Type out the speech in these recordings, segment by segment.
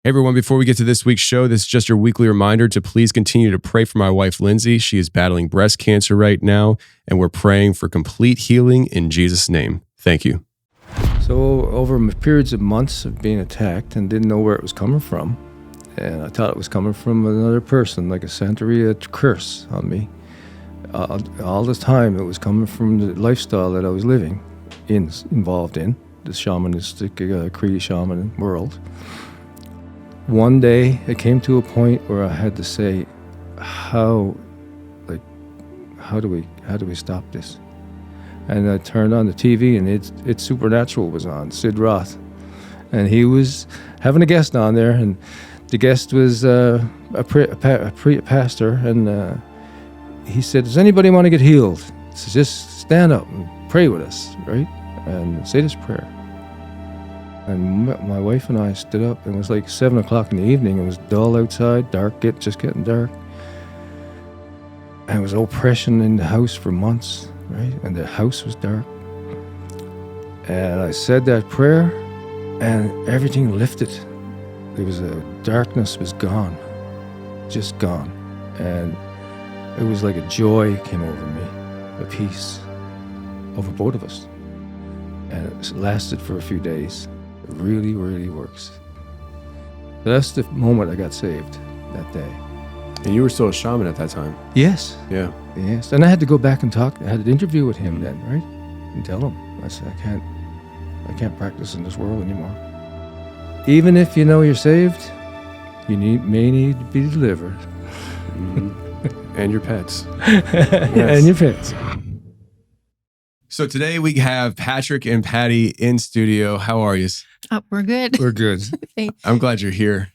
Hey everyone, before we get to this week's show, this is just your weekly reminder to please continue to pray for my wife, Lindsay. She is battling breast cancer right now, and we're praying for complete healing in Jesus' name. Thank you. So over periods of months of being attacked and didn't know where it was coming from, and I thought it was coming from another person, like a Santeria curse on me. All this time it was coming from the lifestyle that I was living, involved in, the shamanistic Cree shaman world. One day it came to a point where I had to say, how do we stop this? And I turned on the TV and it's Supernatural was on, Sid Roth. And he was having a guest on there, and the guest was a pastor, and he said, does anybody want to get healed? So just stand up and pray with us, right? And say this prayer. And my wife and I stood up, and it was like 7 o'clock in the evening. It was dull outside, just getting dark. And it was oppression in the house for months, right? And the house was dark. And I said that prayer, and everything lifted. There was darkness was gone, just gone. And it was like a joy came over me, a peace over both of us. And it lasted for a few days. It really, really works. That's the moment I got saved, that day. And you were still a shaman at that time. Yes. Yeah. Yes. And I had to go back and talk. I had an interview with him then, right? And tell him. I said, I can't practice in this world anymore. Even if you know you're saved, you may need to be delivered. And your pets. Yes. And your pets. So today we have Patrick and Patti in studio. How are you? Oh, we're good. We're good. I'm glad you're here.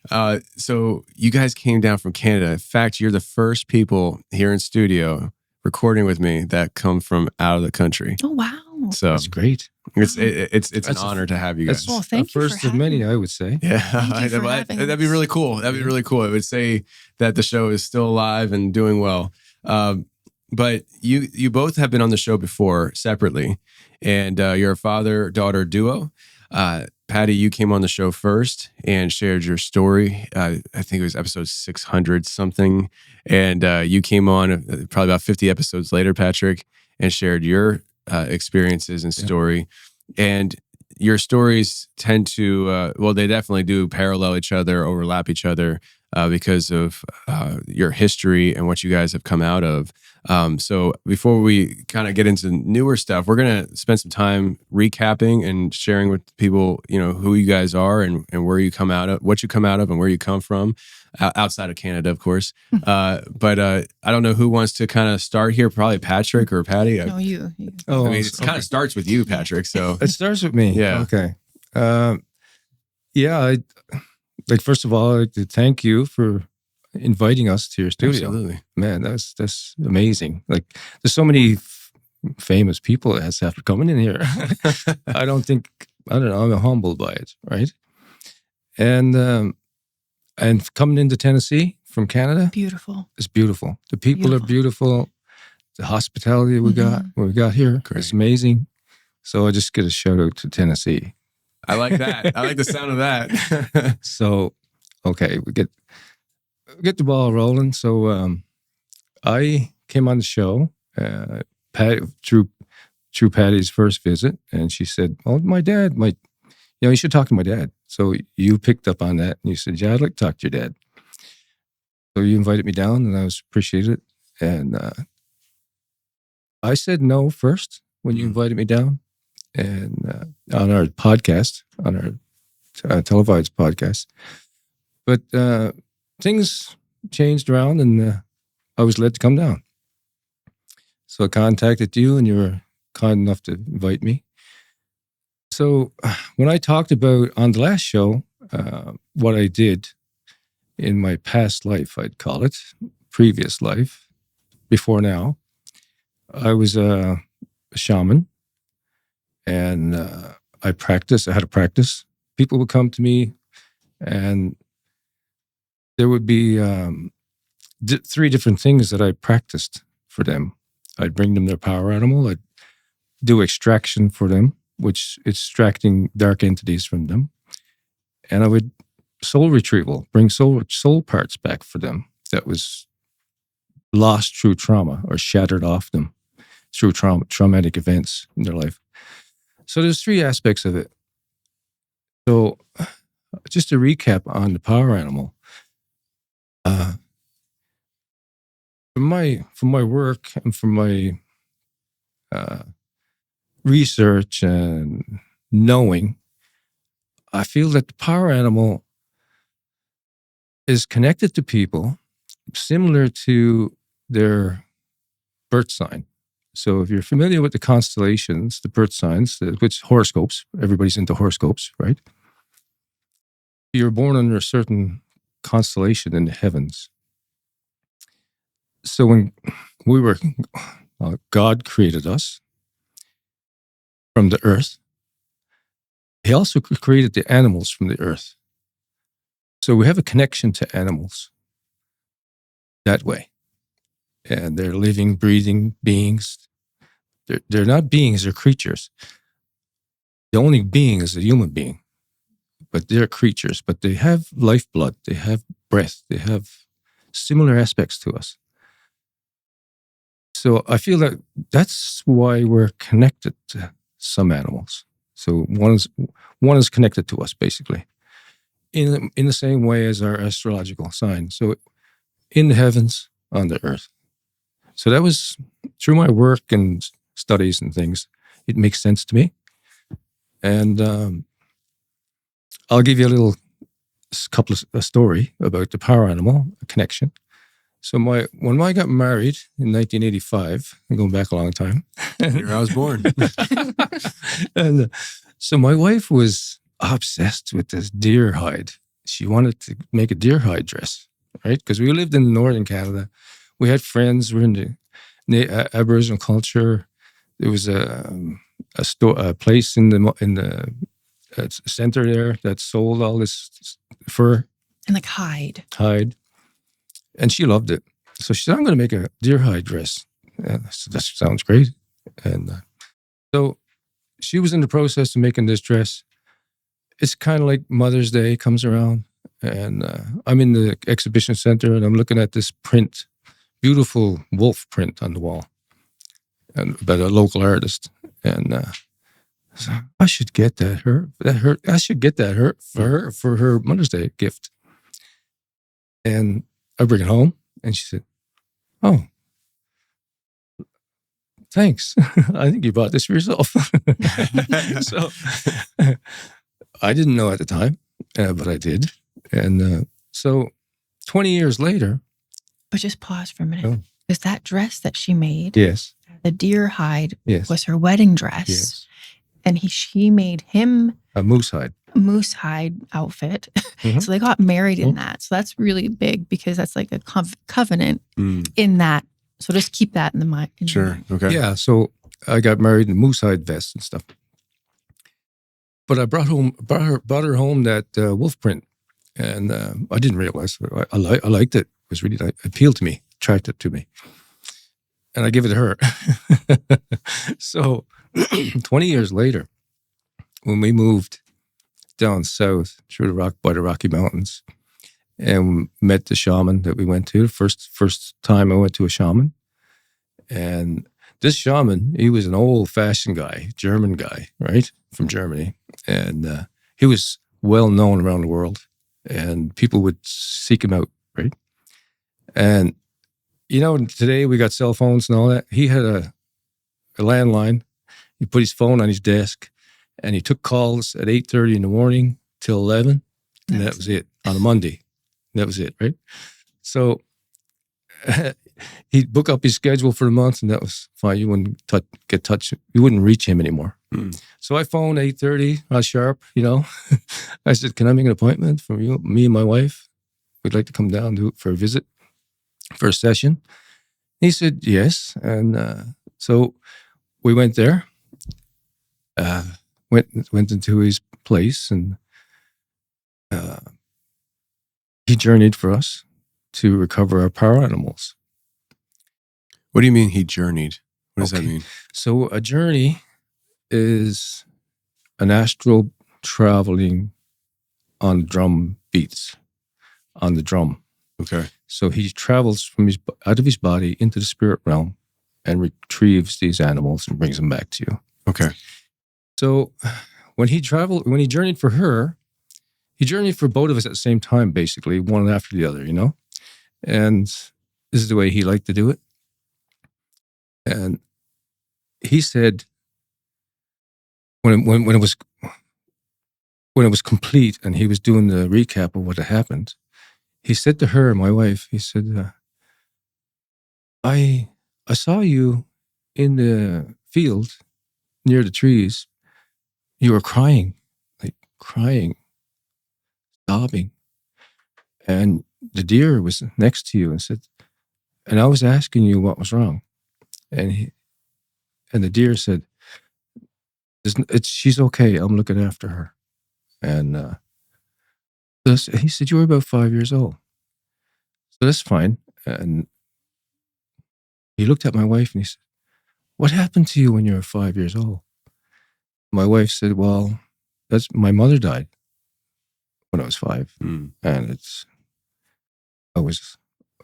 So you guys came down from Canada. In fact, you're the first people here in studio recording with me that come from out of the country. Oh, wow. So that's great. It's an honor to have you guys. Well, thank you. First of many, I would say. Yeah, that'd be really cool. That'd be really cool. It would say that the show is still alive and doing well. But you both have been on the show before separately, and you're a father-daughter duo. Patti, you came on the show first and shared your story. I think it was episode 600 something, and you came on probably about 50 episodes later, Patrick, and shared your experiences and story. And your stories tend to, they definitely do parallel each other, overlap each other because of your history and what you guys have come out of. So before we kind of get into newer stuff, we're going to spend some time recapping and sharing with people, who you guys are and where you come out of, what you come out of and where you come from outside of Canada, of course. But I don't know who wants to kind of start here, probably Patrick or Patti. No, you. Oh, I mean, it kind of starts with you, Patrick. So it starts with me. Yeah. Okay. First of all, I'd like to thank you for inviting us to your studio. Absolutely. Man, that's amazing. Like, there's so many famous people that have to come in here. I don't know, I'm humbled by it, right? And coming into Tennessee from Canada, Beautiful. it's beautiful. The people are beautiful. The hospitality we got here, Great. It's amazing. So I just get a shout out to Tennessee. I like that. I like the sound of that. So, okay, we get the ball rolling. So I came on the show through Patti's first visit, and she said, "Oh, my dad might, you should talk to my dad." So you picked up on that, and you said, "Yeah, I'd like to talk to your dad." So you invited me down, and I was appreciated. And I said no first when you invited me down, and on our podcast, on our televised podcast, but things changed around, and I was led to come down. So I contacted you, and you were kind enough to invite me. So when I talked about on the last show what I did in my past life, I'd call it, previous life, before now, I was a shaman, and I had a practice. People would come to me, and there would be 3 different things that I practiced for them. I'd bring them their power animal. I'd do extraction for them, which extracting dark entities from them. And I would soul retrieval, bring soul parts back for them that was lost through trauma or shattered off them through traumatic events in their life. So there's 3 aspects of it. So just to recap on the power animal, from my work and from my research and knowing, I feel that the power animal is connected to people similar to their birth sign. So if you're familiar with the constellations, the birth signs, which horoscopes, everybody's into horoscopes, right? You're born under a certain constellation in the heavens. So when God created us from the earth, he also created the animals from the earth. So we have a connection to animals that way. And they're living, breathing beings. They're not beings, they're creatures. The only being is a human being. But they're creatures, but they have lifeblood, they have breath, they have similar aspects to us. So I feel that that's why we're connected to some animals. So one is connected to us, basically, in the same way as our astrological sign. So in the heavens, on the earth. So that was through my work and studies and things. It makes sense to me. And I'll give you a story about the power animal connection. So when I got married in 1985, I'm going back a long time. Here I was born. And so my wife was obsessed with this deer hide. She wanted to make a deer hide dress, right? Because we lived in northern Canada. We had friends. We're in the Aboriginal culture. There was a place in the center there that sold all this fur And like hide. And she loved it. So she said, I'm going to make a deer hide dress. And I said, that sounds great. And so she was in the process of making this dress. It's kind of like Mother's Day comes around. And I'm in the exhibition center and I'm looking at this print, beautiful wolf print on the wall, and by a local artist. And so I should get I should get that for her Mother's Day gift. And I bring it home, and she said, "Oh, thanks. I think you bought this for yourself." So I didn't know at the time, but I did. And so 20 years later. But just pause for a minute. Oh. Because that dress that she made, Yes. the deer hide, Yes. was her wedding dress. Yes. And she made him A moose hide. moose hide outfit. Mm-hmm. So they got married in that. So that's really big because that's like a covenant in that. So just keep that in the mind. Sure. Okay. Yeah. So I got married in moose hide vest and stuff. But I brought her home that wolf print, and I didn't realize I liked it. It was really appealed to me, attracted to me, and I give it to her. So 20 years later, when we moved down south through by the Rocky Mountains, and met the shaman that we went to. First time I went to a shaman, and this shaman, he was an old-fashioned guy, German guy, right, from Germany, and he was well known around the world, and people would seek him out, right? And today we got cell phones and all that. He had a landline. He put his phone on his desk, and he took calls at 8:30 in the morning till 11, and that was it on a Monday. That was it, right? So he'd book up his schedule for the month, and that was fine. You wouldn't get touched. You wouldn't reach him anymore. So I phoned 8:30, sharp, I said, can I make an appointment for you, me and my wife? We'd like to come down for a visit, for a session. He said, yes. And so we went there, went into his place, and he journeyed for us to recover our power animals. What do you mean he journeyed? What does that mean? So a journey is an astral traveling on drum beats on the drum. Okay. So he travels from out of his body into the spirit realm and retrieves these animals and brings them back to you. Okay. So when he journeyed for her, he journeyed for both of us at the same time, basically, one after the other, And this is the way he liked to do it. And he said, when it was complete and he was doing the recap of what had happened, he said to her, my wife, he said, I saw you in the field near the trees. You were crying, sobbing. And the deer was next to you and said, and I was asking you what was wrong. And the deer said, she's okay. I'm looking after her. And he said, you were about 5 years old. So that's fine. And he looked at my wife and he said, what happened to you when you were 5 years old? My wife said, well, my mother died when I was 5. And I was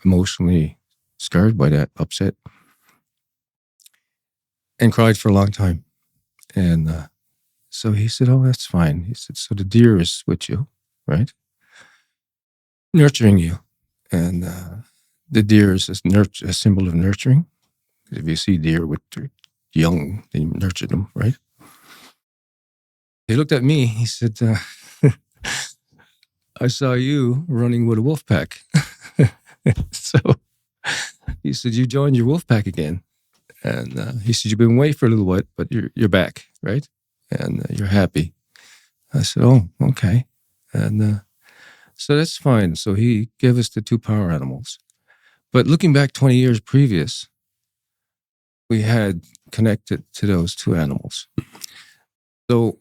emotionally scarred by that, upset, and cried for a long time. And so he said, oh, that's fine. He said, so the deer is with you, right? Nurturing you. And the deer is a symbol of nurturing. If you see deer with their young, they nurture them, right? He looked at me. He said, I saw you running with a wolf pack. So he said, you joined your wolf pack again. And he said, you've been away for a little while, but you're back, right? And you're happy. I said, oh, okay. And so that's fine. So he gave us the 2 power animals. But looking back 20 years previous, we had connected to those 2 animals. So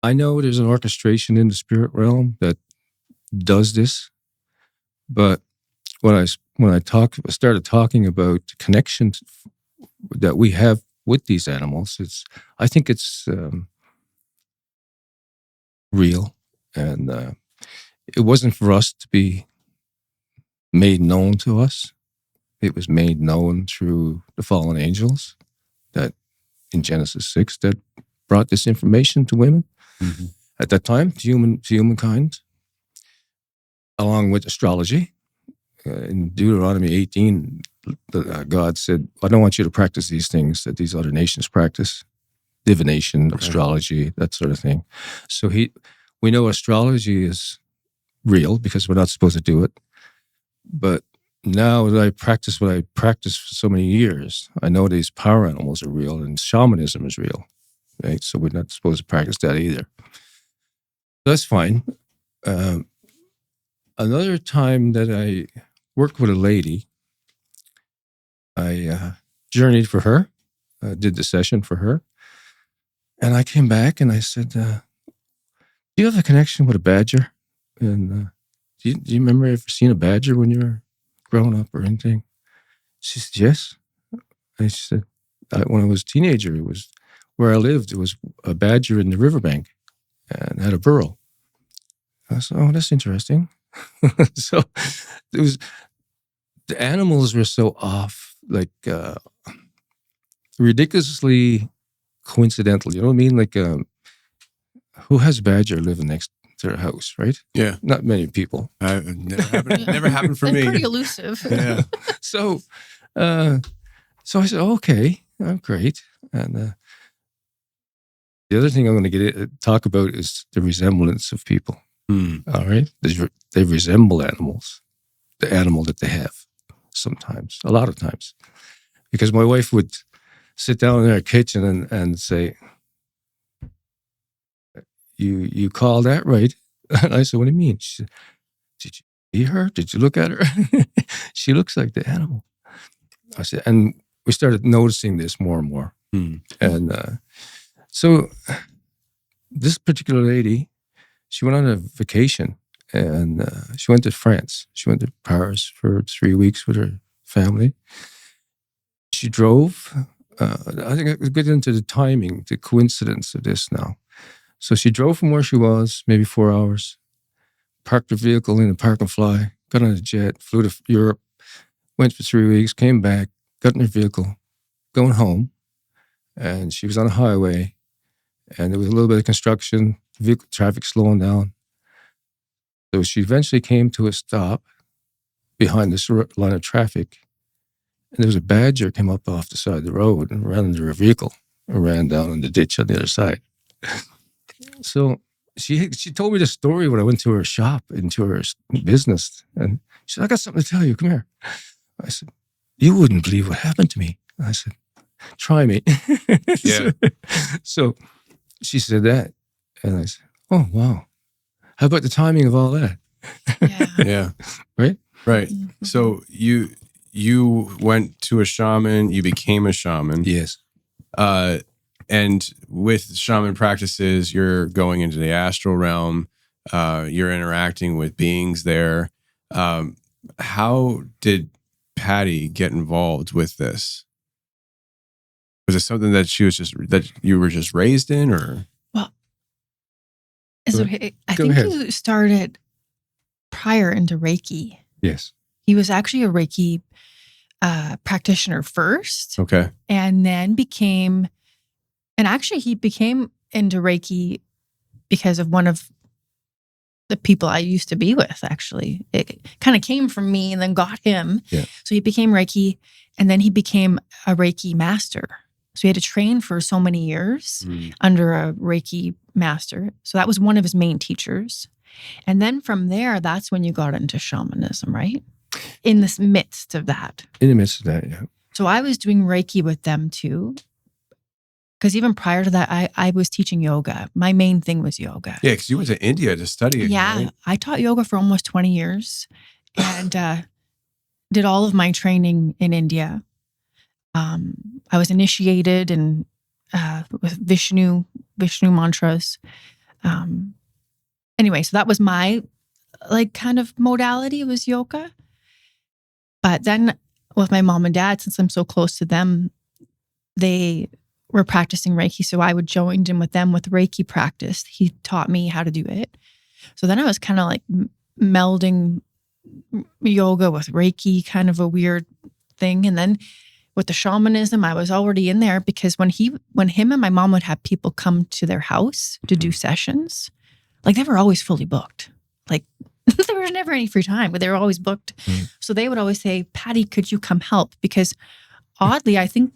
I know there's an orchestration in the spirit realm that does this, but when I started talking about the connections that we have with these animals, I think it's real, and it wasn't for us to be made known to us. It was made known through the fallen angels that in Genesis 6 that brought this information to women at that time, to humankind, along with astrology. In Deuteronomy 18, God said, I don't want you to practice these things that these other nations practice, divination, astrology, that sort of thing. So we know astrology is real because we're not supposed to do it. But now that I practice what I practiced for so many years, I know these power animals are real and shamanism is real, right? So we're not supposed to practice that either. That's fine. Another time that I worked with a lady, I journeyed for her, did the session for her, and I came back and I said, do you have a connection with a badger? And do you remember ever seeing a badger when you were growing up or anything? She said, yes. And she said, when I was a teenager, it was where I lived, it was a badger in the riverbank and had a burrow. I said, oh, that's interesting. So the animals were so off, like ridiculously coincidental. You know what I mean? Like, who has a badger living next to their house, right? Yeah. Not many people. Never happened for me. Pretty elusive. Yeah. So I said, oh, okay, great. And the other thing I'm going to talk about is the resemblance of people. All right? They resemble animals, the animal that they have sometimes, a lot of times. Because my wife would sit down in our kitchen and say, you call that right? And I said, what do you mean? She said, did you see her? Did you look at her? She looks like the animal. I said, and we started noticing this more and more. And so this particular lady, she went on a vacation and she went to France. She went to Paris for 3 weeks with her family. She drove. I think I could get into the timing, the coincidence of this now. So she drove from where she was, maybe 4 hours, parked her vehicle in a park and fly, got on a jet, flew to Europe, went for 3 weeks, came back, got in her vehicle, going home. And she was on a highway, and there was a little bit of construction, vehicle traffic slowing down. So she eventually came to a stop behind this line of traffic. And there was a badger came up off the side of the road and ran into her vehicle and ran down in the ditch on the other side. So she told me the story when I went to her shop, into her business. And she said, I got something to tell you. Come here. I said, you wouldn't believe what happened to me. I said, try me. Yeah. So she said that. And I said, oh, wow. How about the timing of all that? Yeah. Yeah. Right? Right. Mhm. So you went to a shaman, you became a shaman. Yes. And with shaman practices, you're going into the astral realm, you're interacting with beings there. How did Patti get involved with this? Was it something that that you were just raised in, or? Well, Go so ahead. I Go think ahead. you started prior into Reiki. Yes. He was actually a Reiki practitioner first, Okay. and then he became into Reiki because of one of the people I used to be with, actually. It kind of came from me and then got him. Yeah. So he became Reiki, and then he became a Reiki master. So he had to train for so many years under a Reiki master. So that was one of his main teachers. And then from there, that's when you got into shamanism, right? In this midst of that. In the midst of that, yeah. So I was doing Reiki with them too. Because even prior to that, I was teaching yoga. My main thing was yoga. Yeah, because you went to India to study it. Yeah, Right? I taught yoga for almost 20 years and did all of my training in India. I was initiated and with Vishnu mantras. Anyway, so that was my kind of modality, was yoga. But then with my mom and dad, since I'm so close to them, they were practicing Reiki. So I would join in with them with Reiki practice. He taught me how to do it. So then I was kind of like melding yoga with Reiki, kind of a weird thing. And then with the shamanism, I was already in there because when him and my mom would have people come to their house to do sessions, like they were always fully booked. Like there was never any free time, but they were always booked. So they would always say, Patti, could you come help? Because oddly, I think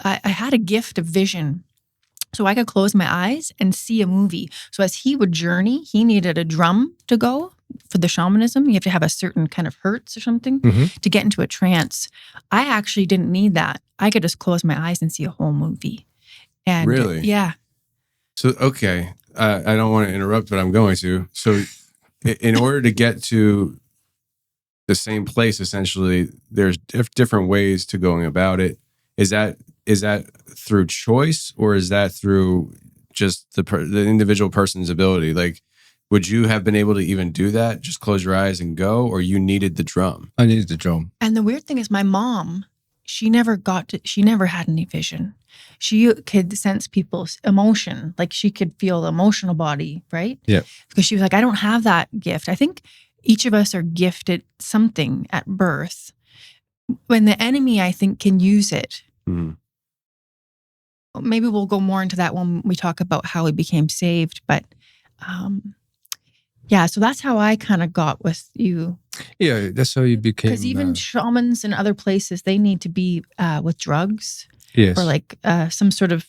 I had a gift of vision. So I could close my eyes and see a movie. So as he would journey, he needed a drum to go for the shamanism. You have to have a certain kind of hertz or something to get into a trance. I actually didn't need that. I could just close my eyes and see a whole movie. And Really? Yeah. So, okay, I don't want to interrupt, but I'm going to. So in order to get to the same place, essentially, there's different ways to going about it. Is that through choice, or is that through just the individual person's ability? Like, would you have been able to even do that? Just close your eyes and go, or you needed the drum? I needed the drum. And the weird thing is my mom, she never had any vision. She could sense people's emotion. Like she could feel the emotional body, right? Yeah. Because she was like, I don't have that gift. I think each of us are gifted something at birth. When the enemy, I think, can use it. Maybe we'll go more into that when we talk about how he became saved. But yeah, so that's how I kind of got with you. Yeah, that's how you became. Because even shamans in other places, they need to be with drugs. Yes. Or like some sort of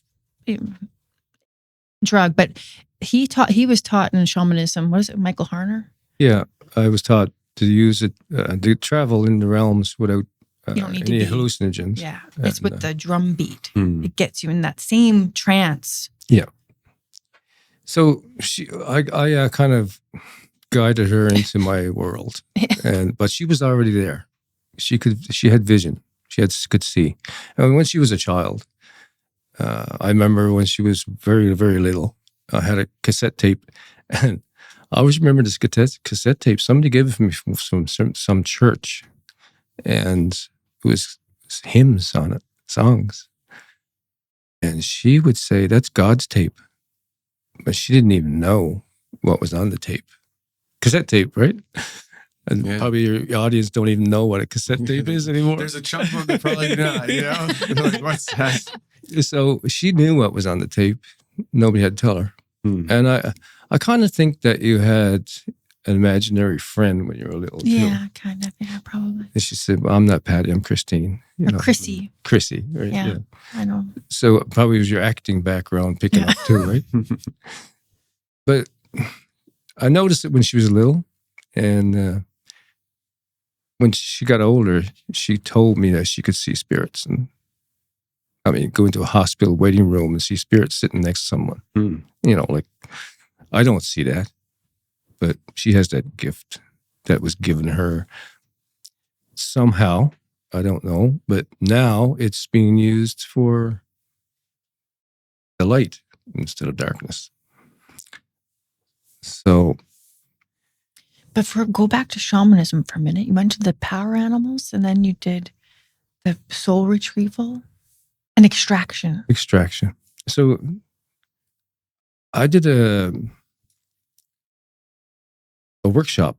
drug. But he was taught in shamanism. What is it, Michael Harner? Yeah, I was taught to use it, to travel in the realms without You don't need any to be. hallucinogens. Yeah, it's with the drum beat. Mm. It gets you in that same trance. Yeah. So I kind of guided her into my world, but she was already there. She had vision. She could see. And when she was a child, I remember when she was very, very little, I had a cassette tape, and I always remember this cassette tape. Somebody gave it to me from some church, and it was hymns on it, songs. And she would say, "That's God's tape." but she didn't even know what was on the tape. Cassette tape, right? And probably your audience don't even know what a cassette tape is anymore. There's a chunk of them that probably not, like, what's that? So she knew what was on the tape. Nobody had to tell her. And I kind of think that you had an imaginary friend when you were little, too. Yeah, kind of. Yeah, probably. And she said, well, I'm not Patti, I'm Christine. Chrissy. Chrissy, right? Yeah, I know. So probably it was your acting background picking up too, right? But I noticed it when she was little. And when she got older, she told me that she could see spirits. And I mean, go into a hospital waiting room and see spirits sitting next to someone. Like, I don't see that. But she has that gift that was given her somehow. I don't know. But now it's being used for the light instead of darkness. So. But go back to shamanism for a minute. You went to the power animals and then you did the soul retrieval and extraction. Extraction. So I did a workshop,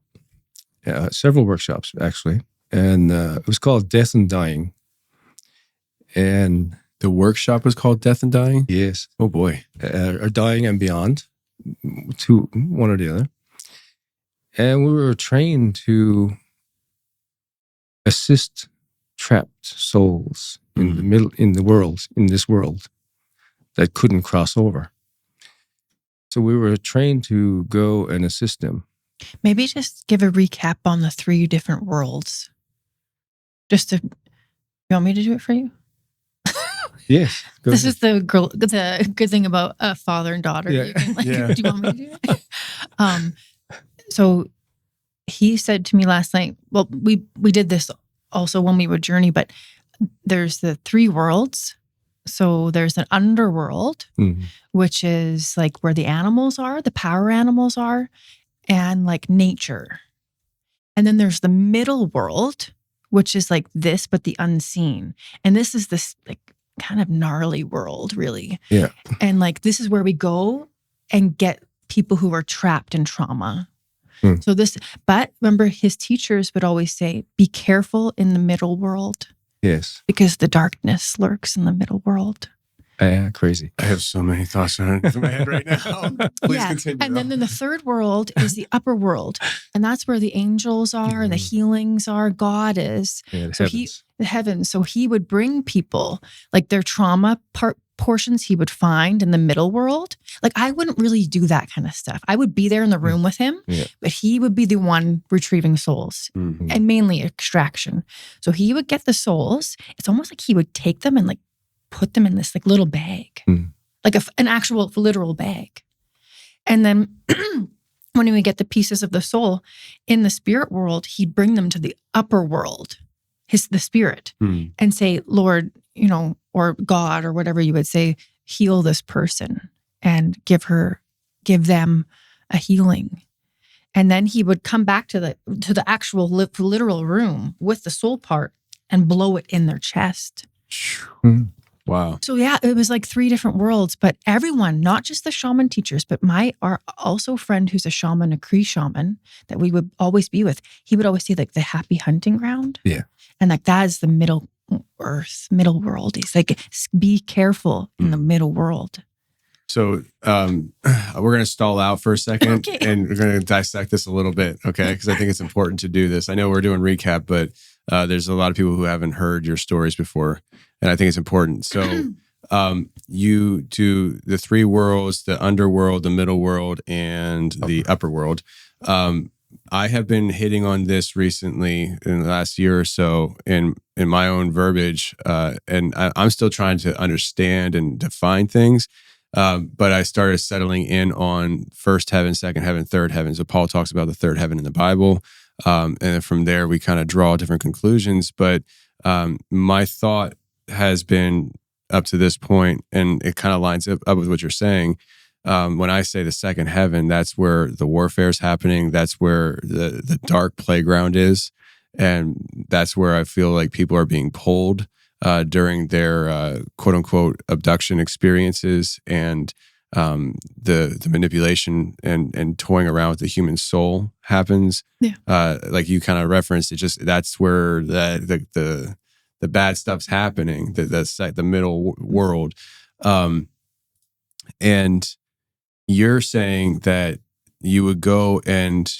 several workshops actually, and it was called Death and Dying. And the workshop was called Death and Dying? Yes. Oh boy. Or Dying and Beyond, one or the other. And we were trained to assist trapped souls in the middle, in this world that couldn't cross over. So we were trained to go and assist them. Maybe just give a recap on the 3 different worlds. You want me to do it for you? Yes. This is the good thing about a father and daughter. Yeah. You can, do you want me to do it? So he said to me last night, well, we did this also when we would journey, but there's the 3 worlds. So there's an underworld, which is like where the animals are, the power animals are, and like nature. And then there's the middle world, which is like this, but the unseen. And this is this like kind of gnarly world, really. Yeah. And like this is where we go and get people who are trapped in trauma. So but remember his teachers would always say, be careful in the middle world. Yes. Because the darkness lurks in the middle world. Yeah, crazy. I have so many thoughts in my head right now. Please continue. And then the 3rd world is the upper world. And that's where the angels are and the healings are. God is. Yeah, the so heavens. The heavens. So he would bring people, like their trauma portions he would find in the middle world. Like I wouldn't really do that kind of stuff. I would be there in the room with him, but he would be the one retrieving souls and mainly extraction. So he would get the souls. It's almost like he would take them and like put them in this like little bag, like an actual literal bag. And then when he would get the pieces of the soul in the spirit world, he'd bring them to the upper world, the spirit, and say, Lord, or God, or whatever you would say, heal this person and give them a healing. And then he would come back to the actual literal room with the soul part and blow it in their chest. Wow. So yeah, it was like 3 different worlds, but everyone, not just the shaman teachers, but our also friend who's a shaman, a Cree shaman that we would always be with, he would always say like the happy hunting ground. Yeah. And like that is the middle world. He's like, be careful in the middle world. So we're going to stall out for a second and we're going to dissect this a little bit, okay? Because I think it's important to do this. I know we're doing recap, but there's a lot of people who haven't heard your stories before, and I think it's important. So you do the 3 worlds, the underworld, the middle world, and the upper world. I have been hitting on this recently in the last year or so in my own verbiage, and I'm still trying to understand and define things. But I started settling in on first heaven, second heaven, third heaven. So Paul talks about the 3rd heaven in the Bible. And then from there, we kind of draw different conclusions. But my thought has been up to this point, and it kind of lines up with what you're saying. When I say the 2nd heaven, that's where the warfare is happening. That's where the dark playground is. And that's where I feel like people are being pulled during their quote unquote abduction experiences. And the manipulation and toying around with the human soul happens. Yeah. Like you kind of referenced, that's where the bad stuff's happening. That's like the middle world. And you're saying that you would go and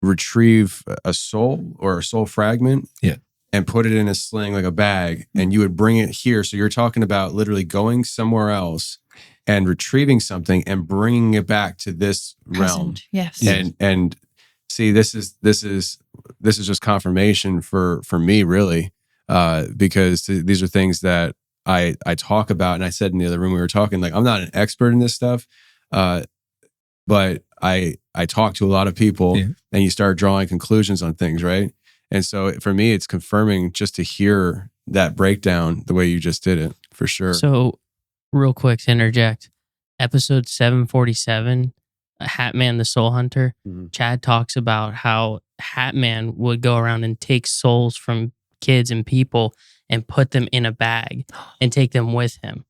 retrieve a soul or a soul fragment, and put it in a sling, like a bag, and you would bring it here. So you're talking about literally going somewhere else and retrieving something and bringing it back to this realm. Yes. And see, this is just confirmation for me, really, because these are things that I talk about, and I said in the other room we were talking, like, I'm not an expert in this stuff, but I talk to a lot of people, and you start drawing conclusions on things, right? And so for me, it's confirming just to hear that breakdown the way you just did it, for sure. So, real quick to interject, episode 747, Hat Man the Soul Hunter, Chad talks about how Hat Man would go around and take souls from kids and people and put them in a bag and take them with him.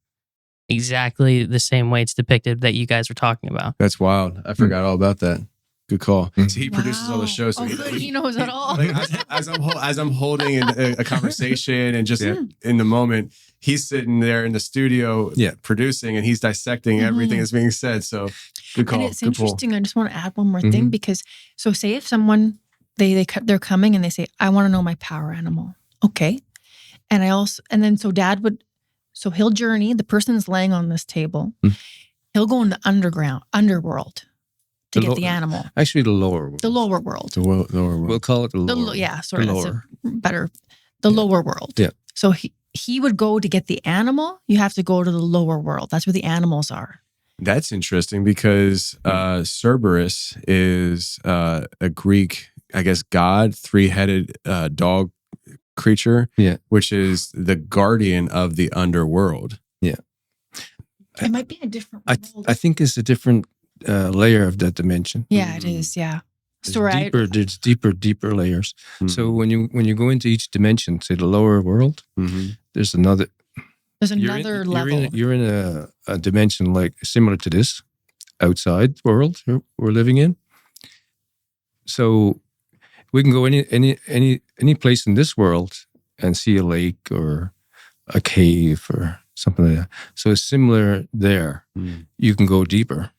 Exactly the same way it's depicted that you guys were talking about. That's wild. I forgot all about that. Good call. So he produces all the shows. So he knows it all. Like, as I'm holding a conversation and just in the moment, he's sitting there in the studio producing, and he's dissecting everything that's being said. So good call. And it's interesting. I just want to add one more thing, because so say if someone they're coming and they say, I want to know my power animal. Okay. And so he'll journey, the person's laying on this table. He'll go in the underworld to get the animal. Actually, the lower world. The lower world. The lower world. We'll call it the lower. Sorry, that's better. The lower world. Yeah. So he would go to get the animal. You have to go to the lower world. That's where the animals are. That's interesting, because Cerberus is a Greek, I guess, god, 3-headed dog creature, which is the guardian of the underworld. Yeah. It might be a different world. I think it's a different layer of that dimension. Yeah, it is. Yeah. There's deeper layers. So when you go into each dimension, say the lower world, there's another level. You're in a dimension like similar to this outside world we're living in. So we can go any place in this world and see a lake or a cave or something like that. So it's similar there. You can go deeper.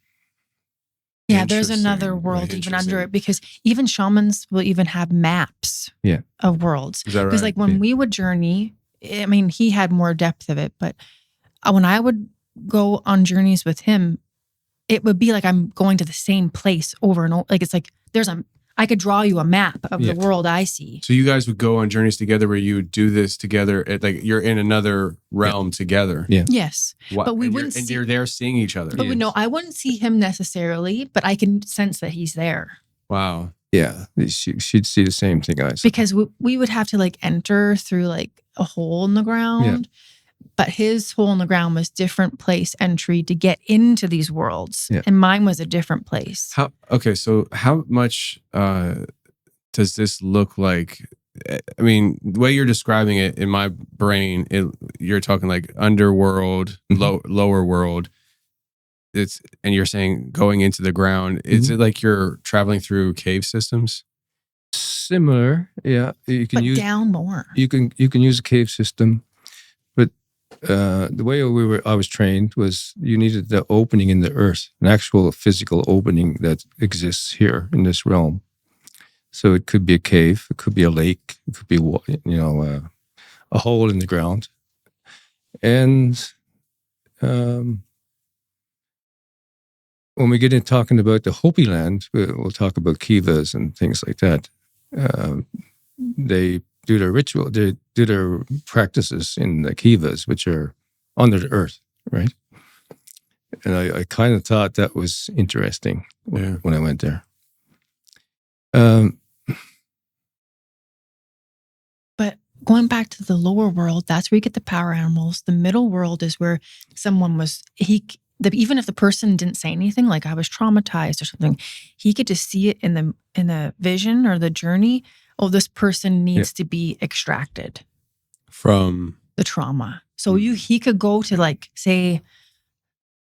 Yeah, there's another world even under it, because even shamans will even have maps of worlds. Is that right? Because like when we would journey, I mean, he had more depth of it, but when I would go on journeys with him, it would be like I'm going to the same place over and over. Like it's like I could draw you a map of the world I see. So you guys would go on journeys together where you would do this together, like you're in another realm together. Yeah. Yes. But we wouldn't and you're there seeing each other. But I wouldn't see him necessarily, but I can sense that he's there. Wow. Yeah. She'd see the same thing I saw. Because we would have to like enter through like a hole in the ground. But his hole in the ground was different place entry to get into these worlds. Yeah. And mine was a different place. So how much does this look like? I mean, the way you're describing it in my brain, you're talking like underworld, lower world. And you're saying going into the ground. Is it like you're traveling through cave systems? Similar, yeah. You can use down more. You can use a cave system. The way I was trained was you needed the opening in the earth, an actual physical opening that exists here in this realm. So it could be a cave, it could be a lake, it could be a hole in the ground. And when we get into talking about the Hopi land, we'll talk about kivas and things like that. They do their ritual, they do their practices in the kivas, which are under the earth, right? And I kind of thought that was interesting when I went there. But going back to the lower world, that's where you get the power animals. The middle world is where someone was, even if the person didn't say anything, like I was traumatized or something, he could just see it in the vision or the journey. Oh, this person needs to be extracted from the trauma. So he could go to like, say,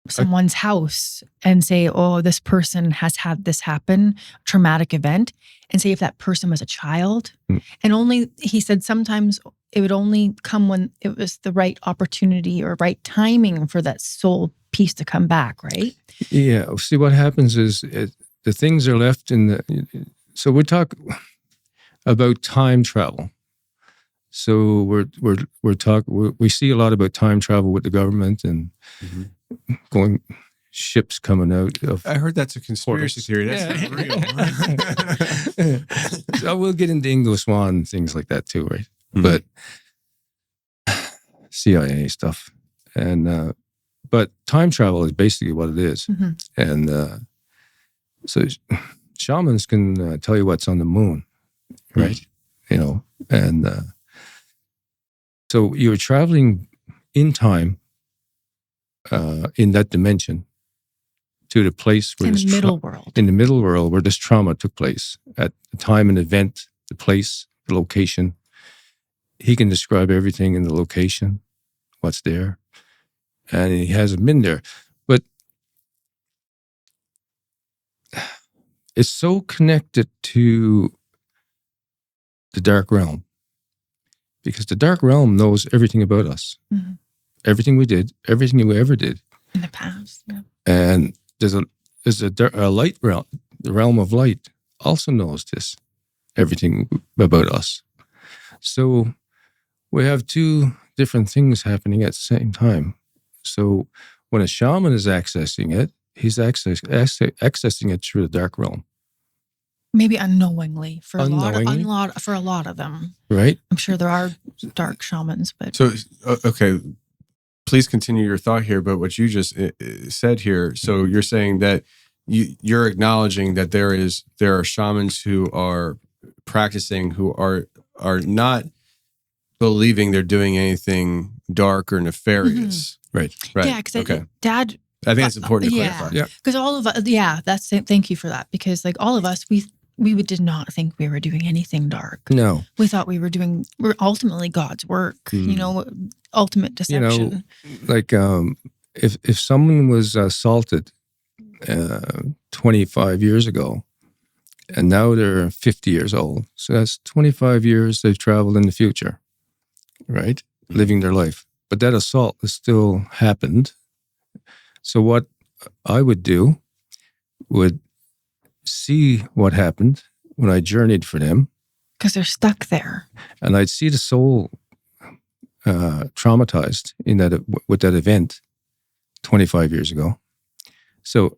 someone's house and say, oh, this person has had this happen, traumatic event, and say if that person was a child. And only, he said sometimes it would only come when it was the right opportunity or right timing for that soul piece to come back, right? Yeah. See, what happens is the things are left in the... So we talk about time travel. So we see a lot about time travel with the government and going ships coming out of... I heard that's a conspiracy theory. That's not real. So we'll get into Ingo Swan and things like that too, right? But CIA stuff. And but time travel is basically what it is. And so shamans can tell you what's on the moon, right? You know, and so you're traveling in time in that dimension to the place where in the middle world. In the middle world where this trauma took place, at the time and event, the place, the location. He can describe everything in the location, what's there, and he hasn't been there. But it's so connected to the dark realm, because the dark realm knows everything about us, everything we did, everything we ever did in the past. Yeah. And there's a light realm. The realm of light also knows this, everything about us. So we have two different things happening at the same time. So when a shaman is accessing it, he's accessing it through the dark realm. Maybe unknowingly for a lot of them. Right. I'm sure there are dark shamans, but so okay. Please continue your thought here, but what you just said here, so you're saying that you're acknowledging that there are shamans who are practicing, who are not believing they're doing anything dark or nefarious. Right. Yeah, because Dad, I think it's important to clarify. Yeah, because all of us, thank you for that, because like all of us, we did not think we were doing anything dark. No. We thought we're ultimately God's work, ultimate deception. You know, like if someone was assaulted 25 years ago, and now they're 50 years old, so that's 25 years they've traveled in the future, right? Living their life. But that assault has still happened. So what I would do would see what happened when I journeyed for them. Because they're stuck there. And I'd see the soul traumatized with that event 25 years ago. So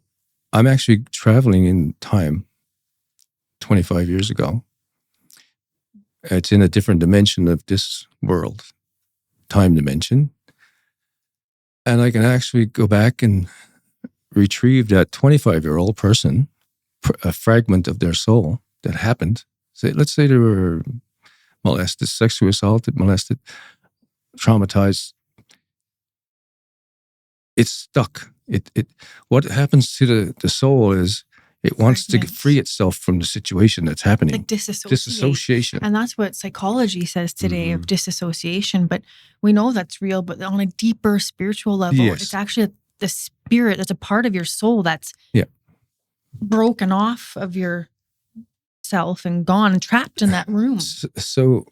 I'm actually traveling in time 25 years ago. It's in a different dimension of this world, time dimension. And I can actually go back and retrieve that 25-year-old person, a fragment of their soul that happened. Let's say they were molested, sexually assaulted, molested, traumatized. It's stuck. What happens to the soul is it wants to free itself from the situation that's happening. Like disassociation. And that's what psychology says today of disassociation. But we know that's real, but on a deeper spiritual level, it's actually the spirit that's a part of your soul that's broken off of your self and gone and trapped in that room. So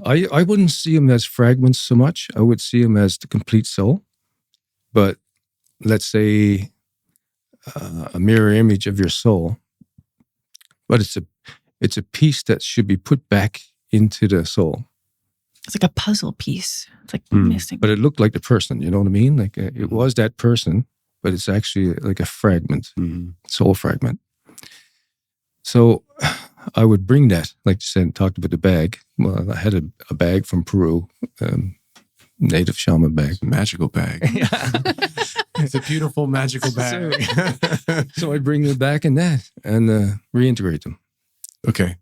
I wouldn't see them as fragments so much. I would see them as the complete soul. But let's say a mirror image of your soul, but it's a piece that should be put back into the soul. It's like a puzzle piece. It's like missing. But it looked like the person, you know what I mean? Like it was that person, but it's actually like a fragment, soul fragment. So I would bring that, like you said, talked about the bag. Well, I had a bag from Peru, native shaman bag. Magical bag. It's a beautiful magical bag. So I bring them back in that and reintegrate them. Okay.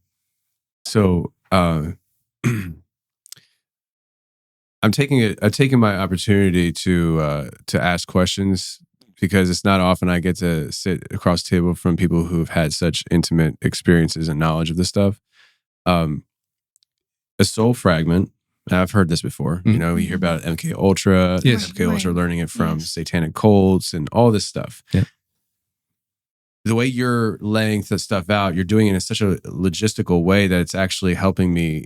So I'm taking my opportunity to ask questions, because it's not often I get to sit across the table from people who've had such intimate experiences and knowledge of this stuff. A soul fragment, I've heard this before. You know, we hear about MK Ultra, Yes. MK Ultra learning it from Yes. satanic cults and all this stuff. Yeah. The way you're laying the stuff out, you're doing it in such a logistical way that it's actually helping me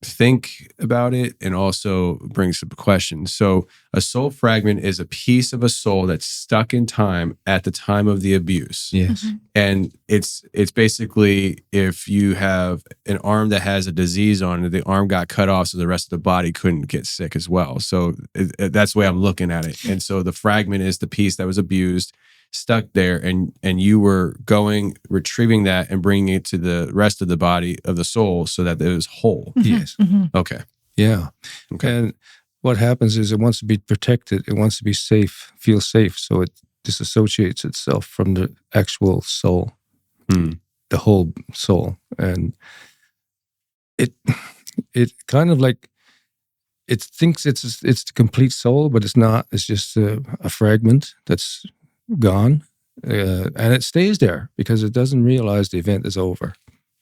think about it and also bring some questions. So a soul fragment is a piece of a soul that's stuck in time at the time of the abuse. Yes. Mhm. And it's basically if you have an arm that has a disease on it, the arm got cut off so the rest of the body couldn't get sick as well. So that's the way I'm looking at it. And so the fragment is the piece that was abused, stuck there, and you were retrieving that and bringing it to the rest of the body of the soul so that it was whole. Yes. Mhm. Okay. Yeah. Okay. And what happens is it wants to be protected. It wants to be safe, feel safe. So it disassociates itself from the actual soul, the whole soul. And it kind of like, it thinks it's the complete soul, but it's not. It's just a fragment that's gone. And it stays there because it doesn't realize the event is over.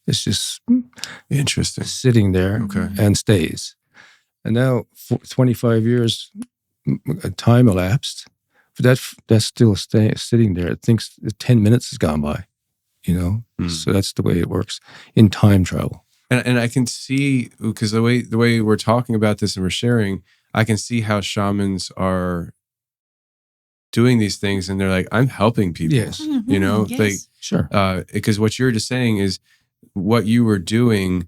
It's just Interesting. sitting there Okay. and stays. And now, 25 years time elapsed, but that's still sitting there. It thinks 10 minutes has gone by, you know. So that's the way it works in time travel. And I can see, because the way we're talking about this and we're sharing, I can see how shamans are doing these things, and they're like, I'm helping people. Yes. You know, Yes. like Sure. because what you're just saying is what you were doing.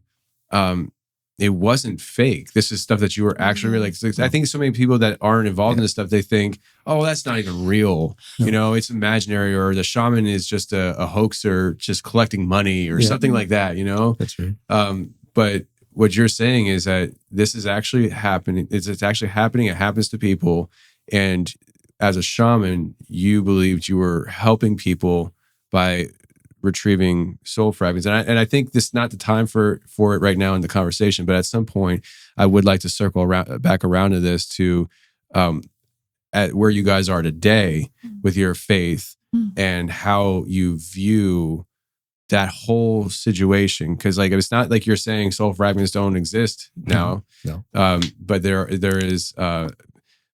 It wasn't fake. This is stuff that you were actually like. I think so many people that aren't involved in this stuff, they think, oh, that's not even real. No. You know, it's imaginary, or the shaman is just a hoaxer, just collecting money or something like that. You know, That's right. but what you're saying is that this is actually happening. It's actually happening. It happens to people. And as a shaman, you believed you were helping people by retrieving soul fragments. And I think this is not the time for it right now in the conversation, but at some point I would like to circle back around to this, to at where you guys are today with your faith and how you view that whole situation. Because like, it's not like you're saying soul fragments don't exist now. No. But there is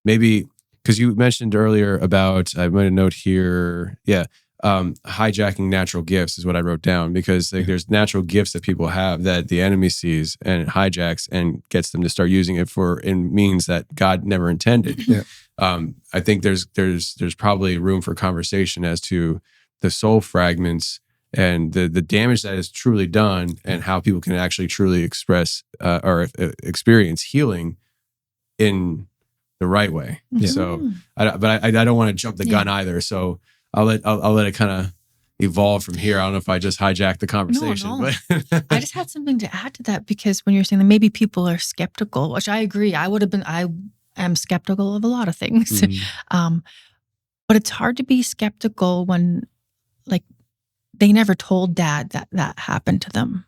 maybe, because you mentioned earlier about, I made a note here, hijacking natural gifts is what I wrote down, because like there's natural gifts that people have that the enemy sees and it hijacks and gets them to start using it in means that God never intended. Yeah. I think there's probably room for conversation as to the soul fragments and the damage that is truly done, and how people can actually truly express or experience healing in the right way. Yeah. So, I don't want to jump the gun either. So I'll let it kind of evolve from here. I don't know if I just hijacked the conversation. No. But I just had something to add to that, because when you're saying that maybe people are skeptical, which I agree, I am skeptical of a lot of things. But it's hard to be skeptical when, like, they never told Dad that happened to them.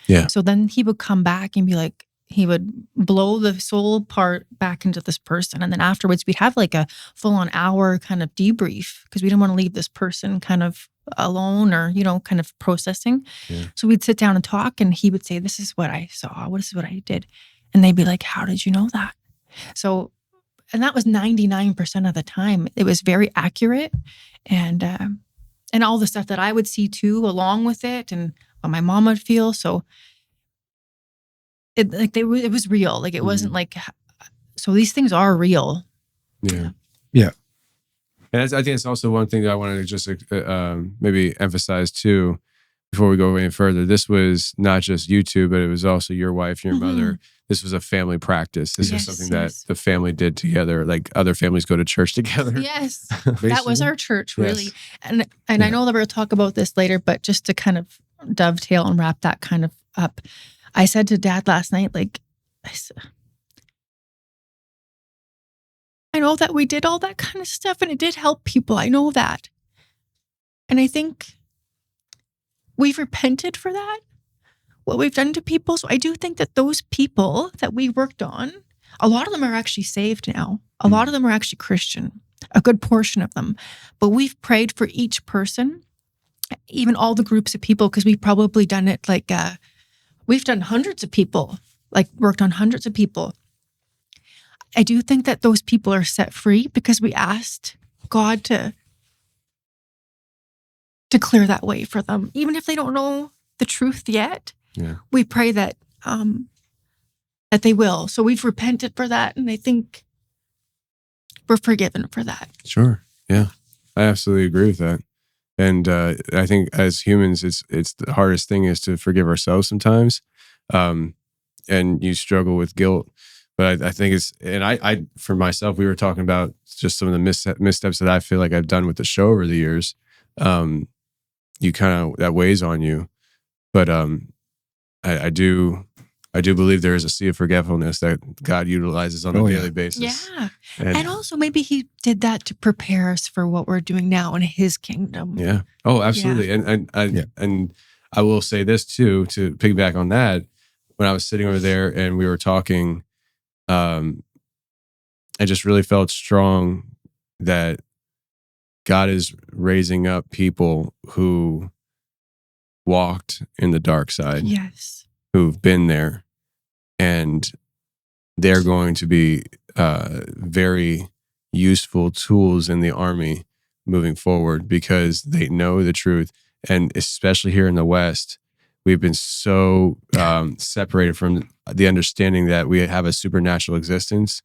Yeah. So then he would come back and be like, he would blow the soul part back into this person. And then afterwards we'd have like a full-on hour kind of debrief, because we didn't want to leave this person kind of alone or, you know, kind of processing. Yeah. So we'd sit down and talk, and he would say, this is what I saw. This is what I did. And they'd be like, how did you know that? So, and that was 99% of the time. It was very accurate. And all the stuff that I would see too, along with it, and what my mom would feel. So it was real. Like, it wasn't like, so these things are real. yeah. Yeah. And I think it's also one thing that I wanted to just maybe emphasize too, before we go any further. This was not just you two, but it was also your wife and your mother. This was a family practice. This is something that the family did together. Like, other families go to church together. Yes. That was our church, really. Yes. And I know that we'll talk about this later, but just to kind of dovetail and wrap that kind of up, I said to Dad last night, like, I know that we did all that kind of stuff and it did help people. I know that. And I think we've repented for that, what we've done to people. So I do think that those people that we worked on, a lot of them are actually saved now. A lot of them are actually Christian, a good portion of them. But we've prayed for each person, even all the groups of people, because we've probably done it like, we've done hundreds of people like worked on hundreds of people. I do think that those people are set free because we asked God to clear that way for them. Even if they don't know the truth yet, we pray that that they will. So we've repented for that, and I think we're forgiven for that. Sure. Yeah. I absolutely agree with that. And I think as humans, it's the hardest thing is to forgive ourselves sometimes. And you struggle with guilt. But I think it's, and I, for myself, we were talking about just some of the missteps that I feel like I've done with the show over the years. You kind of, that weighs on you. But I do believe there is a sea of forgetfulness that God utilizes on a daily basis. Yeah. And also maybe he did that to prepare us for what we're doing now in his kingdom. Yeah. Oh, absolutely. Yeah. And I will say this too, to piggyback on that, when I was sitting over there and we were talking, I just really felt strong that God is raising up people who walked in the dark side. Yes. Who've been there, and they're going to be very useful tools in the army moving forward because they know the truth. And especially here in the West, we've been so separated from the understanding that we have a supernatural existence,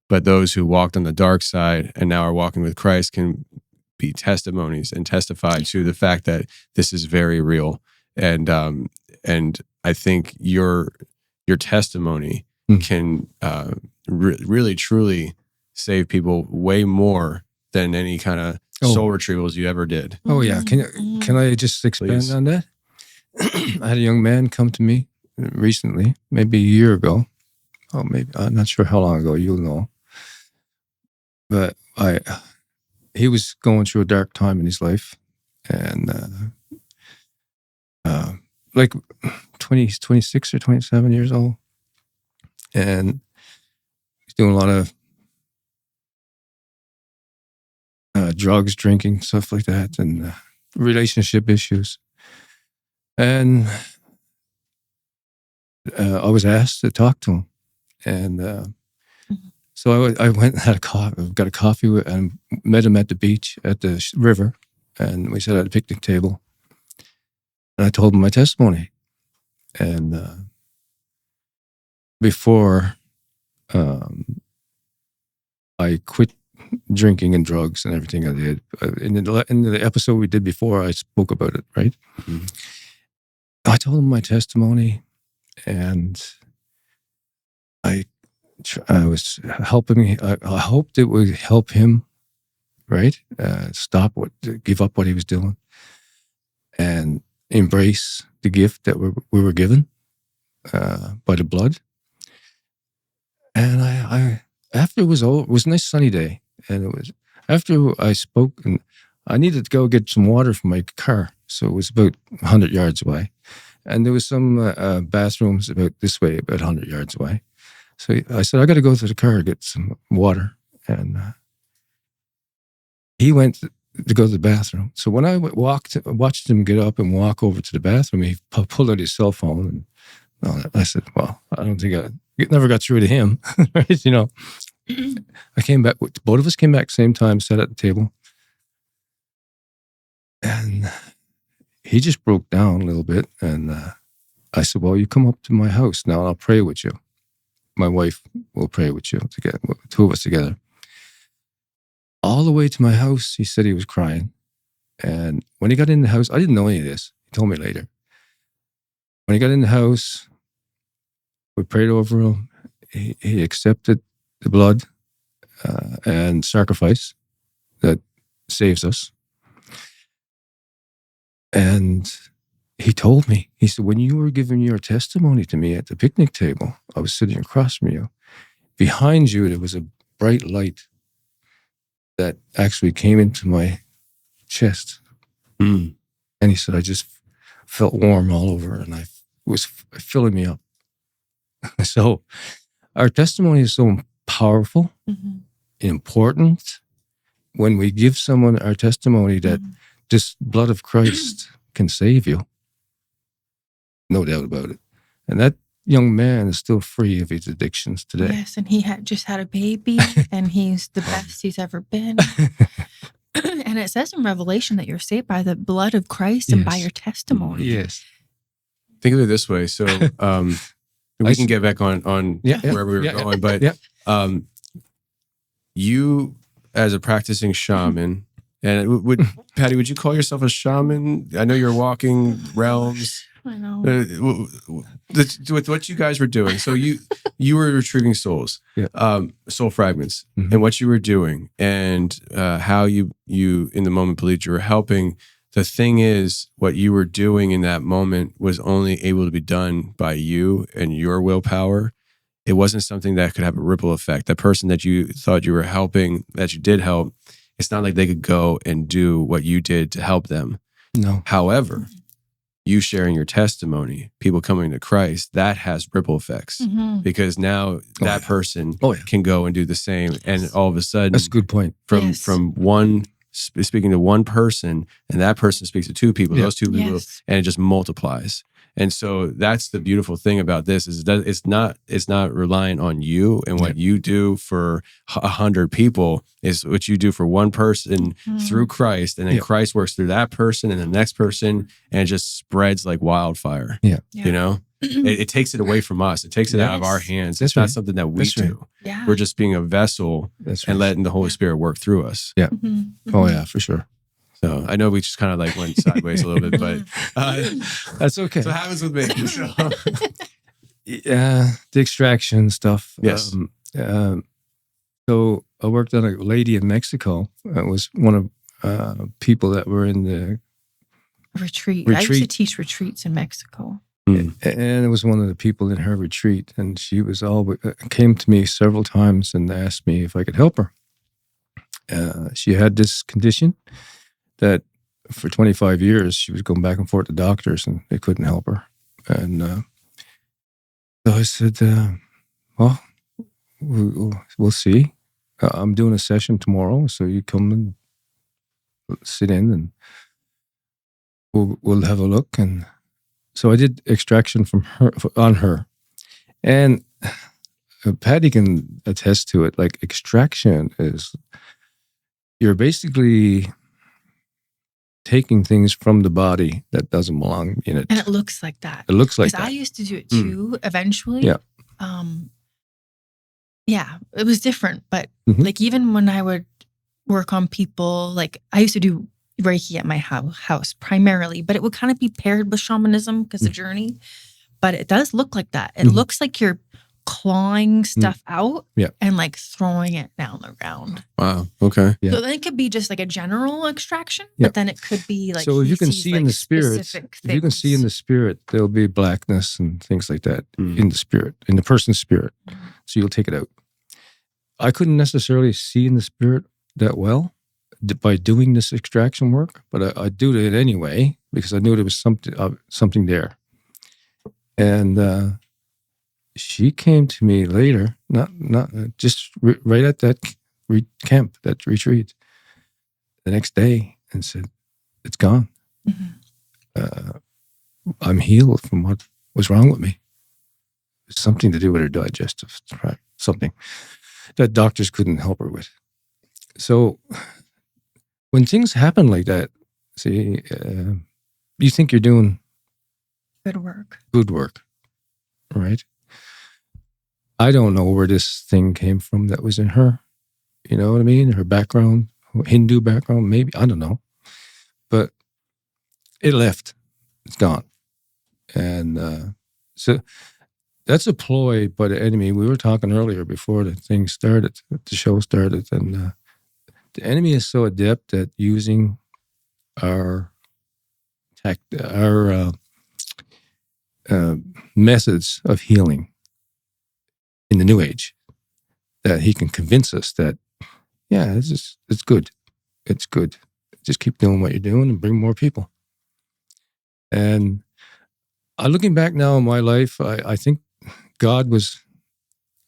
but those who walked on the dark side and now are walking with Christ can be testimonies and testify to the fact that this is very real. And I think your testimony can really truly save people way more than any kind of soul retrievals you ever did. Oh yeah, can I just expand on that? I had a young man come to me recently, maybe a year ago. Oh, maybe I'm not sure how long ago. You'll know, but he was going through a dark time in his life, and like 26 or 27 years old, and he's doing a lot of drugs, drinking, stuff like that, and relationship issues. And I was asked to talk to him, and so I went and had got a coffee and met him at the beach at the river, and we sat at a picnic table. And I told him my testimony. And before I quit drinking and drugs and everything I did, in the episode we did before, I spoke about it, right? Mm-hmm. I told him my testimony, and I was helping him. I hoped it would help him, right? Give up what he was doing, and embrace the gift that we were given by the blood. And I after it was over, it was a nice sunny day, and it was after I spoke, and I needed to go get some water from my car, so it was about 100 yards away, and there was some bathrooms about this way, about 100 yards away. So I said, I got to go to the car to get some water, and he went to go to the bathroom. So when I watched him get up and walk over to the bathroom, he pulled out his cell phone, and I said, well, I don't think I never got through to him, right? You know, I came back, both of us came back same time, sat at the table, and he just broke down a little bit. And I said, well, you come up to my house now, and I'll pray with you. My wife will pray with you together, two of us together. All the way to my house, he said he was crying. And when he got in the house, I didn't know any of this. He told me later. When he got in the house, we prayed over him. He accepted the blood and sacrifice that saves us. And he told me, he said, when you were giving your testimony to me at the picnic table, I was sitting across from you. Behind you, there was a bright light that actually came into my chest. And he said, I just felt warm all over, and I was filling me up. So our testimony is so powerful, important. When we give someone our testimony that this blood of Christ can save you, no doubt about it. And that young man is still free of his addictions today. Yes, and he had just had a baby, and he's the best he's ever been. And it says in Revelation that you're saved by the blood of Christ and by Yes. your testimony. Yes. Think of it this way. So we can get back on where we were going, but you as a practicing shaman, and Patti, would you call yourself a shaman? I know you're walking realms. I know. With what you guys were doing, so you were retrieving souls, soul fragments, Mm-hmm. and what you were doing, and how you in the moment believed you were helping. The thing is, what you were doing in that moment was only able to be done by you and your willpower. It wasn't something that could have a ripple effect. That person that you thought you were helping, that you did help, it's not like they could go and do what you did to help them. No. However, you sharing your testimony, people coming to Christ, that has ripple effects, because now that person can go and do the same. And all of a sudden, that's a good point. From one speaking to one person, and that person speaks to two people, those two people, and it just multiplies. And so that's the beautiful thing about this, is that it's not reliant on you and what you do for 100 people. Is what you do for one person through Christ, and then Christ works through that person and the next person, and it just spreads like wildfire. You know, it takes it away from us. It takes it out of our hands. It's not something that we do. We're just being a vessel and letting the Holy Spirit work through us. Oh yeah, for sure. So I know we just kind of like went sideways a little bit, but that's okay. So it happens with me. So. The extraction stuff. Yes. So I worked on a lady in Mexico. It was one of people that were in the retreat. I used to teach retreats in Mexico. And it was one of the people in her retreat, and she was came to me several times and asked me if I could help her. She had this condition that for 25 years she was going back and forth to doctors, and they couldn't help her. And so I said, "Well, we'll see. I'm doing a session tomorrow, so you come and sit in, and we'll have a look." And so I did extraction on her, and Patti can attest to it. Like, extraction is, you're basically taking things from the body that doesn't belong in it. And it looks like that. It looks like that. Because I used to do it too, eventually. Yeah. It was different. But like, even when I would work on people, like I used to do Reiki at my house primarily, but it would kind of be paired with shamanism because the journey. But it does look like that. It looks like you're clawing stuff out and like throwing it down the ground. Wow. Okay. Yeah. So then it could be just like a general extraction, but then it could be like, so if you can see in the spirit, there'll be blackness and things like that in the spirit, in the person's spirit. So you'll take it out. I couldn't necessarily see in the spirit that well by doing this extraction work, but I do it anyway because I knew there was something there. And she came to me later, not just right at that camp, that retreat, the next day, and said, "It's gone. I'm healed from what was wrong with me. It's something to do with her digestive tract, something that doctors couldn't help her with." So when things happen like that, see, you think you're doing good work, right? I don't know where this thing came from that was in her. You know what I mean? Her background, Hindu background, maybe. I don't know. But it left. It's gone. And so that's a ploy by the enemy. We were talking earlier before the thing started, the show started. And the enemy is so adept at using our methods of healing in the New Age, that he can convince us that, it's good. It's good. Just keep doing what you're doing and bring more people. And looking back now in my life, I think God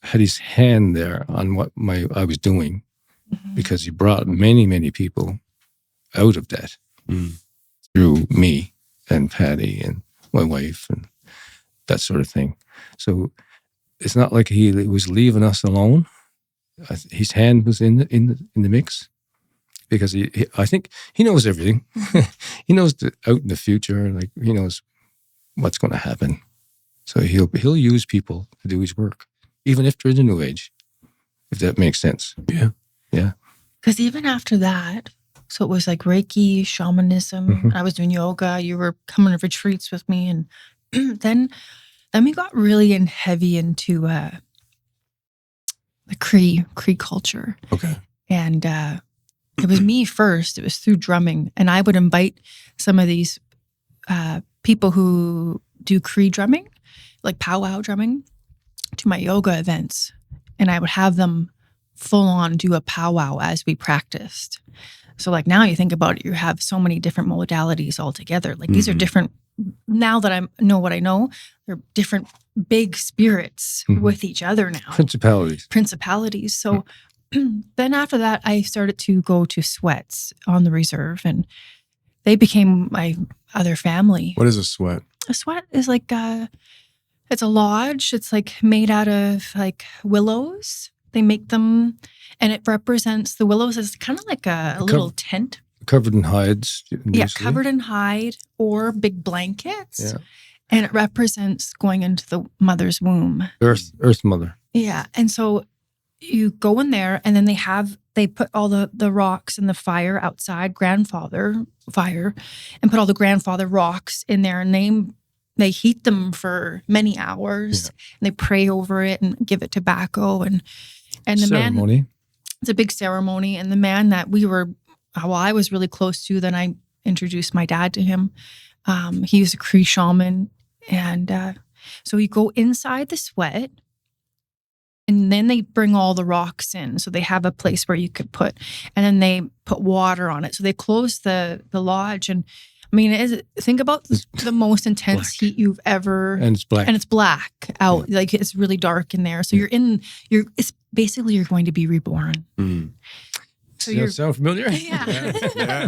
had his hand there on what I was doing, because he brought many, many people out of that through me and Patti and my wife and that sort of thing. So it's not like he was leaving us alone. His hand was in the mix, because I think he knows everything. He knows out in the future, like he knows what's going to happen. So he'll use people to do his work, even if they're in the New Age, if that makes sense. Yeah. Because even after that, so it was like Reiki, shamanism. I was doing yoga. You were coming to retreats with me, and then we got really heavy into the Cree culture. Okay. And it was me first. It was through drumming, and I would invite some of these people who do Cree drumming, like powwow drumming, to my yoga events, and I would have them full on do a powwow as we practiced. So like now you think about it, you have so many different modalities all together. Like these are different, now that I know what I know, they're different big spirits with each other now. Principalities. So then after that, I started to go to sweats on the reserve, and they became my other family. What is a sweat? A sweat is like, it's a lodge. It's like made out of like willows. They make them, and it represents the willows as kind of like a little tent. Covered in hides. Yeah, covered in hide or big blankets. Yeah. And it represents going into the mother's womb. Earth Mother. Yeah. And so you go in there, and then they put all the rocks and the fire outside, grandfather fire, and put all the grandfather rocks in there, and they heat them for many hours, and they pray over it and give it tobacco and the ceremony. Man, it's a big ceremony. And the man that I was really close to, then I introduced my dad to him. He was a Cree shaman. And so you go inside the sweat, and then they bring all the rocks in. So they have a place where you could put, and then they put water on it. So they close the lodge. And I mean, think about the most intense heat you've ever, and it's black. And it's black out. Yeah. Like it's really dark in there. So it's basically you're going to be reborn. Mm. So does that sound familiar? Yeah.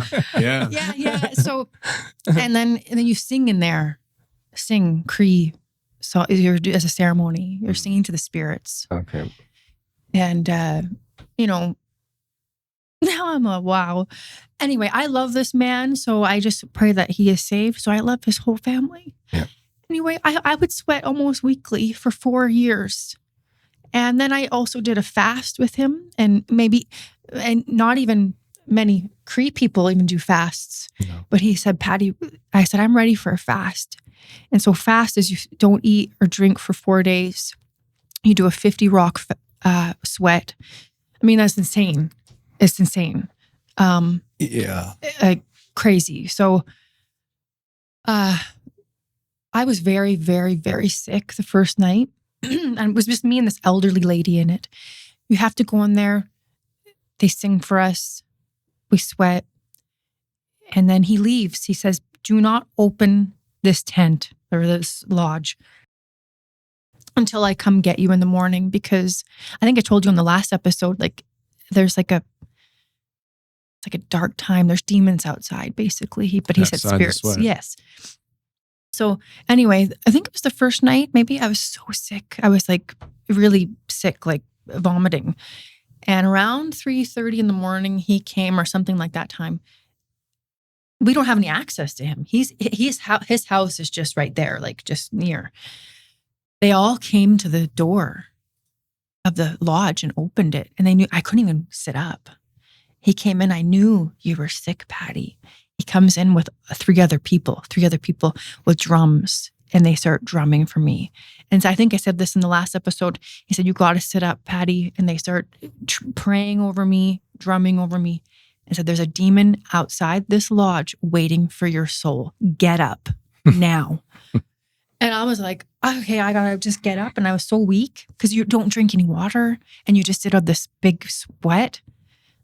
So, and then you sing in there, sing Cree. So as a ceremony, you're singing to the spirits. Okay. And, now I'm wow. Anyway, I love this man. So I just pray that he is saved. So I love his whole family. Yeah. Anyway, I would sweat almost weekly for 4 years. And then I also did a fast with him, and not even many Cree people even do fasts. No. But he said, Patti, I said, I'm ready for a fast. And so fast is you don't eat or drink for 4 days. You do a 50 rock sweat. I mean, that's insane. It's insane. Crazy. So I was very, very, very sick the first night. And it was just me and this elderly lady in it. You have to go in there. They sing for us. We sweat. And then he leaves. He says, do not open this tent or this lodge until I come get you in the morning, because I think I told you in the last episode, like there's like it's like a dark time. There's demons outside, basically. But he said spirits. Yes. So anyway, I think it was the first night. Maybe I was so sick. I was like really sick, like vomiting. And around 3:30 in the morning, he came, or something like that time. We don't have any access to him. His house is just right there, like just near. They all came to the door of the lodge and opened it, and they knew I couldn't even sit up. He came in. I knew you were sick, Patti. He comes in with three other people with drums, and they start drumming for me. And so I think I said this in the last episode. He said, you got to sit up, Patti. And they start praying over me, drumming over me, and said, there's a demon outside this lodge waiting for your soul. Get up now. And I was like, okay, I got to just get up. And I was so weak because you don't drink any water and you just sit on this big sweat.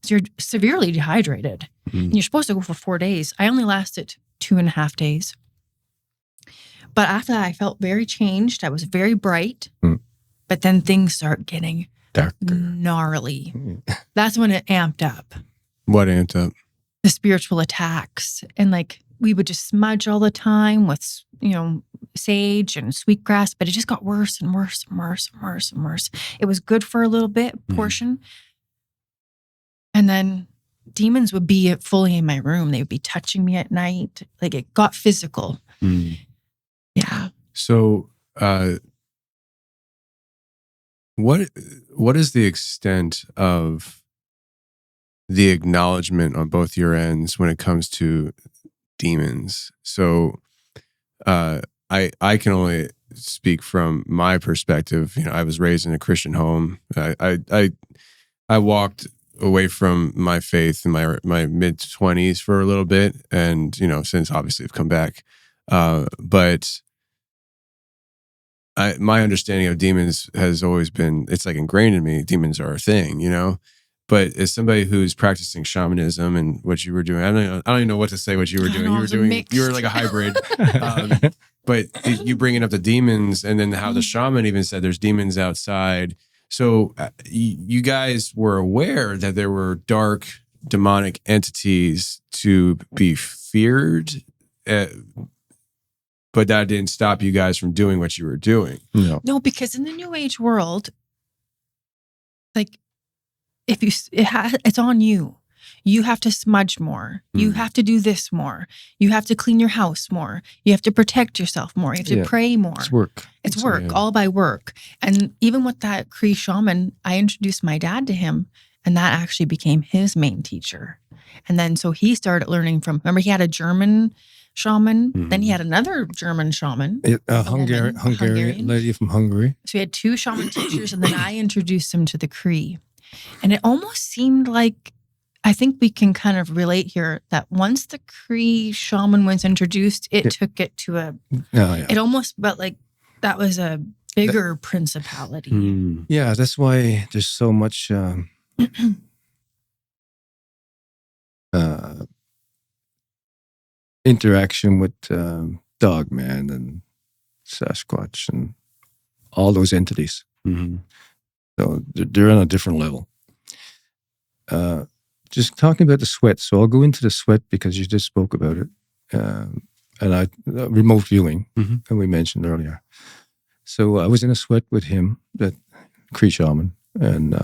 So you're severely dehydrated. And you're supposed to go for 4 days. I only lasted 2.5 days. But after that, I felt very changed. I was very bright. But then things start getting darker, gnarly. That's when it amped up. What amped up? The spiritual attacks. And like we would just smudge all the time with, sage and sweetgrass, but it just got worse and worse and worse and worse and worse. It was good for a little bit, portion. And then demons would be fully in my room. They would be touching me at night. Like it got physical. Yeah. So, what is the extent of the acknowledgement on both your ends when it comes to demons? So, I can only speak from my perspective. I was raised in a Christian home. I walked away from my faith in my mid-20s for a little bit, and since obviously I've come back. But my understanding of demons has always been, it's like ingrained in me. Demons are a thing, But as somebody who's practicing shamanism and what you were doing, I don't even know what to say. What you were doing, you were like a hybrid. But you bringing up the demons, and then how the shaman even said there's demons outside. So you guys were aware that there were dark demonic entities to be feared, but that didn't stop you guys from doing what you were doing. No, because in the New Age world, like it's on you. You have to smudge more. You have to do this more. You have to clean your house more. You have to protect yourself more. You have to pray more. It's work. It's work, all by work. And even with that Cree shaman, I introduced my dad to him, and that actually became his main teacher. And then so he started learning from, remember he had a German shaman, then he had another German shaman. Hungarian lady from Hungary. So he had two shaman teachers, and then I introduced him to the Cree. And it almost seemed like, I think we can kind of relate here that once the Cree shaman was introduced, it took it to it almost felt like that was a bigger principality. Yeah, that's why there's so much interaction with Dogman and Sasquatch and all those entities. So they're on a different level. Just talking about the sweat. So I'll go into the sweat because you just spoke about it. And remote viewing, and we mentioned earlier. So I was in a sweat with him, that Cree shaman, and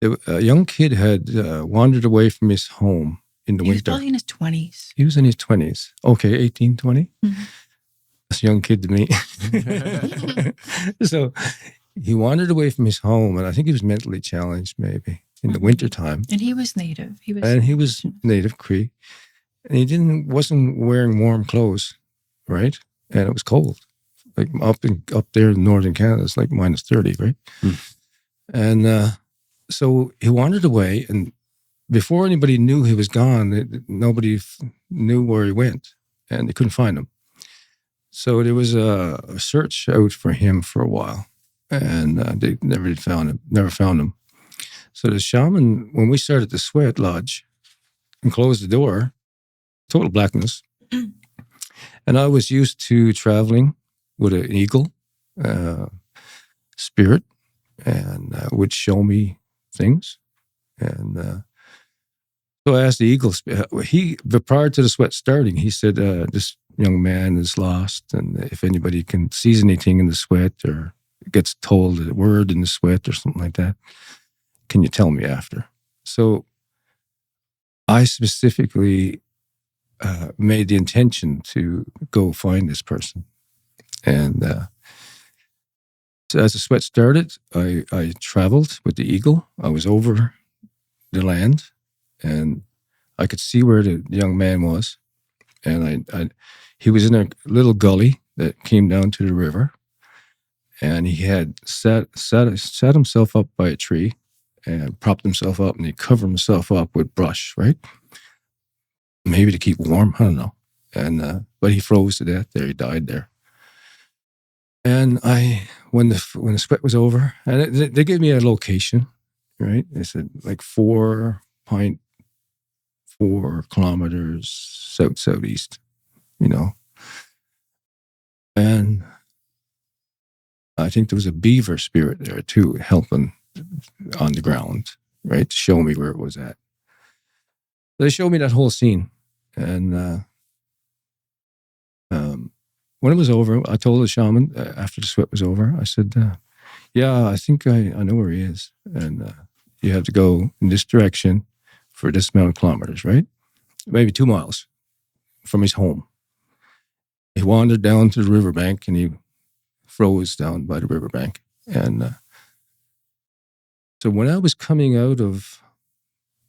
a young kid had wandered away from his home in the winter. He was probably in his 20s. He was in his 20s. Okay, 18, 20? That's a young kid to me. So he wandered away from his home, and I think he was mentally challenged maybe in the wintertime. And he was native. He was native Cree. And he wasn't wearing warm clothes, right? And it was cold. Like up there in northern Canada, it's like minus 30, right? And so he wandered away, and before anybody knew he was gone, nobody knew where he went, and they couldn't find him. So there was a search out for him for a while, and they never found him. So the shaman, when we started the sweat lodge and closed the door, total blackness. And I was used to traveling with an eagle spirit, and would show me things. And so I asked the eagle spirit, but prior to the sweat starting, he said, this young man is lost, and if anybody sees anything in the sweat or gets told a word in the sweat or something like that, can you tell me after? So I specifically made the intention to go find this person. And so as the sweat started, I traveled with the eagle. I was over the land, and I could see where the young man was. And he was in a little gully that came down to the river. And he had sat himself up by a tree and propped himself up, and he covered himself up with brush, right? Maybe to keep warm, I don't know. And but he froze to death there. He died there. And when the sweat was over, and they gave me a location, right? They said like 4.4 kilometers southeast, And I think there was a beaver spirit there too, helping on the ground, right, to show me where it was at. They showed me that whole scene, And when it was over, I told the shaman after the sweat was over, I said, yeah, I think I know where he is. And you have to go in this direction for this amount of kilometers, right? Maybe 2 miles from his home. He wandered down to the riverbank and he froze down by the riverbank. And so when I was coming out of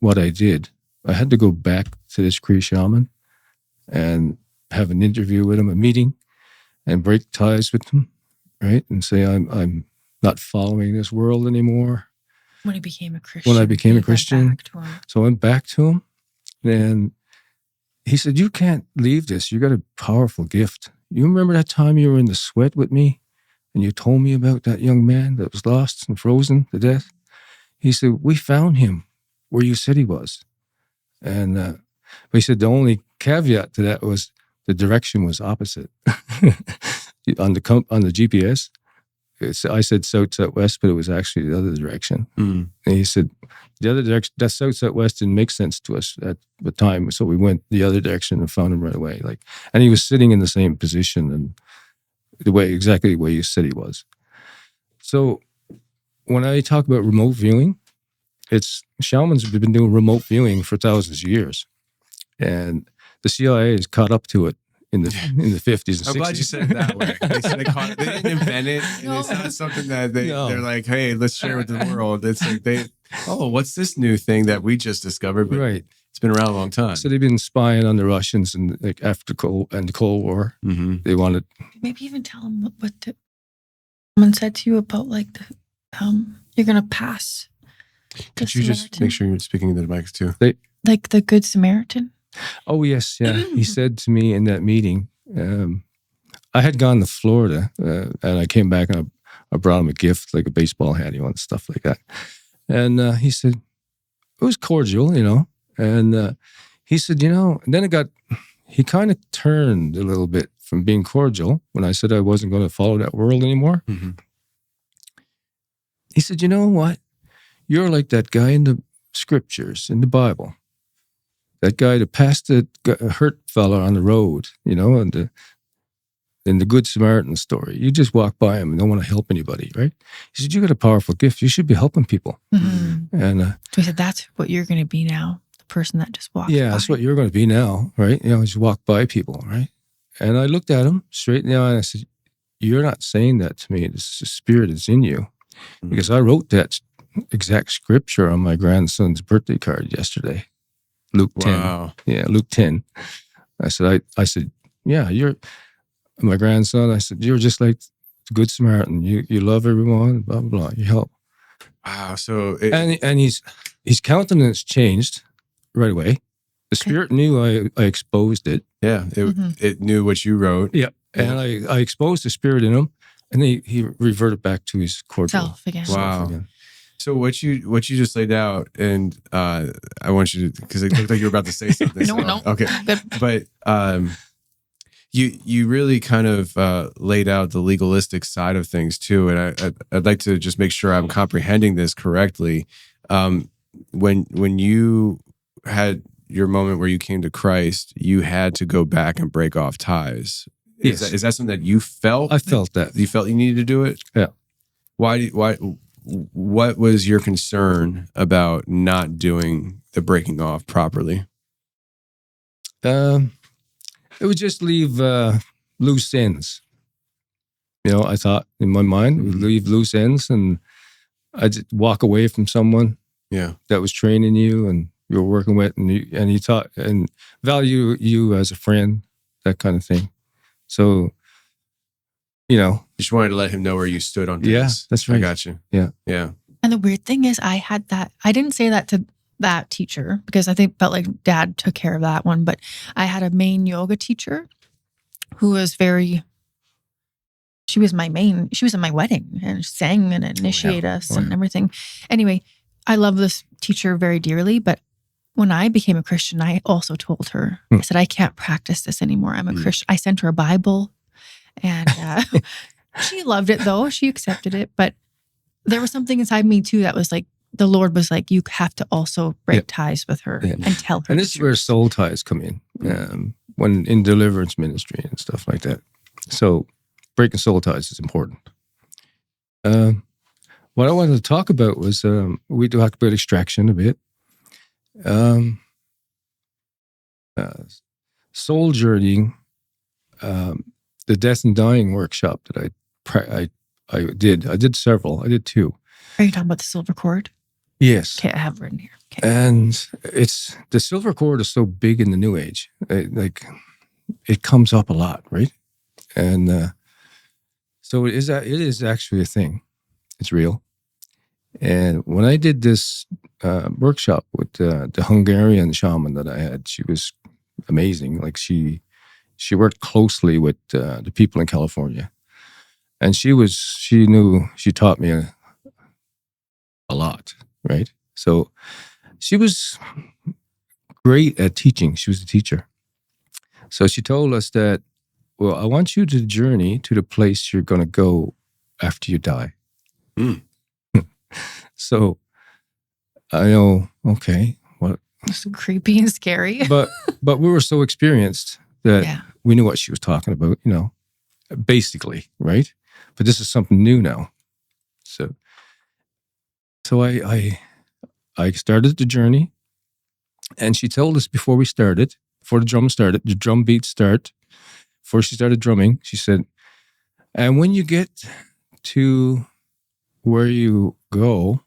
what I did, I had to go back to this Cree shaman and have an interview with him, a meeting, and break ties with him, right? And say, I'm not following this world anymore. When he became a Christian. When I became a you went Christian. back to him. So I went back to him, and he said, you can't leave this. You got a powerful gift. You remember that time you were in the sweat with me and you told me about that young man that was lost and frozen to death? He said, we found him where you said he was. And but he said the only caveat to that was the direction was opposite. on the GPS, I said south-southwest, but it was actually the other direction. And he said, the other direction, that south-southwest didn't make sense to us at the time, so we went the other direction and found him right away. And he was sitting in the same position and exactly the way you said he was. So when I talk about remote viewing, shamans have been doing remote viewing for thousands of years, and the CIA has caught up to it in the 50s and 60s. I'm glad you said it that way. They didn't invent it, and it's not something that they're like, hey, let's share with the world. It's like what's this new thing that we just discovered? But right. It's been around a long time. So they've been spying on the Russians and after the Cold War. Mm-hmm. They wanted maybe even tell them what the woman said to you about you're gonna pass. Could you just make sure you're speaking into the mics too? Like the Good Samaritan. Oh, yes. Yeah. He said to me in that meeting, I had gone to Florida and I came back and I brought him a gift, like a baseball hat, stuff like that. And he said, it was cordial, And he said, and then he kind of turned a little bit from being cordial when I said I wasn't going to follow that world anymore. Mm-hmm. He said, you know what? You're like that guy in the scriptures, in the Bible. That guy that passed a hurt fella on the road, and in the Good Samaritan story. You just walk by him and don't want to help anybody, right? He said, you got a powerful gift. You should be helping people. Mm-hmm. And so he said, that's what you're going to be now, the person that just walks by. Yeah, that's what you're going to be now, right? Just walk by people, right? And I looked at him straight in the eye and I said, you're not saying that to me. It's the spirit that's in you. Mm-hmm. Because I wrote that exact scripture on my grandson's birthday card yesterday. Luke 10. Wow. Yeah, Luke 10. I said, yeah, you're my grandson. I said, you're just like the Good Samaritan. You love everyone, blah, blah, blah. You help. Wow. So and his countenance changed right away. The spirit knew I exposed it. Yeah. It knew what you wrote. Yeah. And I exposed the spirit in him, and he reverted back to his cordial self again. Wow. Again. So what you just laid out, and I want you to, because it looked like you were about to say something. No. Okay. Good. But you really kind of laid out the legalistic side of things too, and I'd like to just make sure I'm comprehending this correctly. When you had your moment where you came to Christ, you had to go back and break off ties. Yes. Is that something that you felt? I felt that. You felt you needed to do it? Yeah. Why? What was your concern about not doing the breaking off properly? It would just leave loose ends. I thought in my mind, it would leave loose ends, and I'd walk away from someone that was training you and you were working with, and he taught and value you as a friend, that kind of thing. So, you just wanted to let him know where you stood on things. Yeah, that's right. I got you. Yeah. Yeah. And the weird thing is I had that, I didn't say that to that teacher because I felt like Dad took care of that one, but I had a main yoga teacher who was she was in my wedding and sang and initiated us and everything. Anyway, I love this teacher very dearly, but when I became a Christian, I also told her, I said, I can't practice this anymore. I'm a Christian. I sent her a Bible. And she loved it though. She accepted it. But there was something inside me too that was like, the Lord was like, you have to also break Yeah. ties with her Yeah. and tell her. And the this is where truth. soul ties come in, when in deliverance ministry and stuff like that. So breaking soul ties is important. What I wanted to talk about was we talked about extraction a bit. Soul journeying, the death and dying workshop that I did several. I did 2. Are you talking about the silver cord? Yes. Okay, I have it written here. Okay. And it's the silver cord is so big in the New Age, like it comes up a lot, right? And so it is actually a thing. It's real. And when I did this workshop with the Hungarian shaman that I had, she was amazing. Like she worked closely with the people in California, and she taught me a lot, right? So she was great at teaching. She was a teacher. So she told us that, well, I want you to journey to the place you're going to go after you die. Mm. So I know, okay, what? It's creepy and scary. But we were so experienced that Yeah. we knew what she was talking about, basically, right? But this is something new now. So I started the journey, and she told us before the drum beats start, before she started drumming, she said, and when you get to where you go,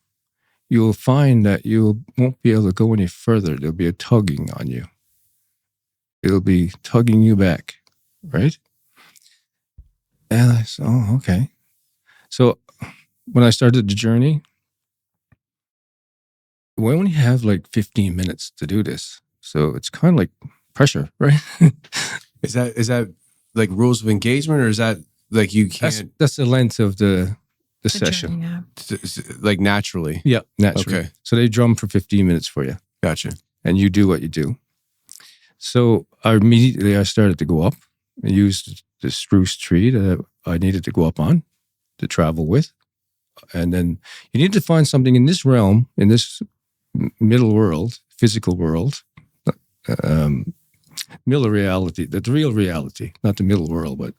you'll find that you won't be able to go any further. There'll be a tugging on you. It'll be tugging you back, right? And I said, oh, okay. So when I started the journey, we only have like 15 minutes to do this. So it's kind of like pressure, right? Is that like rules of engagement, or is that like you can't That's the length of the The session. journey, yeah. like naturally? Yeah, naturally. Okay. So they drum for 15 minutes for you, Gotcha. and you do what you do. So I started to go up and used the spruce tree that I needed to go up on to travel with. And then you need to find something in this realm, in this middle world, physical world, middle reality, the real reality, not the middle world, but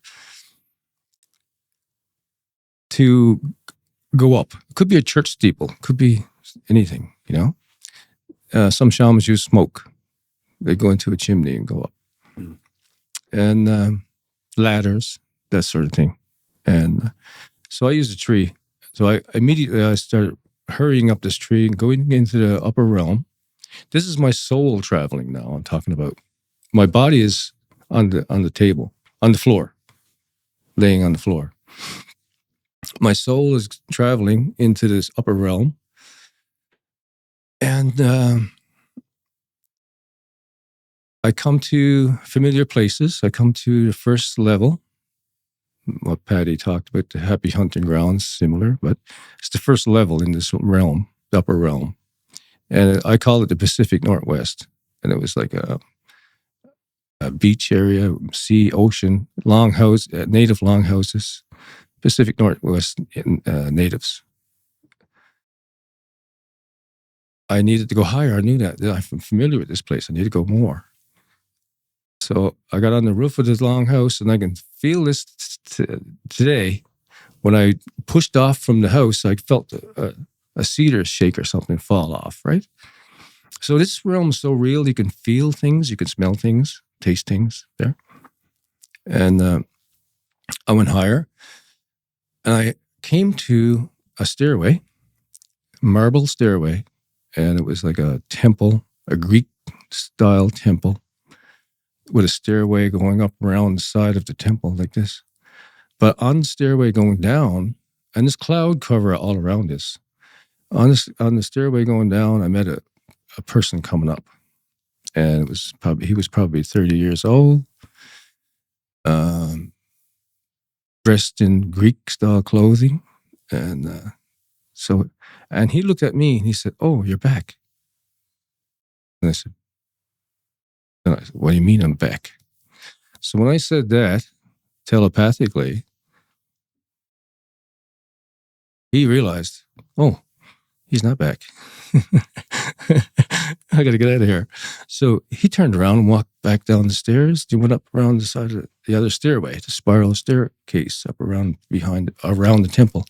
to go up. It could be a church steeple, could be anything, Some shamans use smoke. They go into a chimney and go up. Mm. And ladders, that sort of thing. And so I used a tree. So I started hurrying up this tree and going into the upper realm. This is my soul traveling now. I'm talking about my body is on the table, on the floor, laying on the floor. My soul is traveling into this upper realm, and I come to familiar places. I come to the first level. What Patti talked about, the happy hunting grounds, similar, but it's the first level in this realm, the upper realm. And I call it the Pacific Northwest. And it was like a beach area, sea, ocean, native longhouses, Pacific Northwest natives. I needed to go higher. I knew that. I'm familiar with this place. I need to go more. So I got on the roof of this longhouse, and I can feel this today. When I pushed off from the house, I felt a cedar shake or something fall off, right? So this realm is so real. You can feel things, you can smell things, taste things there. And I went higher, and I came to a stairway, marble stairway, and it was like a temple, a Greek-style temple, with a stairway going up around the side of the temple like this. But on the stairway going down, and this cloud cover all around us, on the stairway going down, I met a person coming up. And he was probably 30 years old, dressed in Greek-style clothing. And and he looked at me and he said, "Oh, you're back." And I said, "What do you mean I'm back?" So when I said that, telepathically, he realized, oh, he's not back. I got to get out of here. So he turned around and walked back down the stairs. He went up around the side of the other stairway, the spiral staircase up around the temple.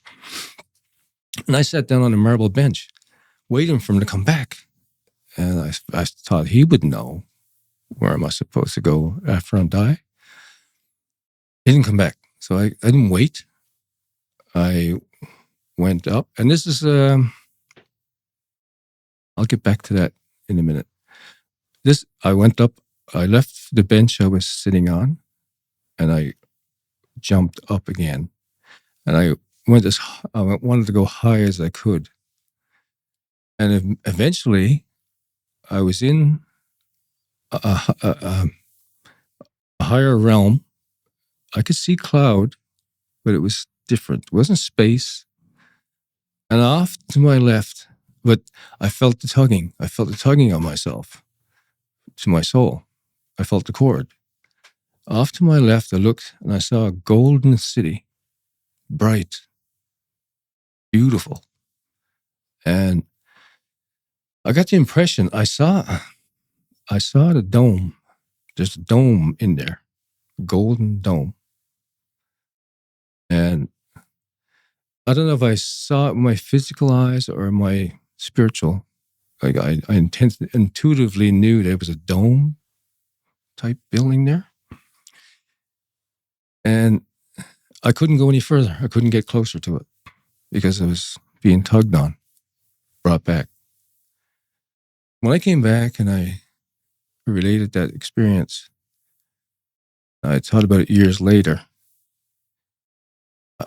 And I sat down on a marble bench, waiting for him to come back. And I thought he would know where am I supposed to go after I die. He didn't come back. So I didn't wait. I went up. And this is, I'll get back to that in a minute. I went up, I left the bench I was sitting on, and I jumped up again. And I wanted to go high as I could. And eventually, I was in a higher realm. I could see cloud, but it was different. It wasn't space. And off to my left, but I felt the tugging. I felt the tugging on myself, to my soul. I felt the cord. Off to my left, I looked and I saw a golden city, bright, beautiful. And I got the impression I saw the dome. There's a dome in there, a golden dome. And I don't know if I saw it with my physical eyes or my spiritual. Like I intuitively knew there was a dome type building there. And I couldn't go any further. I couldn't get closer to it because I was being tugged on, brought back. When I came back and I related that experience, I thought about it years later.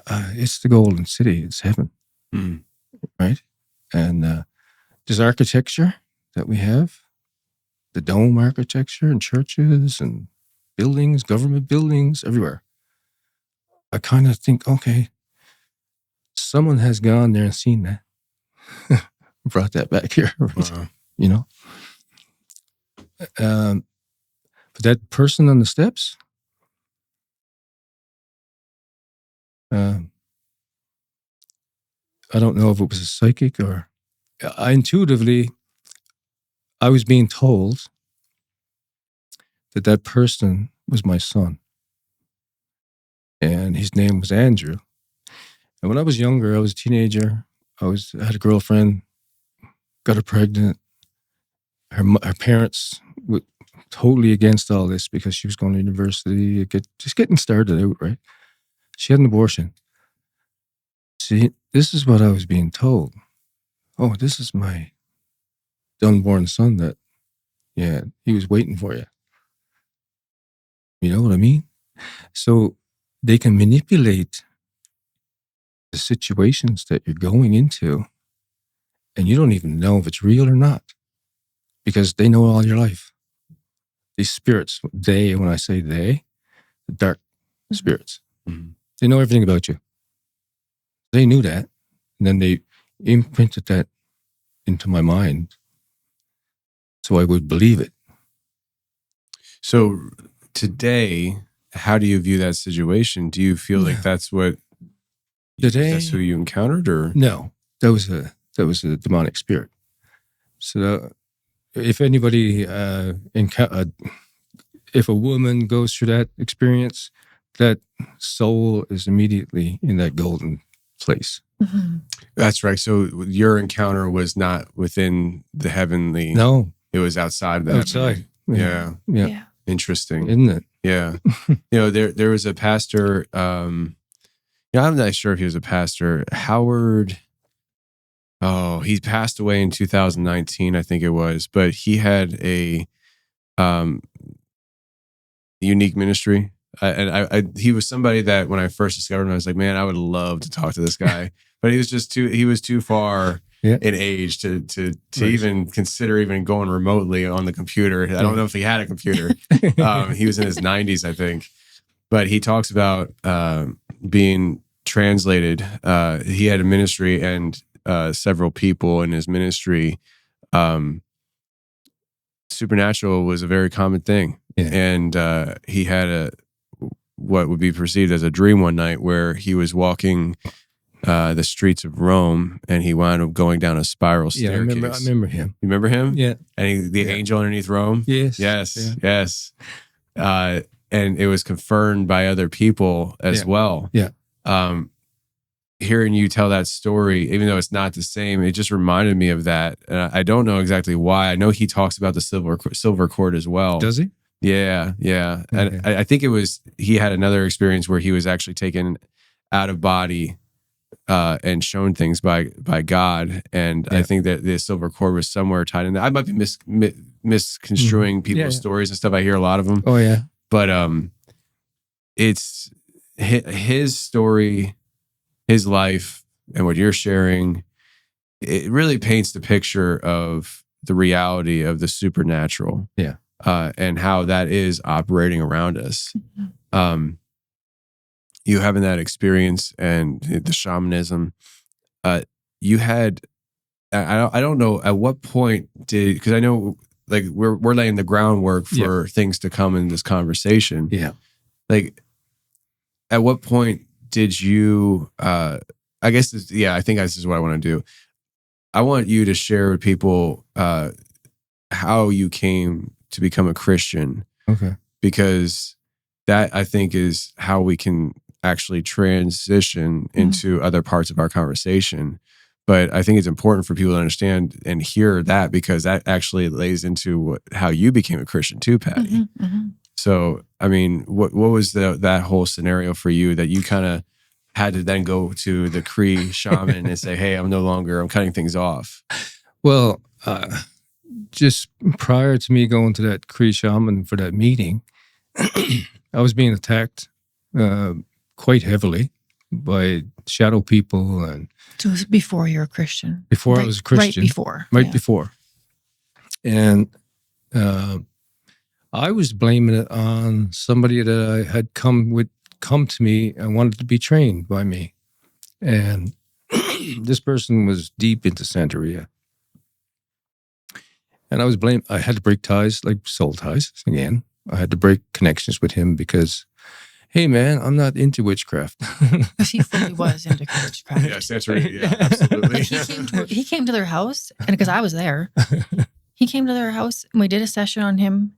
It's the golden city. It's heaven, right? And this architecture that we have, the dome architecture in churches and buildings, government buildings, everywhere. I kind of think, okay, someone has gone there and seen that, brought that back here, you know. But that person on the steps, I don't know if it was a psychic or intuitively, I was being told that person was my son. And his name was Andrew. And when I was younger, I was a teenager. I had a girlfriend, got her pregnant. Her parents were totally against all this because she was going to university, just getting started out, right? She had an abortion. See, this is what I was being told. Oh, this is my unborn son that, yeah, he was waiting for you. You know what I mean? So they can manipulate the situations that you're going into, and you don't even know if it's real or not, because they know all your life. These spirits, when I say they, the dark spirits, they know everything about you. They knew that, and then they imprinted that into my mind so I would believe it. So today, how do you view that situation? Do you feel like that's what that's who you encountered, or no? That was a demonic spirit. So if anybody if a woman goes through that experience, that soul is immediately in that golden place. Mm-hmm. That's right. So your encounter was not within the heavenly. No, it was outside of that. Outside. Yeah. Interesting, isn't it? Yeah. There was a pastor. I'm not sure if he was a pastor. Howard. Oh, he passed away in 2019, I think it was. But he had a unique ministry. He was somebody that when I first discovered him, I was like, man, I would love to talk to this guy. But he was too far in age to even consider even going remotely on the computer. I don't know if he had a computer. He was in his 90s, I think. But he talks about being translated. He had a ministry and several people in his ministry. Supernatural was a very common thing. Yeah. And he had what would be perceived as a dream one night where he was walking the streets of Rome, and he wound up going down a spiral staircase. Yeah, I remember him. You remember him? Yeah. And the angel underneath Rome? Yes. Yes. And it was confirmed by other people as well. Yeah. Hearing you tell that story, even though it's not the same, it just reminded me of that. And I don't know exactly why. I know he talks about the silver cord as well. Does he? Yeah. Okay. And I think he had another experience where he was actually taken out of body and shown things by God. And I think that the silver cord was somewhere tied in there. I might be misconstruing people's stories and stuff. I hear a lot of them. Oh, yeah. But it's his story, his life, and what you're sharing, it really paints the picture of the reality of the supernatural. Yeah. And how that is operating around us. You having that experience and the shamanism, you had, I don't know at what point because I know like we're laying the groundwork for things to come in this conversation. Yeah. Like at what point did you, I guess, I think this is what I want to do. I want you to share with people how you came to become a Christian. Okay. Because that, I think, is how we can actually transition into other parts of our conversation. But I think it's important for people to understand and hear that, because that actually lays into how you became a Christian too, Patti. So, I mean, what was that whole scenario for you that you kind of had to then go to the Cree shaman and say, hey, I'm cutting things off? Well, just prior to me going to that Cree shaman for that meeting, I was being attacked quite heavily by shadow people. And so it was before you were a Christian? Before I was a Christian. Right before. And I was blaming it on somebody that I had come to me and wanted to be trained by me. And this person was deep into Santeria. And I had to break ties, like soul ties again. I had to break connections with him because, hey man, I'm not into witchcraft. Because he fully was into witchcraft. Yes, that's right. Yeah, absolutely. He came to their house, and because I was there, he came to their house and we did a session on him.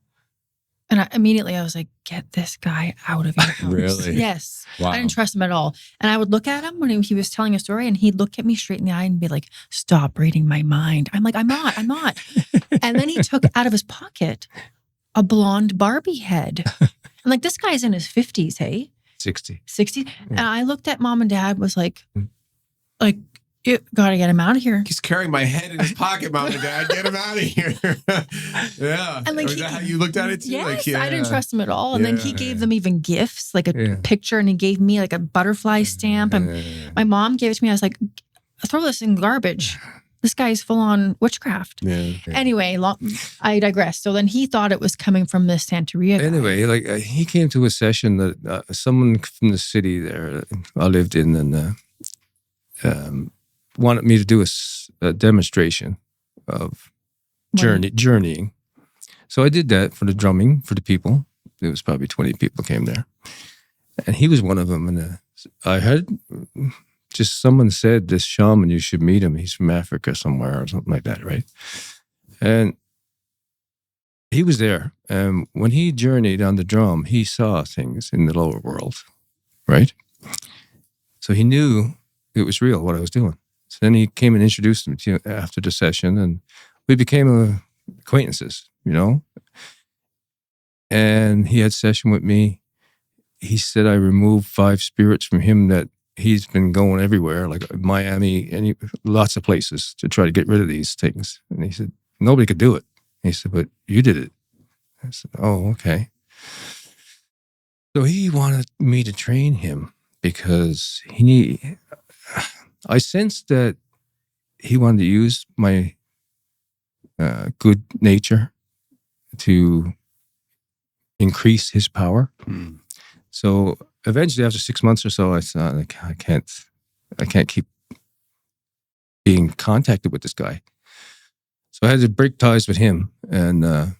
And I was like, get this guy out of your house. Really? Yes. Wow. I didn't trust him at all. And I would look at him when he was telling a story, and he'd look at me straight in the eye and be like, stop reading my mind. I'm like, I'm not. And then he took out of his pocket a blonde Barbie head. I'm like, this guy's in his 50s, hey? 60. 60. And I looked at mom and dad, was like, you gotta get him out of here. He's carrying my head in his pocket, Mom and Dad. Get him out of here. Yeah. And like, is that how you looked at it too? Yes, like, I didn't trust him at all. And then he gave them even gifts, like a picture, and he gave me like a butterfly stamp. And my mom gave it to me. I was like, throw this in garbage. This guy's full on witchcraft. Yeah. Anyway, I digress. So then he thought it was coming from this Santeria guy. Anyway, he came to a session that someone from the city there I lived in, and wanted me to do a demonstration of journeying. So I did that for the drumming for the people. There was probably 20 people came there. And he was one of them. And I heard just someone said, this shaman, you should meet him. He's from Africa somewhere or something like that, right? And he was there. And when he journeyed on the drum, he saw things in the lower world, right? So he knew it was real, what I was doing. So then he came and introduced me to after the session, and we became acquaintances, And he had a session with me. He said I removed 5 spirits from him that he's been going everywhere, like Miami, lots of places to try to get rid of these things. And he said, nobody could do it. He said, but you did it. I said, oh, okay. So he wanted me to train him because I sensed that he wanted to use my good nature to increase his power. So eventually, after 6 months or so, I thought, I can't keep being contacted with this guy. So I had to break ties with him. And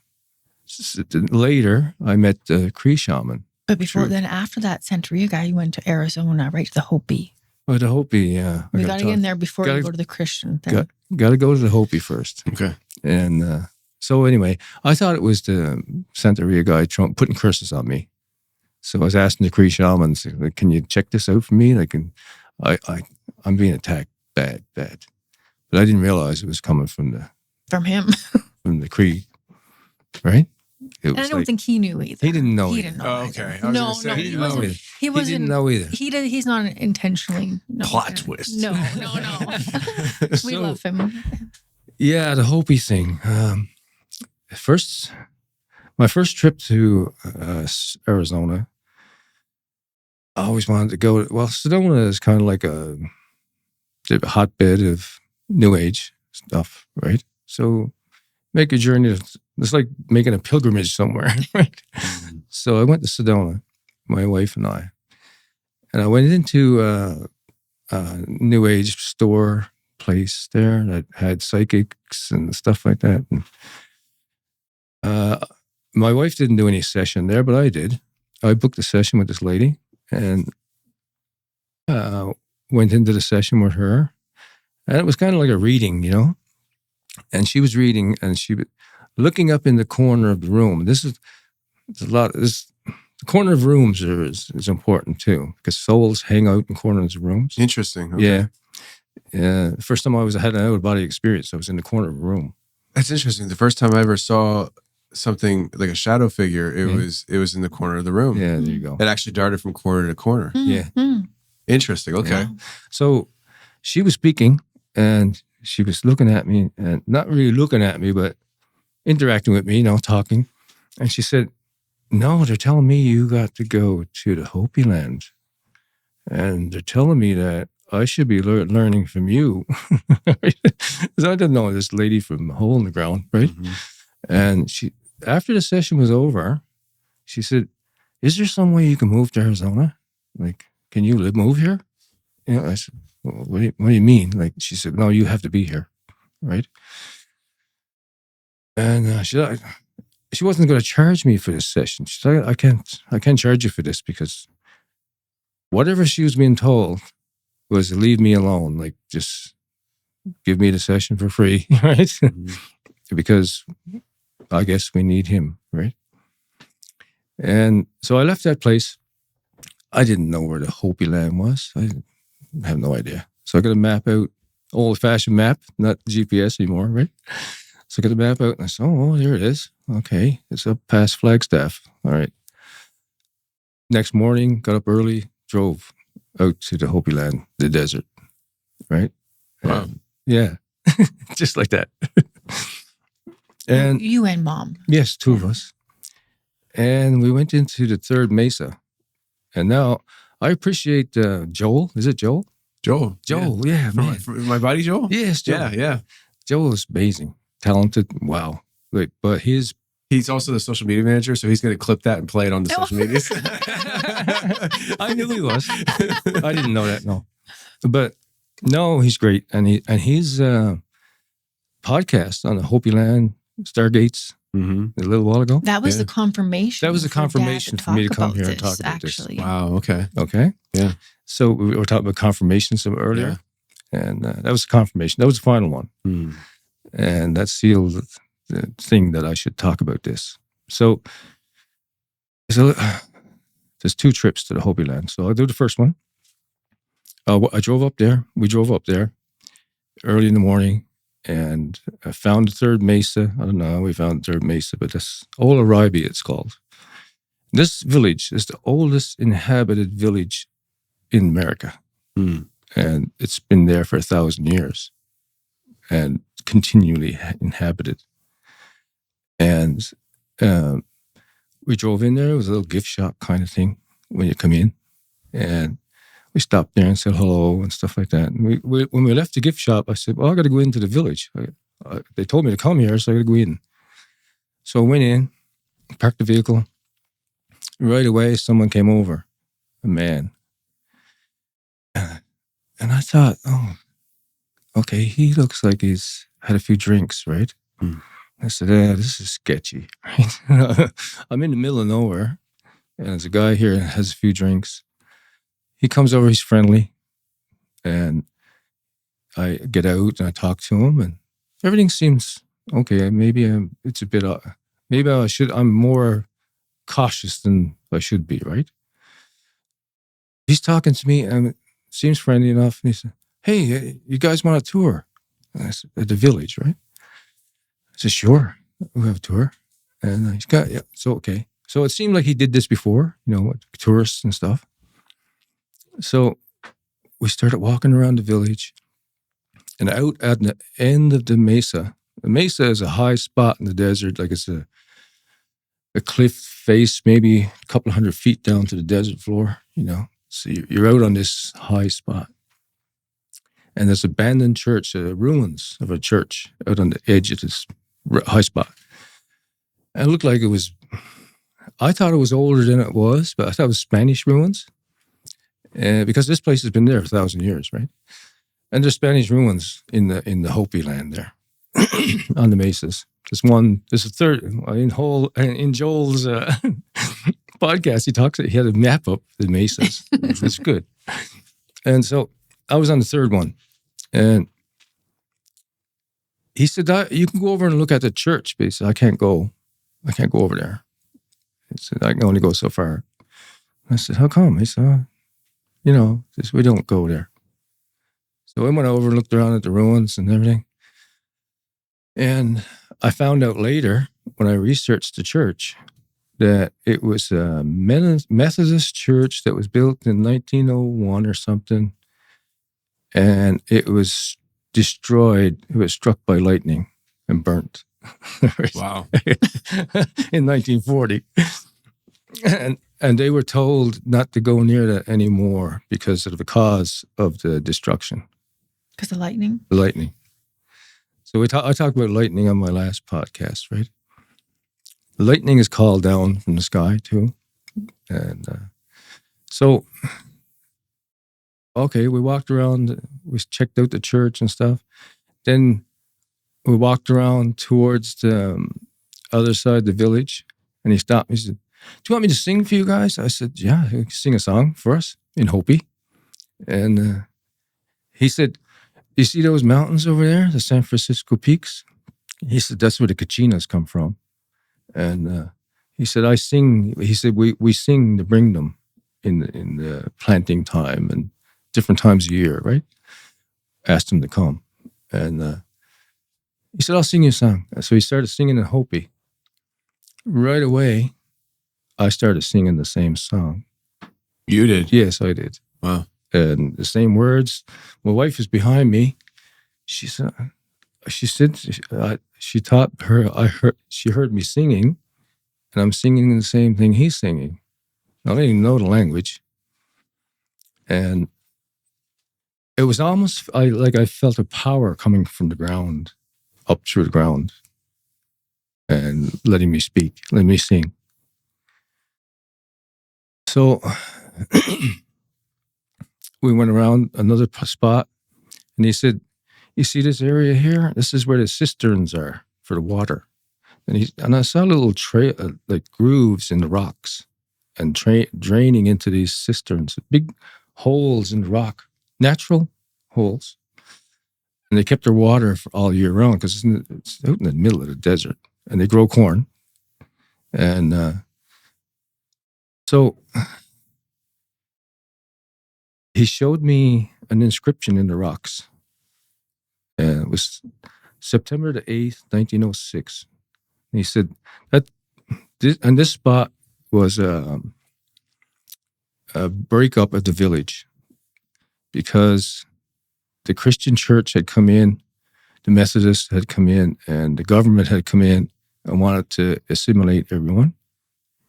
later, I met the Cree shaman. But before then, after that Santeria guy, you went to Arizona, right to the Hopi. Oh, the Hopi, yeah. We got to get in there before gotta- you go to the Christian thing. Got to go to the Hopi first. Okay. And so anyway, I thought it was the Santeria guy putting curses on me. So I was asking the Cree shamans, like, can you check this out for me? Like, I'm being attacked bad. But I didn't realize it was coming from him. the Cree, right? And I don't think he knew either. He didn't know. He either. didn't know. Oh, either. okay. I was No, gonna say, no, he he didn't know wasn't. either. He wasn't. He didn't know either. He's not intentionally. No, Plot twist. No. We love him. Yeah, the Hopi thing. My first trip to Arizona, I always wanted to go. Well, Sedona is kind of like a hotbed of New Age stuff, right? So make a journey. It's like making a pilgrimage somewhere, right? So I went to Sedona, my wife and I went into a New Age store place there that had psychics and stuff like that. And, my wife didn't do any session there, but I did. I booked a session with this lady and went into the session with her. And it was kind of like a reading, you know? And she was reading and she was looking up in the corner of the room. The corner of rooms is important too, because souls hang out in corners of rooms. Interesting. Okay. Yeah. The first time I had an out-of-body experience, I was in the corner of a room. That's interesting. The first time I ever saw something like a shadow figure, it was in the corner of the room. Yeah, there you go. It actually darted from corner to corner. Yeah. Interesting. Okay. Yeah. So she was speaking and she was looking at me and not really looking at me, but interacting with me, you know, talking. And she said, no, they're telling me you got to go to the Hopi land. And they're telling me that I should be learning from you. Because I didn't know this lady from a hole in the ground, right? Mm-hmm. And after the session was over, she said, is there some way you can move to Arizona? Like, can you move here? You know, I said, well, what do you mean? Like, she said, no, you have to be here, right? And she wasn't going to charge me for this session. She said, I can't charge you for this because whatever she was being told was to leave me alone. Like, just give me the session for free, right? Mm-hmm. Because I guess we need him, right? And so I left that place. I didn't know where the Hopi land was. I have no idea. So I got a map out, old-fashioned map, not GPS anymore, right? So I got the map out and I said, oh, there it is. Okay, it's up past Flagstaff. All right. Next morning, got up early, drove out to the Hopi land, the desert, right? Wow. Yeah, just like that. And you and Mom. Yes, two of us. And we went into the third mesa. And now I appreciate Joel. Is it Joel? Joel, yeah, man. From my buddy Joel? Yes, Joel. Yeah. Joel is amazing, talented. Wow. But he's also the social media manager, so he's going to clip that and play it on the social medias. I knew he was. I didn't know that, no. But no, he's great. And his podcast on the Hopi land, Stargates, a little while ago. That was the confirmation. That was the confirmation for me to come here and talk about this. Wow, okay. Okay. Yeah. So we were talking about confirmations earlier. Yeah. And that was the confirmation. That was the final one. Mm. And that sealed the thing that I should talk about this. So there's 2 trips to the Hopi land. So I'll do the first one. I drove up there. We drove up there early in the morning. And I found the third mesa. I don't know how we found the third mesa, but that's Olaribi, it's called. This village is the oldest inhabited village in America. Mm. And it's been there for 1,000 years and continually inhabited. And we drove in there. It was a little gift shop kind of thing when you come in. And we stopped there and said hello and stuff like that. And when we left the gift shop, I said, well, I got to go into the village. They told me to come here, so I got to go in. So I went in, parked the vehicle. Right away, someone came over, a man. And I thought, oh, okay, he looks like he's had a few drinks, right? Mm. I said, yeah, this is sketchy. Right? I'm in the middle of nowhere, and there's a guy here that has a few drinks. He comes over, he's friendly. And I get out and I talk to him, and everything seems okay. Maybe it's a bit, I'm more cautious than I should be, right? He's talking to me and it seems friendly enough. And he said, "Hey, you guys want a tour?" And I said, "At the village, right?" I said, "Sure, we'll have a tour." And he's got, yeah, so okay. So it seemed like he did this before, with tourists and stuff. So we started walking around the village, and out at the end of the mesa. The mesa is a high spot in the desert, like it's a cliff face, maybe a couple 100 feet down to the desert floor, So you're out on this high spot. And there's abandoned church, ruins of a church out on the edge of this high spot. And it looked like I thought it was older than it was, but I thought it was Spanish ruins. Because this place has been there 1,000 years, right? And there's Spanish ruins in the Hopi land there, on the mesas. There's a third, in Joel's podcast, he had a map up the mesas. It's good. And so I was on the third one, and he said, "You can go over and look at the church," but he said, I can't go over there. He said, "I can only go so far." I said, "How come?" He said, we don't go there. So I went over and looked around at the ruins and everything. And I found out later, when I researched the church, that it was a Methodist church that was built in 1901 or something. And it was destroyed. It was struck by lightning and burnt. Wow. In 1940. And they were told not to go near that anymore because of the cause of the destruction. Because of lightning? The lightning. So I talked about lightning on my last podcast, right? The lightning is called down from the sky too. And so, okay, we walked around, we checked out the church and stuff. Then we walked around towards the other side of the village, and he stopped me. He said, "Do you want me to sing for you guys?" I said, "Yeah, you can sing a song for us in Hopi." And he said, "You see those mountains over there, the San Francisco peaks?" He said, "That's where the Kachinas come from." And he said, "I sing." He said, "We sing to bring them in the planting time and different times of year, right?" Asked him to come, and he said, "I'll sing you a song." So he started singing in Hopi. Right away, I started singing the same song. You did? Yes, I did. Wow. And the same words. My wife was behind me. She said, she taught her, she heard me singing, and I'm singing the same thing he's singing. I don't even know the language. And it was almost I felt a power coming from the ground, up through the ground, and letting me speak, letting me sing. So we went around another spot, and he said, "You see this area here? This is where the cisterns are for the water." And I saw little like grooves in the rocks, and draining into these cisterns, big holes in the rock, natural holes. And they kept their water for all year round because it's out in the middle of the desert, and they grow corn. And so he showed me an inscription in the rocks. And it was September the 8th, 1906. And he said this spot was a breakup of the village because the Christian church had come in, the Methodists had come in, and the government had come in and wanted to assimilate everyone,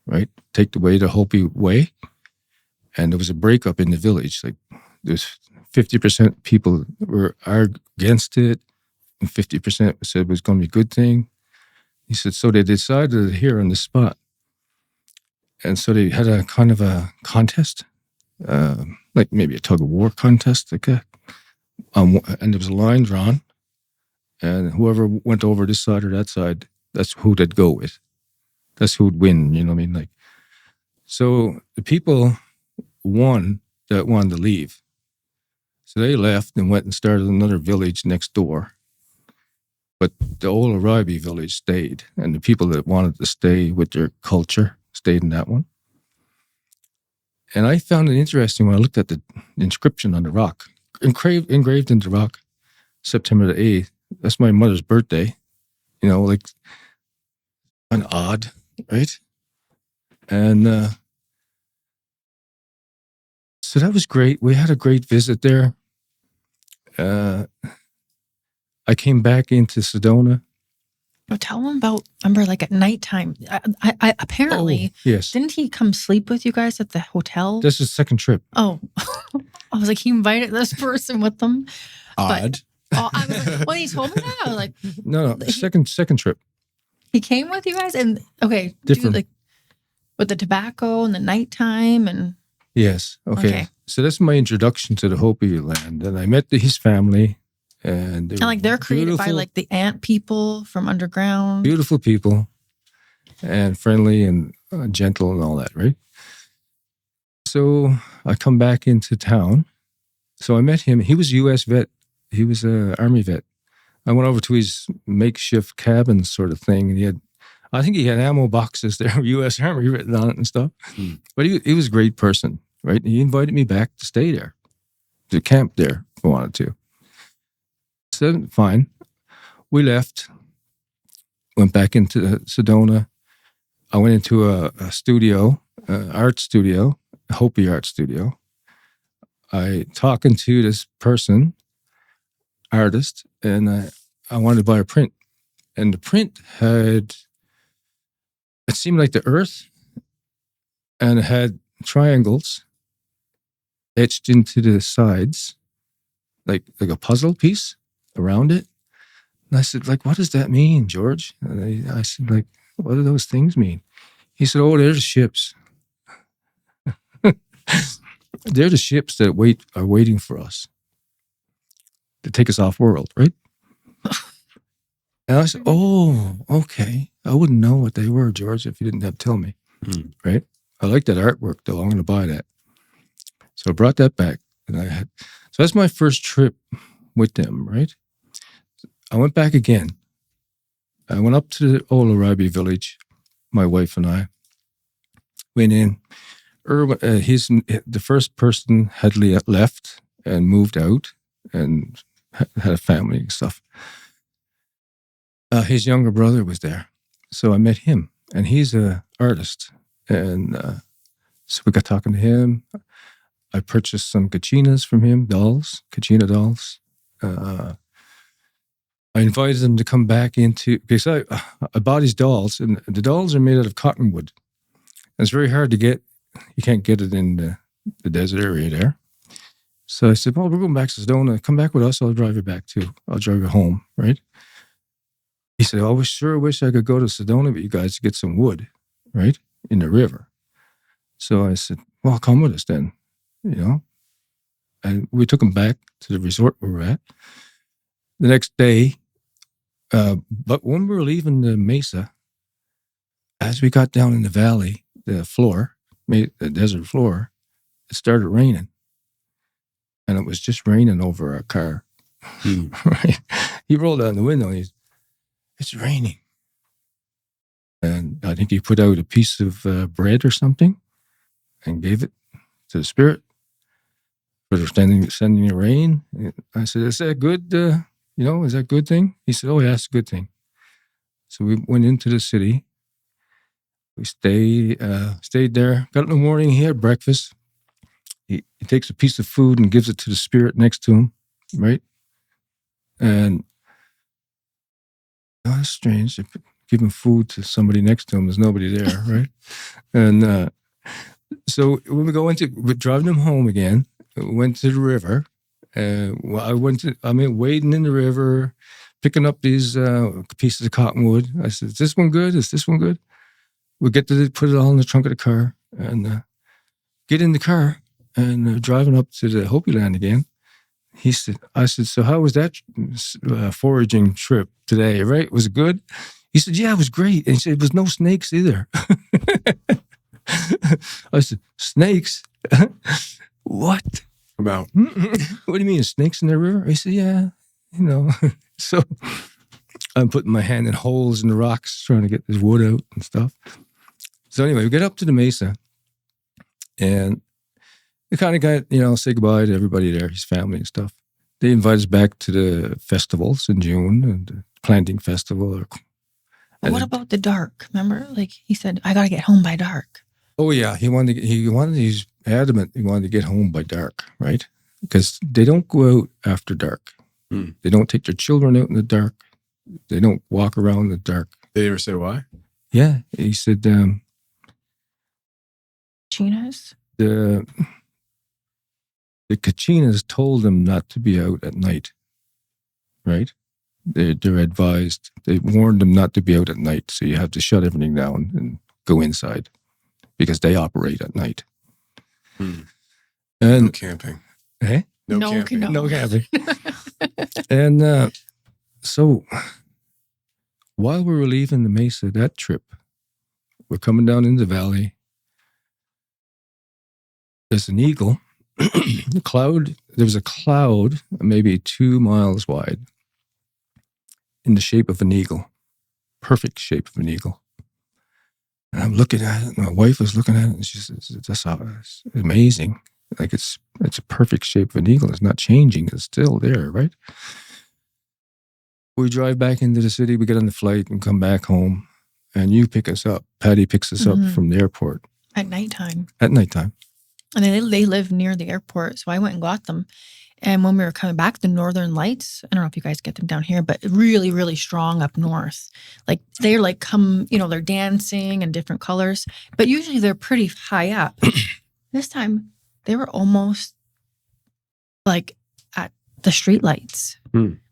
right? Take away the Hopi way. And there was a breakup in the village. Like there's 50% people were against it, and 50% said it was going to be a good thing. He said, so they decided here on this spot. And so they had a kind of a contest, like maybe a tug of war contest, like that. And there was a line drawn, and whoever went over this side or that side, that's who they'd go with. That's who'd win, you know what I mean? Like, so the people won that wanted to leave. So they left and went and started another village next door. But the old Arabi village stayed, and the people that wanted to stay with their culture stayed in that one. And I found it interesting when I looked at the inscription on the rock, engraved in the rock, September the 8th. That's my mother's birthday. You know, like, an odd, right? And so that was great. We had a great visit there. I came back into Sedona. Oh, tell him about, remember, like at nighttime. I apparently, yes. didn't he come sleep with you guys at the hotel? This is the second trip. Oh, I was like, he invited this person with them. Odd. I was like, when he told me that, I was like, No, second trip. he came with you guys, and okay, Different. like with the tobacco and the nighttime, and Yes. Okay. So that's my introduction to the Hopi land, and I met his family, and they're created by like the ant people from underground. beautiful people, and friendly and gentle and all that, right? So I come back into town. So I met him. He was a U.S. vet. He was an Army vet. I went over to his makeshift cabin sort of thing, and I think he had ammo boxes there, U.S. Army written on it and stuff. But he was a great person, right? He invited me back to stay there, to camp there if I wanted to. So fine. We left, went back into Sedona. I went into a studio, art studio, a Hopi art studio. I talking to this person, artist, and I wanted to buy a print. And the print it seemed like the earth, and it had triangles etched into the sides, like a puzzle piece around it. And I said, like, what does that mean, George? And I said, like, what do those things mean? He said, oh, they're the ships. They're the ships that are waiting for us to take us off world, right? And I said, oh, okay. I wouldn't know what they were, George, if you didn't have to tell me, right? I like that artwork, though. I'm going to buy that. So I brought that back. So that's my first trip with them, right? I went back again. I went up to the old Arabi village, my wife and I. Went in. The first person had left and moved out and had a family and stuff. His younger brother was there. So I met him, and he's an artist. And so we got talking to him. I purchased some kachinas from him, kachina dolls. I invited him to come back because I bought his dolls, and the dolls are made out of cottonwood. And it's very hard to get. You can't get it in the desert area there. So I said, well, we're going back to Sedona. Come back with us. I'll drive you back too. I'll drive you home, right? He said, I sure wish I could go to Sedona with you guys to get some wood, right, in the river. So I said, well, come with us then, you know. And we took him back to the resort we were at. The next day, but when we were leaving the mesa, as we got down in the valley, the desert floor, it started raining. And it was just raining over our car. Right? He rolled down the window and he's, it's raining. And I think he put out a piece of bread or something and gave it to the spirit for sending the rain. And I said, is that good? Is that a good thing? He said, oh, yeah, it's a good thing. So we went into the city. We stayed there. Got up in the morning. He had breakfast. He takes a piece of food and gives it to the spirit next to him, right? And that's strange. Giving food to somebody next to him. There's nobody there, right? And so when we're driving him home again. Went to the river. Wading in the river, picking up these pieces of cottonwood. I said, is this one good? Is this one good? We get to put it all in the trunk of the car and get in the car and driving up to the Hopi land again. I said, so how was that foraging trip today, right? Was it good? He said, yeah, it was great. And he said, there was no snakes either. I said, snakes? What? About What do you mean, snakes in the river? I said, yeah, you know. So I'm putting my hand in holes in the rocks, trying to get this wood out and stuff. So anyway, we get up to the mesa, and we kind of got, say goodbye to everybody there, his family and stuff. They invite us back to the festivals in June, and the planting festival. What about the dark? Remember, like he said, I got to get home by dark. Oh yeah, he's adamant he wanted to get home by dark, right? Because they don't go out after dark. They don't take their children out in the dark. They don't walk around in the dark. Did they ever say why? Yeah, he said Chinas? the Kachinas told them not to be out at night, right? They're advised. They warned them not to be out at night, so you have to shut everything down and go inside because they operate at night. And No camping. Eh? No camping. No camping. And so while we were leaving the mesa that trip, we're coming down in the valley. There's an eagle. There was a cloud maybe 2 miles wide in the shape of an eagle. Perfect shape of an eagle. And I'm looking at it, and my wife was looking at it, and she says, that's amazing. Like it's a perfect shape of an eagle. It's not changing. It's still there, right? We drive back into the city. We get on the flight and come back home. And you pick us up. Patti picks us up from the airport. At nighttime. At nighttime. And they live near the airport. So I went and got them. And when we were coming back, the northern lights, I don't know if you guys get them down here, but really, really strong up north. Like they're like they're dancing in different colors. But usually they're pretty high up. This time they were almost like at the street lights.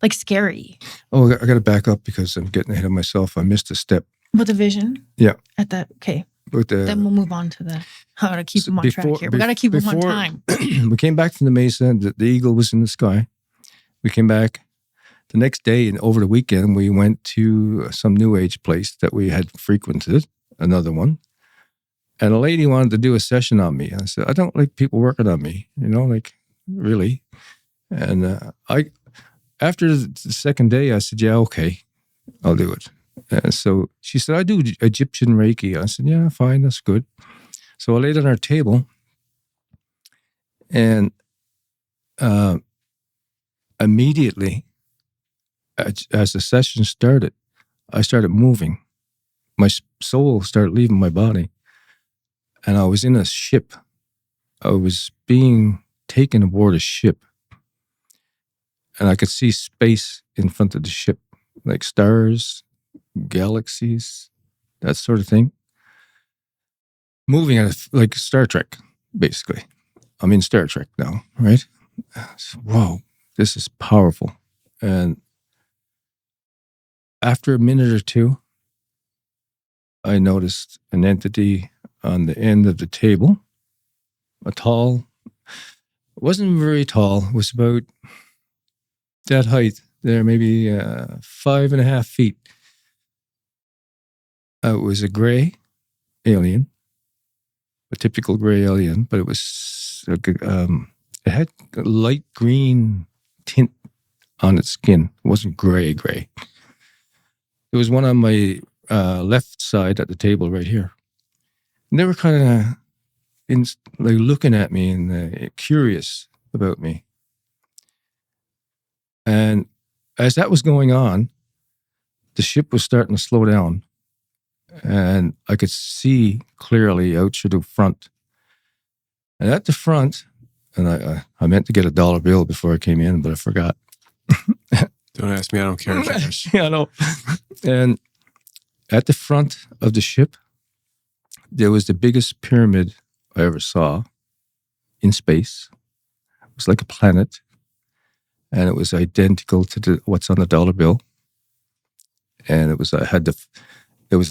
Like scary. Oh, I got to back up because I'm getting ahead of myself. I missed a step. With the vision? Yeah. Okay. But, then we'll move on to how to keep them on track here. We got to keep them on time. We came back from the mesa. The eagle was in the sky. We came back the next day, and over the weekend, we went to some New Age place that we had frequented, another one. And a lady wanted to do a session on me. I said, I don't like people working on me, really. And after the second day, I said, yeah, okay, I'll do it. And so she said, I do Egyptian Reiki. I said, yeah, fine, that's good. So I laid on our table, and immediately, as the session started, I started moving. My soul started leaving my body, and I was in a ship. I was being taken aboard a ship, and I could see space in front of the ship, like stars, galaxies, that sort of thing. Moving at like Star Trek, basically. I'm in Star Trek now, right? So, whoa, this is powerful. And after a minute or two, I noticed an entity on the end of the table, it wasn't very tall, it was about that height there, maybe 5.5 feet. It was a gray alien, a typical gray alien, but it was it had a light green tint on its skin. It wasn't gray. There was one on my left side at the table right here. And they were kind of looking at me and curious about me. And as that was going on, the ship was starting to slow down. And I could see clearly out through the front. And at the front, and I meant to get a dollar bill before I came in, but I forgot. Don't ask me, I don't care. Yeah, I know. And at the front of the ship, there was the biggest pyramid I ever saw in space. It was like a planet. And it was identical to what's on the dollar bill. And it was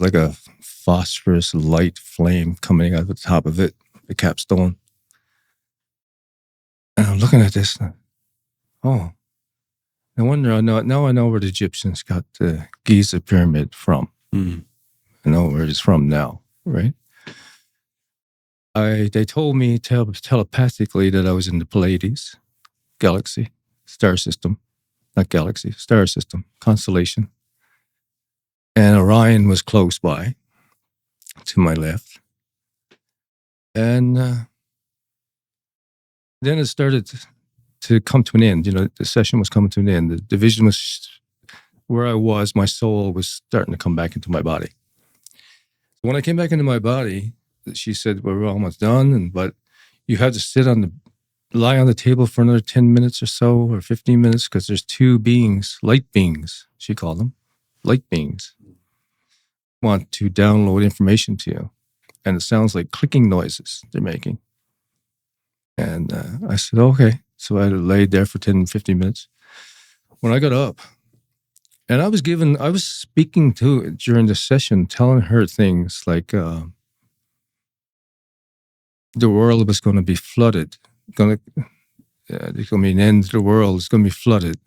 like a phosphorus light flame coming out of the top of it, the capstone. And I'm looking at this. Oh, no wonder now I know where the Egyptians got the Giza pyramid from. I know where it's from now, right? They told me telepathically that I was in the Pleiades galaxy, star system, not galaxy, star system, constellation. And Orion was close by to my left. And then it started to come to an end. The session was coming to an end. The division was where I was. My soul was starting to come back into my body. When I came back into my body, she said, well, we're almost done, but you had to lie on the table for another 10 minutes or so, or 15 minutes, because there's two beings, light beings, she called them, light beings, want to download information to you. And it sounds like clicking noises they're making. And I said, okay. So I laid there for 10, 15 minutes. When I got up, and I was speaking to during the session, telling her things like the world was going to be flooded. There's going to be an end to the world. It's going to be flooded.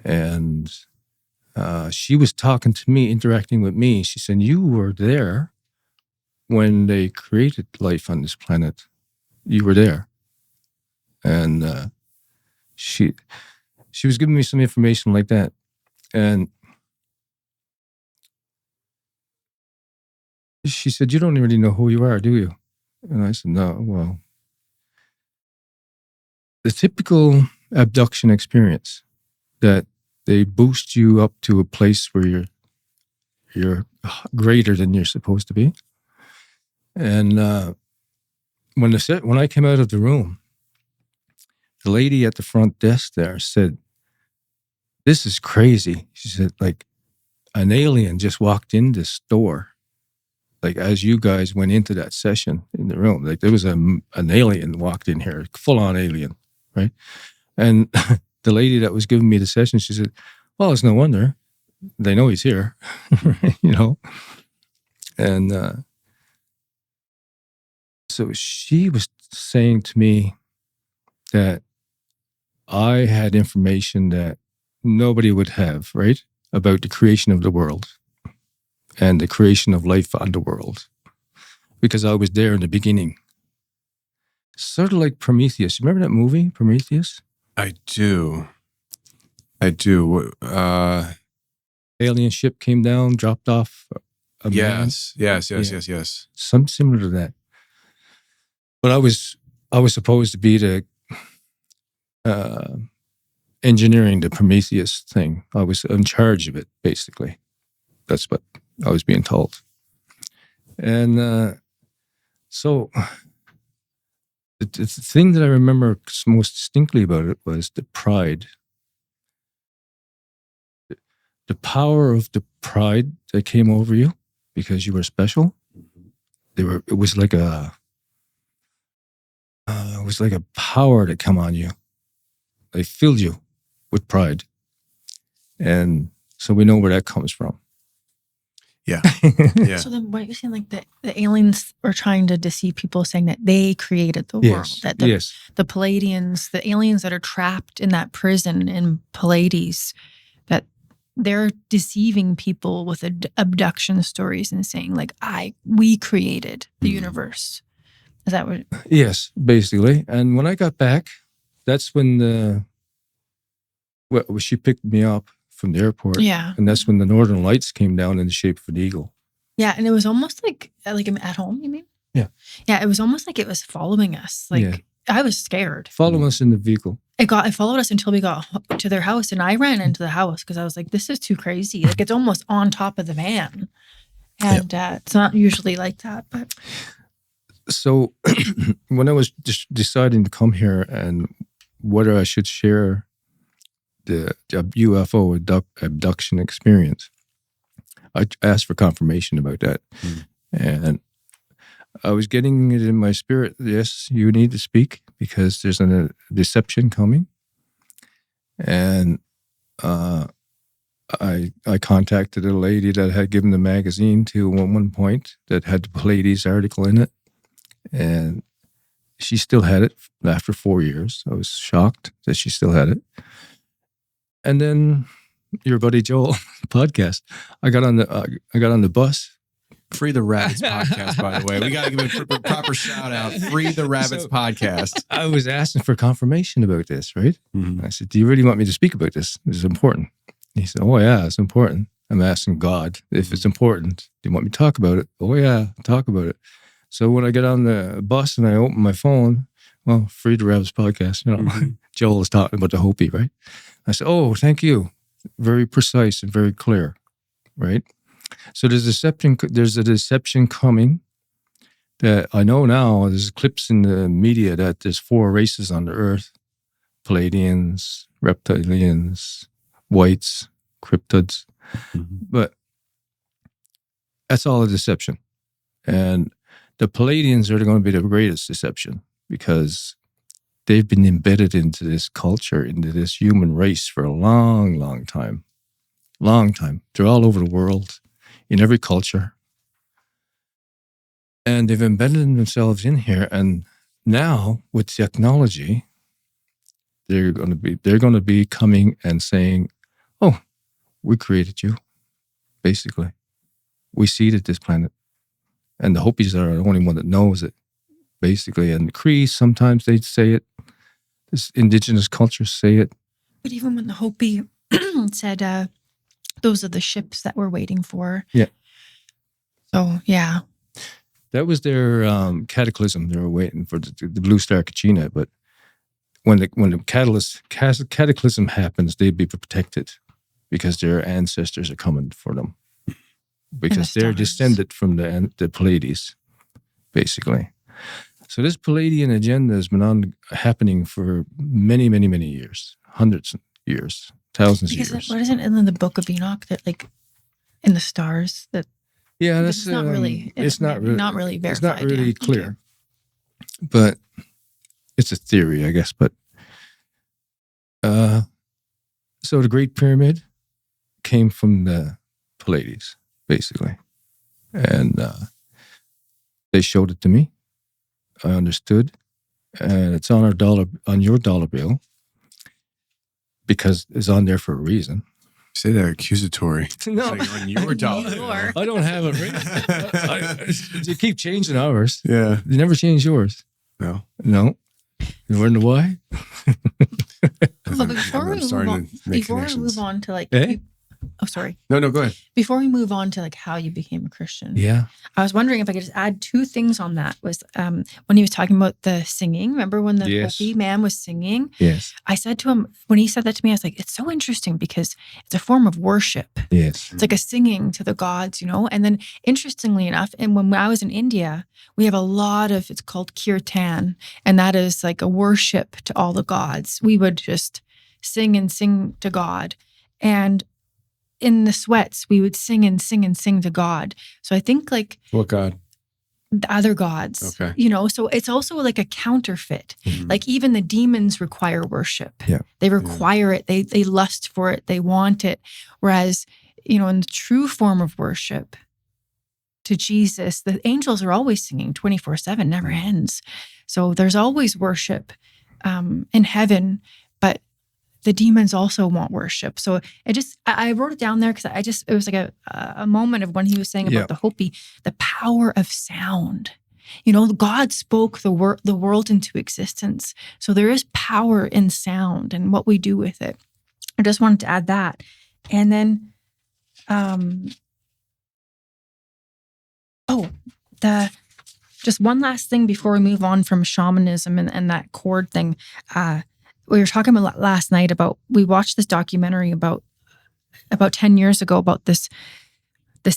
And she was talking to me, interacting with me. She said, you were there when they created life on this planet. You were there. And she was giving me some information like that. And she said, you don't really know who you are, do you? And I said, no. Well, the typical abduction experience that they boost you up to a place where you're greater than you're supposed to be. And when I came out of the room, the lady at the front desk there said, this is crazy. She said, like, an alien just walked in this door. Like, as you guys went into that session in the room, like there was an alien walked in here, full-on alien, right? And the lady that was giving me the session, she said, well, it's no wonder. They know he's here, And so she was saying to me that I had information that nobody would have, right? About the creation of the world and the creation of life on the world. Because I was there in the beginning. Sort of like Prometheus. You remember that movie, Prometheus? I do. Alien ship came down, dropped off a man. Yes. Some similar to that. But I was supposed to be the engineering the Prometheus thing. I was in charge of it, basically. That's what I was being told. And so the thing that I remember most distinctly about it was the pride. The power of the pride that came over you because you were special. It was like a power that came on you. They filled you with pride. And so we know where that comes from. Yeah. So then what you're saying, like the aliens were trying to deceive people, saying that they created the world. That the Palladians, the aliens that are trapped in that prison in Pallades, that they're deceiving people with abduction stories and saying like, we created the universe. Is that what? Yes, basically. And when I got back, that's when she picked me up from the airport. Yeah. And that's when the Northern Lights came down in the shape of an eagle. Yeah. And it was almost like at home, you mean? Yeah. Yeah. It was almost like it was following us. Like I was scared. Following us in the vehicle. It followed us until we got to their house, and I ran into the house because I was like, this is too crazy. Like it's almost on top of the van. And it's not usually like that, but. So when I was just deciding to come here and whether I should share the UFO abduction experience, I asked for confirmation about that. And I was getting it in my spirit, yes, you need to speak because there's a deception coming. And I contacted a lady that had given the magazine to at one point that had the Pallades article in it. And she still had it after 4 years. I was shocked that she still had it. And then your buddy Joel podcast. I got on the bus Free the Rabbits podcast, by the way. We got to give a proper shout out. Free the Rabbits podcast. I was asking for confirmation about this, right? Mm-hmm. I said, do you really want me to speak about this? This is important. He said, oh, yeah, it's important. I'm asking God if it's important. Do you want me to talk about it? Oh, yeah, talk about it. So when I get on the bus and I open my phone, well, Free the Rabbits podcast, Joel was talking about the Hopi, right? I said, oh, thank you. Very precise and very clear, right? So there's a deception coming that I know now. There's clips in the media that there's 4 races on the earth: Palladians, reptilians, whites, cryptids. Mm-hmm. But that's all a deception. And the Palladians are going to be the greatest deception because they've been embedded into this culture, into this human race for a long, long time. Long time. They're all over the world, in every culture. And they've embedded themselves in here. And now with technology, they're going to be coming and saying, oh, we created you, basically. We seeded this planet. And the Hopis are the only one that knows it, basically. And the Crees, sometimes they say it. This indigenous cultures say it. But even when the Hopi said, those are the ships that we're waiting for. Yeah. So, yeah. That was their cataclysm. They were waiting for the Blue Star Kachina. But when the cataclysm happens, they'd be protected because their ancestors are coming for them. Because they're descended from the Pleiades, basically. So this Palladian agenda has been happening for many, many, many years. Hundreds of years. Thousands of years. What isn't in the Book of Enoch that, like, in the stars that? Yeah, that's it's not really. It's not really verified. It's not really clear, okay. But it's a theory, I guess. But so the Great Pyramid came from the Pallades, basically, and they showed it to me. I understood, and it's on your dollar bill. Because it's on there for a reason. Say that accusatory. No. Like on your dollar. I don't have it written. You keep changing ours. Yeah. You never change yours. No. You wonder why? But before we move on to like... Oh, sorry. No, go ahead. Before we move on to like how you became a Christian. Yeah. I was wondering if I could just add 2 things on that. Was when he was talking about the singing. Remember when the Hopi man was singing? Yes. I said to him, when he said that to me, I was like, it's so interesting because it's a form of worship. Yes. It's like a singing to the gods, And then interestingly enough, and when I was in India, we have a lot of, it's called kirtan. And that is like a worship to all the gods. We would just sing and sing to God. And in the sweats, we would sing and sing and sing to God. So I think like... What God? The other gods. Okay. So it's also like a counterfeit. Mm-hmm. Like even the demons require worship. Yeah. They require it. They lust for it. They want it. Whereas, in the true form of worship to Jesus, the angels are always singing 24/7, never ends. So there's always worship in heaven, but the demons also want worship. So I wrote it down there because it was like a moment of when he was saying about the Hopi, the power of sound. God spoke the world into existence. So there is power in sound and what we do with it. I just wanted to add that. And then, just one last thing before we move on from shamanism and that chord thing. We were talking about last night we watched this documentary about 10 years ago about this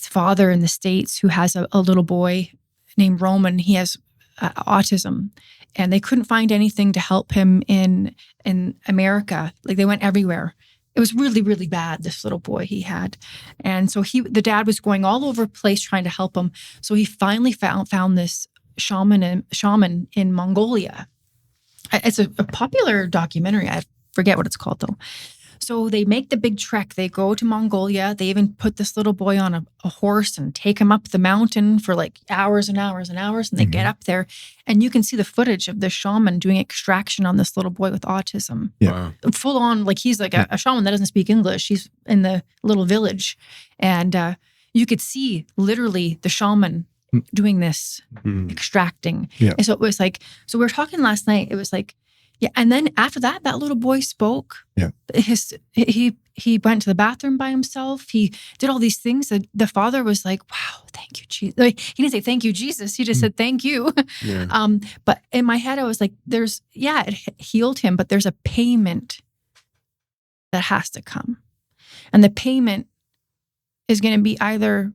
father in the States who has a little boy named Roman. He has autism, and they couldn't find anything to help him in America. Like they went everywhere. It was really, really bad, this little boy he had. And so the dad was going all over the place trying to help him. So he finally found this shaman in Mongolia. It's a popular documentary. I forget what it's called, though. So they make the big trek. They go to Mongolia. They even put this little boy on a horse and take him up the mountain for like hours and hours and hours. And they get up there, and you can see the footage of the shaman doing extraction on this little boy with autism. Yeah. Full on, like he's like a shaman that doesn't speak English. He's in the little village. And you could see literally the shaman doing this, extracting. Yeah. And so it was like, so we were talking last night, it was like, yeah. And then after that little boy spoke. Yeah. He went to the bathroom by himself. He did all these things. The father was like, wow, thank you, Jesus. Like, he didn't say, thank you, Jesus. He just said, thank you. Yeah. But in my head, I was like, it healed him, but there's a payment that has to come. And the payment is going to be either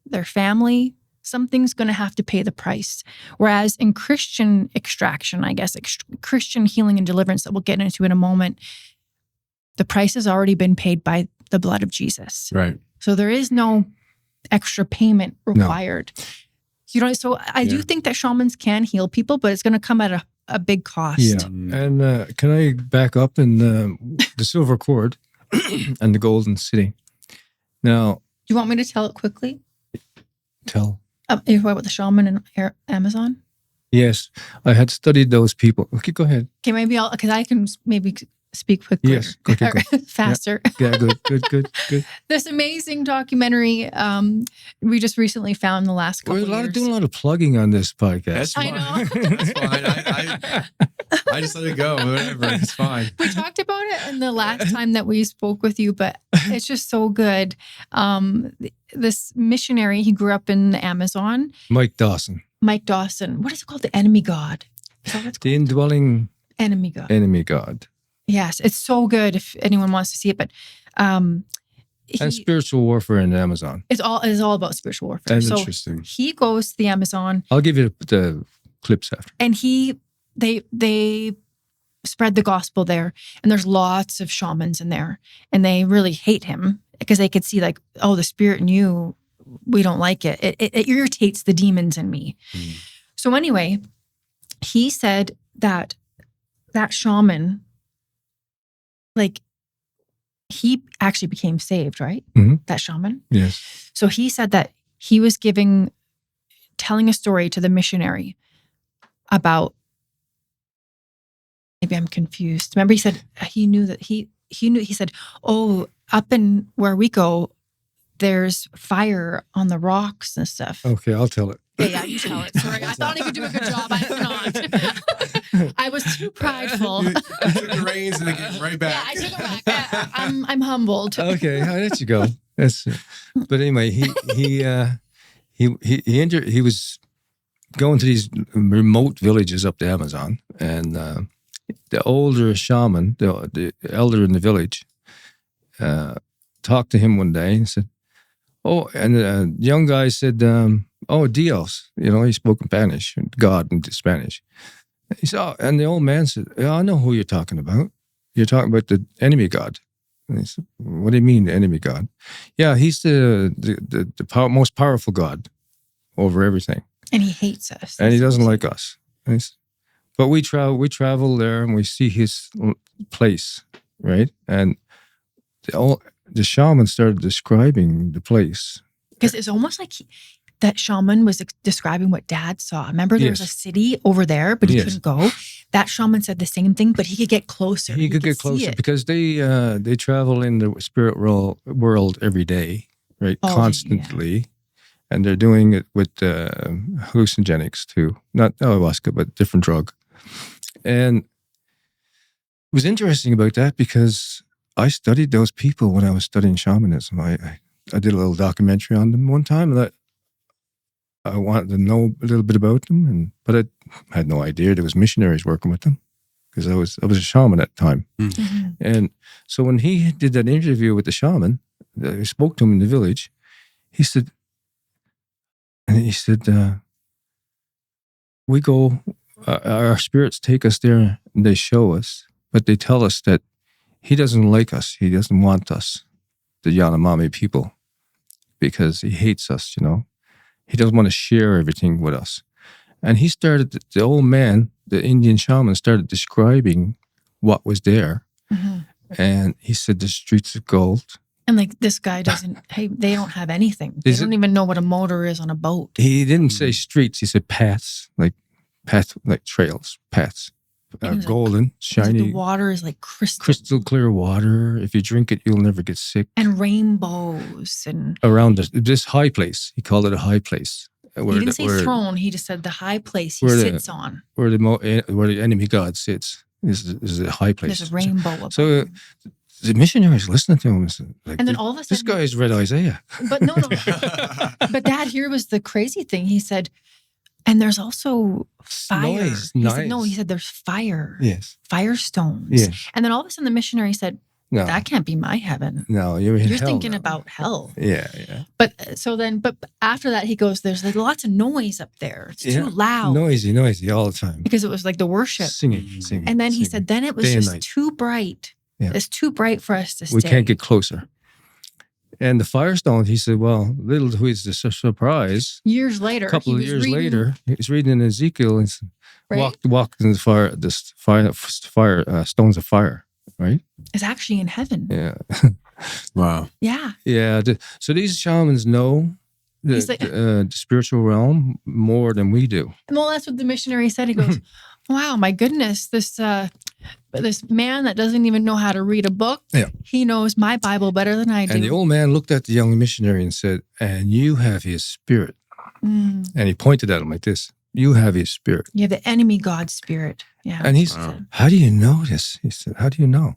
their family, something's going to have to pay the price. Whereas in Christian extraction, I guess, Christian healing and deliverance that we'll get into in a moment, the price has already been paid by the blood of Jesus. Right. So there is no extra payment required. No. You know, so I do think that shamans can heal people, but it's going to come at a big cost. Yeah. And can I back up in the silver cord and the golden city? Now, do you want me to tell it quickly? Tell. You're about the shaman in Amazon? Yes, I had studied those people. Okay, go ahead. Okay, maybe because I can maybe speak quickly. Yes, okay, go. Faster. Yeah, good. This amazing documentary we just recently found in the last couple of years. Doing a lot of plugging on this podcast. That's fine. I know. That's fine. I just let it go. Whatever. It's fine. We talked about it in the last time that we spoke with you, but it's just so good. This missionary, he grew up in the Amazon. Mike Dawson. What is it called? The enemy god. Is that what it's called? The indwelling enemy god. Enemy god. Yes, it's so good if anyone wants to see it. But and spiritual warfare in the Amazon. It's all about spiritual warfare. That's interesting. He goes to the Amazon. I'll give you the clips after. And they spread the gospel there. And there's lots of shamans in there. And they really hate him because they could see like, oh, the spirit in you, we don't like it. It irritates the demons in me. So anyway, he said that shaman, like, he actually became saved, right? Mm-hmm. That shaman? Yes. So he said that he was telling a story to the missionary about, maybe I'm confused. Remember he said he said, oh, up in where we go, there's fire on the rocks and stuff. Okay, I'll tell it. Yeah, you tell it. Sorry, I thought I could do a good job. I have not. I was too prideful. You took the reins and they gave right back. Yeah, I took it back. Yeah, I'm humbled. Okay, I'll let you go. But anyway, he was going to these remote villages up the Amazon, and the older shaman, the elder in the village, talked to him one day and said, "Oh," and the young guy said, "Oh, Dios," he spoke in Spanish, God in Spanish. He said, "Oh," and the old man said, "Yeah, I know who you're talking about. You're talking about the enemy God." And he said, "What do you mean, the enemy God?" "Yeah, he's the most powerful God over everything. And he hates us. And he doesn't like us." But we travel there and we see his place, right? And the shaman started describing the place. Because it's almost like that shaman was describing what Dad saw. Remember, there was a city over there, but he couldn't go. That shaman said the same thing, but he could get closer. He could get closer because they travel in the spirit world every day, right? Constantly. Yeah. And they're doing it with hallucinogenics too. Not ayahuasca, but different drug. And it was interesting about that because I studied those people when I was studying shamanism. I did a little documentary on them one time, and I wanted to know a little bit about them, but I had no idea there was missionaries working with them because I was a shaman at the time. Mm-hmm. And so when he did that interview with the shaman, I spoke to him in the village. He said, we go, our spirits take us there and they show us, but they tell us that he doesn't like us. He doesn't want us, the Yanomami people, because he hates us, He doesn't want to share everything with us. And he started, the old man, the Indian shaman, started describing what was there. Mm-hmm. And he said, the streets of gold. And like this guy they don't have anything. They don't even know what a motor is on a boat. He didn't say streets. He said paths, like trails, paths. And it was golden, like shiny, the water is like crystal clear water. If you drink it, you'll never get sick. and rainbows and Around this high place, he called it a high place. he didn't say throne. He just said the high place he where sits on. where the enemy god sits is a high place. There's a rainbow above So him. the missionaries listening to him is like, And then all of a this sudden, guy's read Isaiah. but no. But Dad, here was the crazy thing. He said, and there's also fire. Noise, He nice. said, no, he said there's fire. Yes. Firestones. Yeah. And then all of a sudden the missionary said, No. that can't be my heaven. No, you're in You're hell thinking now. about hell. Yeah. But but after that he goes, there's like lots of noise up there. It's Yeah. too loud. Noisy all the time. Because it was like the worship. Singing. And then he singing. said, then it was Day and just night. too bright. Yeah. It's too bright for us to stay. We can't get closer. And the firestone, he said, well, little who is the surprise. Years later. A couple he of was years reading, later, he's reading in Ezekiel and right? walked in the fire, stones of fire, right? Is actually in heaven. Yeah. Wow. Yeah. Yeah. So these shamans know He's like- the spiritual realm more than we do. Well, that's what the missionary said. He goes, wow, my goodness, this man that doesn't even know how to read a book, Yeah. he knows my Bible better than I do. And the old man looked at the young missionary and said, and you have his spirit. Mm. And he pointed at him like this. You have his spirit. You have the enemy God spirit. Yeah. And he's, Wow. how do you know this? He said, how do you know?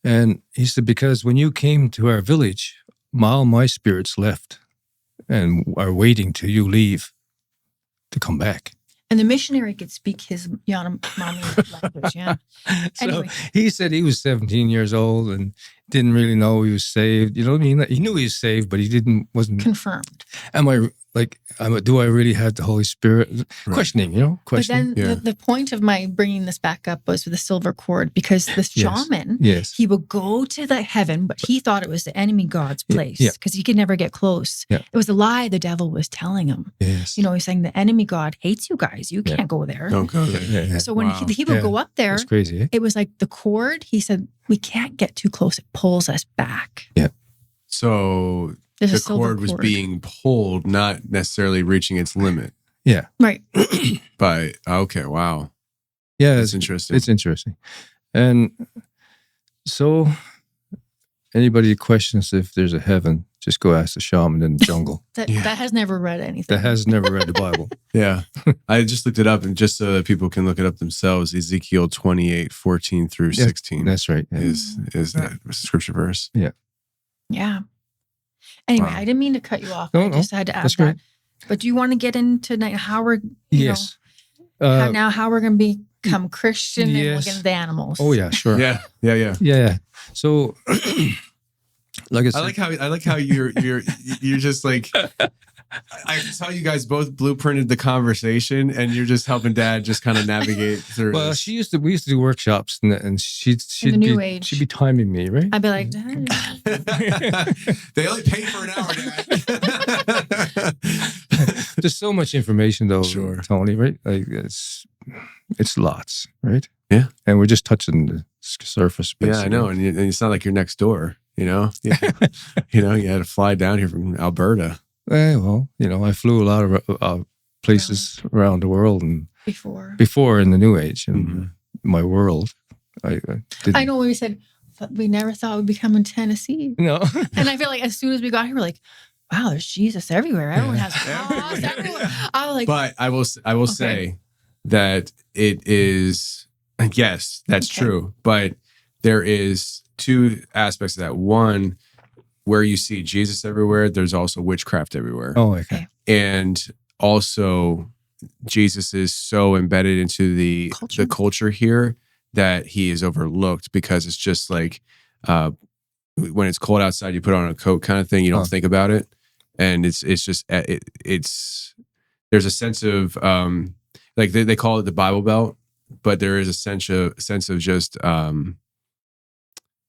And he said, because when you came to our village, all my spirits left and are waiting till you leave to come back. And the missionary could speak his Yanomami language. Yeah. So Anyway. he said he was 17 years old and didn't really know he was saved. You know what I mean? He knew he was saved, but he wasn't. Confirmed. Do I really have the Holy Spirit? Right. Questioning, you know, questioning. But then Yeah. the point of my bringing this back up was with the silver cord, because the shaman, Yes. he would go to the heaven, but he thought it was the enemy God's place Yeah. because he could never get close. Yeah. It was a lie the devil was telling him. Yes. You know, he's saying the enemy God hates you guys. You Yeah. can't go there. Don't go there. Yeah. So when Wow. he would Yeah. go up there, That's crazy. Eh? it was like the cord, he said, we can't get too close. It pulls us back. So There's a the silver cord was being pulled, not necessarily reaching its limit. Yeah. Right. But okay, wow, Yeah. that's interesting. It's interesting. And so anybody questions if there's a heaven, just go ask the shaman in the jungle That Yeah. that has never read anything. that has never read the Bible. Yeah, I just looked it up, and just so that people can look it up themselves, Ezekiel 28:14 through Yeah, 16 That's right. is that scripture verse. Yeah. Anyway, Wow. I didn't mean to cut you off. No, I no, just had to add that's that. great. But do you want to get into tonight how we're Yes. how we're going to become Christian and yes. look into the animals? Oh yeah, sure. Yeah. Yeah. So like I said, I like how you're just like, I can tell you guys both blueprinted the conversation, and you're just helping Dad just kind of navigate through. well, this. we used to do workshops and she'd the new age. she'd be timing me, right? I'd be like, They only pay for an hour, Dad. There's so much information though, Sure. Tony, right? Like it's lots, right? Yeah. And we're just touching the surface. Yeah, I basically. know, and it's not like you're next door. You know, you had to fly down here from Alberta. Well, I flew a lot of places around the world, and before in the New Age and Mhm. my world, I didn't. I know we said we never thought we'd become in Tennessee. No. And I feel like as soon as we got here, we're like, wow, there's Jesus everywhere. Everyone has Yeah. cross everywhere. I was like, But I will Okay. say that it is, yes, that's Okay. true. But there is two aspects of that. One, where you see Jesus everywhere, there's also witchcraft everywhere. Oh, okay. And also, Jesus is so embedded into the culture here that he is overlooked, because it's just like when it's cold outside, you put on a coat kind of thing. You don't think about it, and it's just it's there's a sense of like they call it the Bible Belt, but there is a sense of just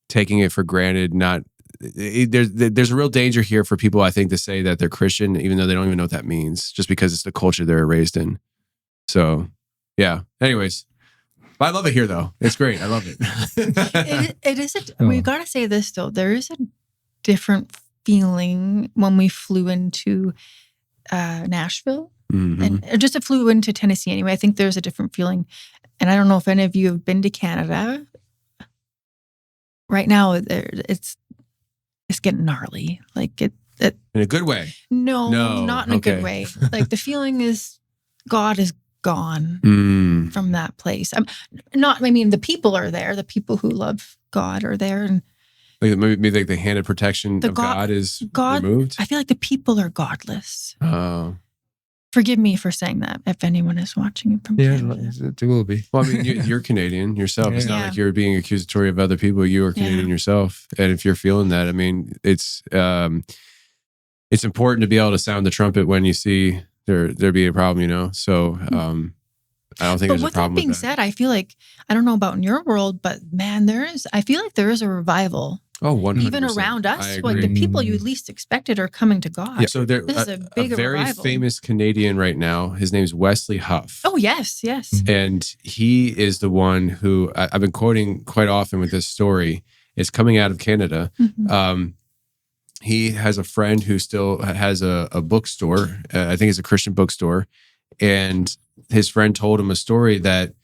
taking it for granted. There's a real danger here for people, I think, to say that they're Christian even though they don't even know what that means, just because it's the culture they're raised in. So, yeah. Anyways, I love it here, though. It's great. I love it. it is. We got to say this though. There is a different feeling when we flew into Nashville, Mhm. and just flew into Tennessee. Anyway, I think there's a different feeling. And I don't know if any of you have been to Canada. Right now, it's getting gnarly. Like it in a good way. No, not in a good way. Like the feeling is God is gone from that place. The people are there. The people who love God are there, and maybe like the hand of protection of God is removed. I feel like the people are godless. Oh. Forgive me for saying that if anyone is watching from Canada. It will be. Well, I mean, you're Canadian yourself. It's not like you're being accusatory of other people. You are Canadian yourself. And if you're feeling that, I mean, it's important to be able to sound the trumpet when you see there be a problem, you know? So I don't think there's a problem with that. With that being said, I feel like, I don't know about in your world, but man, I feel like there is a revival. Oh, 100%. Even around us, like the people you least expected are coming to God. Yeah, so this is a very revival. Famous Canadian right now. His name's Wesley Huff. Oh, yes. And he is the one who I've been quoting quite often with this story. It's coming out of Canada. Mm-hmm. He has a friend who still has a bookstore. I think it's a Christian bookstore. And his friend told him a story that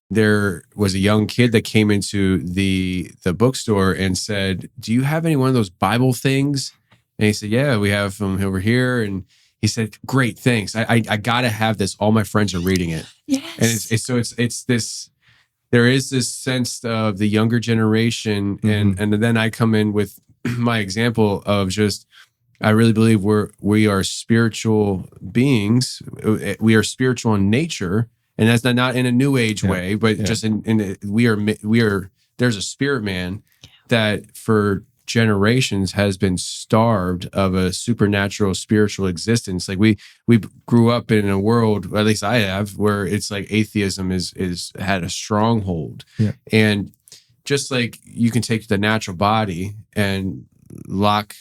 there was a young kid that came into the bookstore and said, "Do you have any one of those Bible things?" And he said, "Yeah, we have them over here." And he said, "Great, thanks. I gotta have this. All my friends are reading it." Yes. And it's this. There is this sense of the younger generation, and then I come in with my example of just. I really believe we are spiritual beings. We are spiritual in nature. And that's not in a new age way, but just we are. There's a spirit man that for generations has been starved of a supernatural spiritual existence. Like we grew up in a world, at least I have, where it's like atheism is had a stronghold, and just like you can take the natural body and lock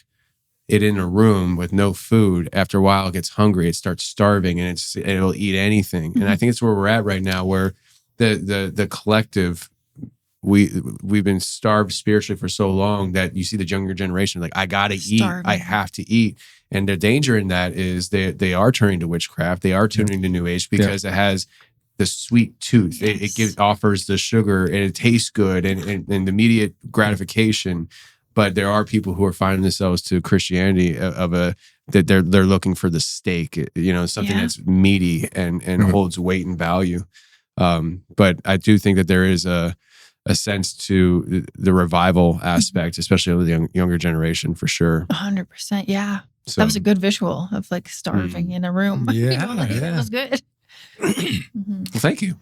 it in a room with no food. After a while, it gets hungry. It starts starving, and it'll eat anything. And I think it's where we're at right now, where the collective, we've been starved spiritually for so long that you see the younger generation like, I gotta eat, I have to eat. And the danger in that is they are turning to witchcraft. They are turning to New Age because it has the sweet tooth. It offers the sugar, and it tastes good, and immediate gratification. But there are people who are finding themselves to Christianity that they're looking for the steak, you know, something that's meaty and holds weight and value. But I do think that there is a sense to the revival aspect, especially of the younger generation, for sure. 100%, yeah. So, that was a good visual of like starving in a room. That was good. Well, thank you.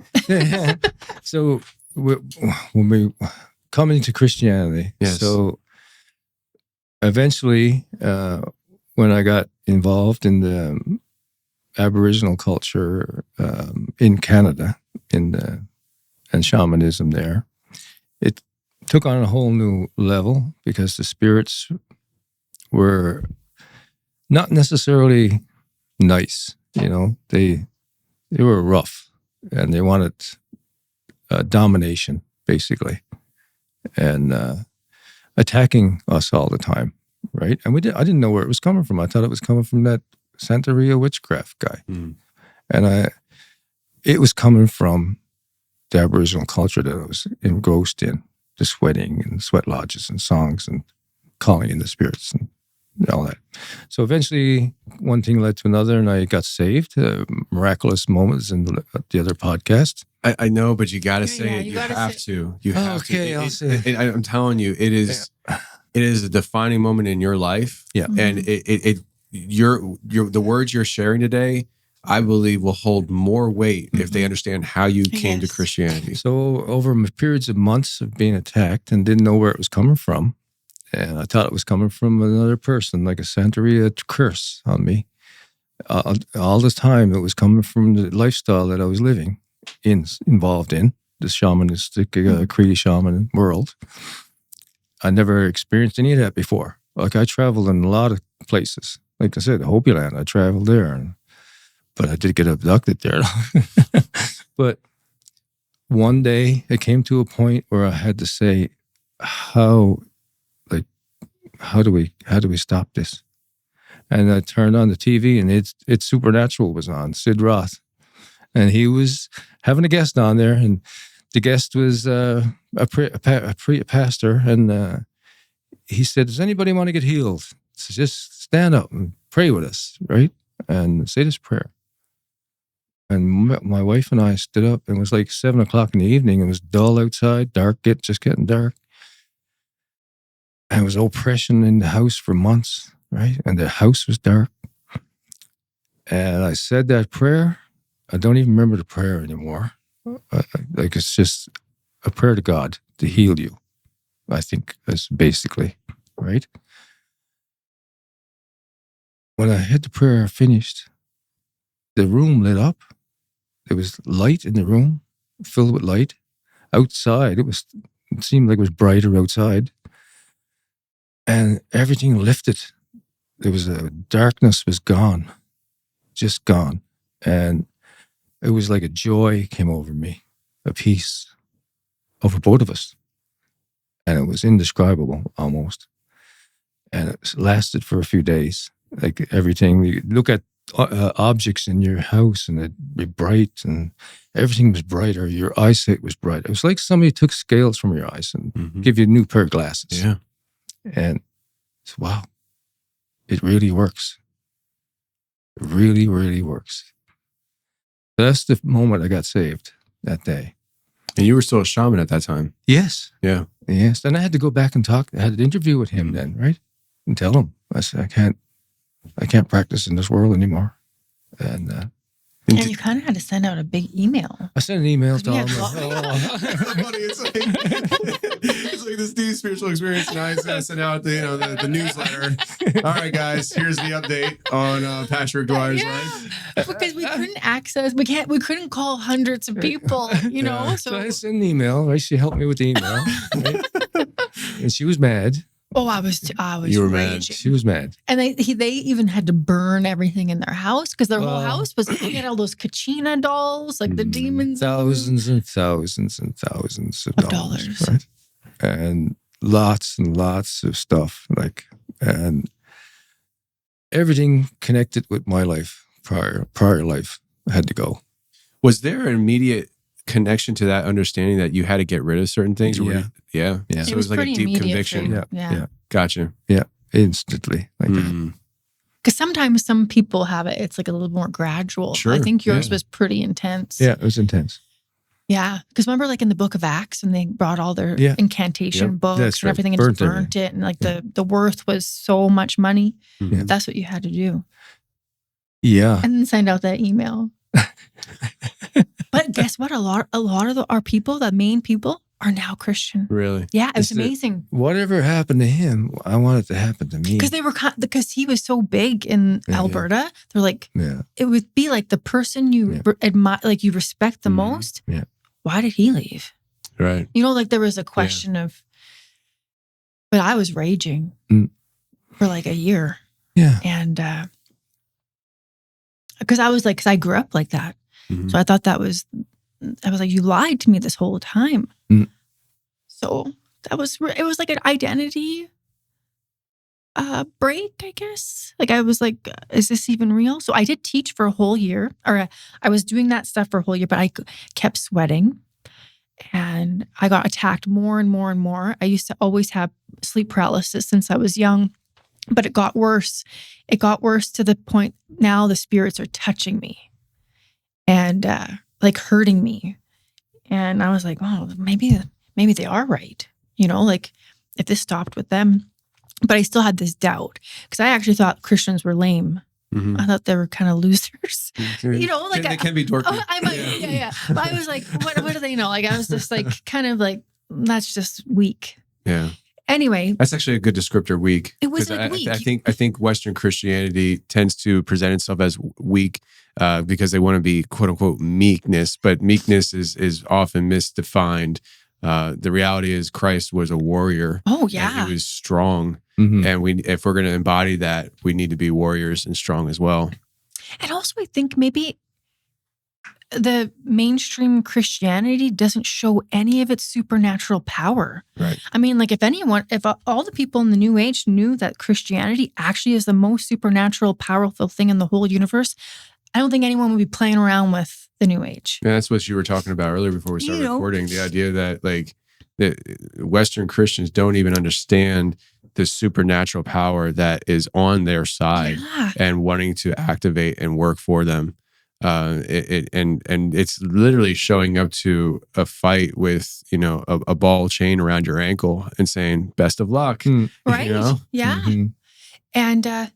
So when we come into Christianity, so. Eventually, when I got involved in the Aboriginal culture in Canada, and shamanism there, it took on a whole new level because the spirits were not necessarily nice. You know, they were rough, and they wanted domination, basically, and attacking us all the time, right? And I didn't know where it was coming from. I thought it was coming from that Santeria witchcraft guy. And it was coming from the Aboriginal culture that I was engrossed in, the sweating and sweat lodges and songs and calling in the spirits and all that. So eventually one thing led to another, and I got saved. Miraculous moments in the other podcast. I know, but you got to say it. You have to. You have to. I'll say it. I'm telling you, it is a defining moment in your life. Yeah. And the words you're sharing today, I believe, will hold more weight if they understand how you came to Christianity. So over periods of months of being attacked and didn't know where it was coming from, and I thought it was coming from another person, like a Santeria curse on me. All this time, it was coming from the lifestyle that I was living involved in, the shamanistic, Cree shaman world. I never experienced any of that before. Like, I traveled in a lot of places. Like I said, Hopi Land, I traveled there. But I did get abducted there. But one day, it came to a point where I had to say, how do we stop this? And I turned on the TV, and it's Supernatural was on, Sid Roth. and he was having a guest on there, and the guest was a pastor, and he said, "Does anybody want to get healed? So just stand up and pray with us, right? And say this prayer." And my wife and I stood up, and it was like 7 o'clock in the evening. It was dull outside, just getting dark. And it was oppression in the house for months, right? And the house was dark. And I said that prayer. I don't even remember the prayer anymore. Like, it's just a prayer to God to heal you, I think, is basically, right? When I had the prayer finished, the room lit up. There was light in the room, filled with light. Outside, it seemed like it was brighter outside. And everything lifted. There was darkness was gone, just gone. And it was like a joy came over me, a peace over both of us. And it was indescribable almost. And it lasted for a few days. Like everything, you look at objects in your house and it'd be bright and everything was brighter. Your eyesight was bright. It was like somebody took scales from your eyes and give you a new pair of glasses. Yeah. And it's, wow, it really works. It really, really works. But that's the moment I got saved that day. And you were still a shaman at that time. Yes. Yeah. Yes. And I had to go back and talk. I had an interview with him then, right? And tell him, I said, I can't practice in this world anymore. And you kind of had to send out a big email. I sent an email to him. It's like this deep spiritual experience, and I sent out the newsletter. All right, guys, here's the update on Patrick Dwyer's life. Because we couldn't access, we couldn't call hundreds of people, So I sent an email. Right? She helped me with the email, right? And she was mad. Oh, I was You were raging. mad. She was mad. And they even had to burn everything in their house because their whole house was, they had all those Kachina dolls, like the demons. Thousands and thousands and thousands of dollars. Right? And lots of stuff. And everything connected with my life, prior life, had to go. Was there an immediate connection to that understanding that you had to get rid of certain things? Yeah. So it was like a deep conviction. Yeah. Gotcha. Yeah. Instantly. Like that. Because sometimes some people have it, it's like a little more gradual. Sure. I think yours was pretty intense. Yeah, it was intense. Yeah. Because remember, like in the Book of Acts, and they brought all their incantation books That's and right. everything and just burnt it. And like the worth was so much money. Yeah. That's what you had to do. Yeah. And then send out that email. But guess what? A lot of our people, the main people, are now Christian. Really? Yeah, it was amazing. Whatever happened to him, I want it to happen to me. Because he was so big in Alberta. They're like, it would be like the person you admire, like you respect the most. Yeah. Why did he leave? Right. Like there was a question of, but I was raging for like a year. Yeah. And because I grew up like that. So I thought I was like, you lied to me this whole time. So it was like an identity break, I guess. Like I was like, is this even real? So I did teach for a whole year, or I was doing that stuff for a whole year, but I kept sweating and I got attacked more and more and more. I used to always have sleep paralysis since I was young, but it got worse. It got worse to the point now the spirits are touching me and like hurting me. And I was like, oh, maybe they are right. Like if this stopped with them. But I still had this doubt because I actually thought Christians were lame. I thought they were kind of losers. Like they can be dorky. But I was like, what do they know? Like I was just like, kind of like, that's just weak. Yeah. Anyway, that's actually a good descriptor. Weak. It was like weak. I think Western Christianity tends to present itself as weak because they want to be quote unquote meekness, but meekness is often misdefined. The reality is Christ was a warrior. Oh yeah, he was strong, and if we're going to embody that, we need to be warriors and strong as well. And also, I think maybe the mainstream Christianity doesn't show any of its supernatural power. Right. I mean, like if all the people in the New Age knew that Christianity actually is the most supernatural, powerful thing in the whole universe, I don't think anyone would be playing around with the New Age. Yeah, that's what you were talking about earlier before we started recording. The idea that like the Western Christians don't even understand the supernatural power that is on their side and wanting to activate and work for them. And it's literally showing up to a fight with, you know, a ball chain around your ankle and saying, best of luck. Right. You know? Yeah. And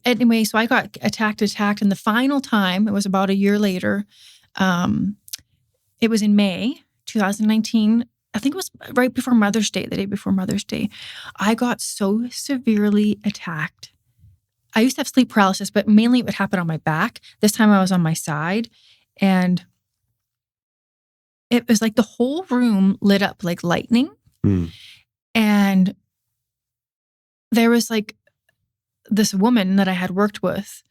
anyway, so I got attacked. And the final time, it was about a year later. It was in May 2019. I think it was right before Mother's Day, the day before Mother's Day. I got so severely attacked. I used to have sleep paralysis, but mainly it would happen on my back. This time I was on my side. And it was like the whole room lit up like lightning. And there was like this woman that I had worked with.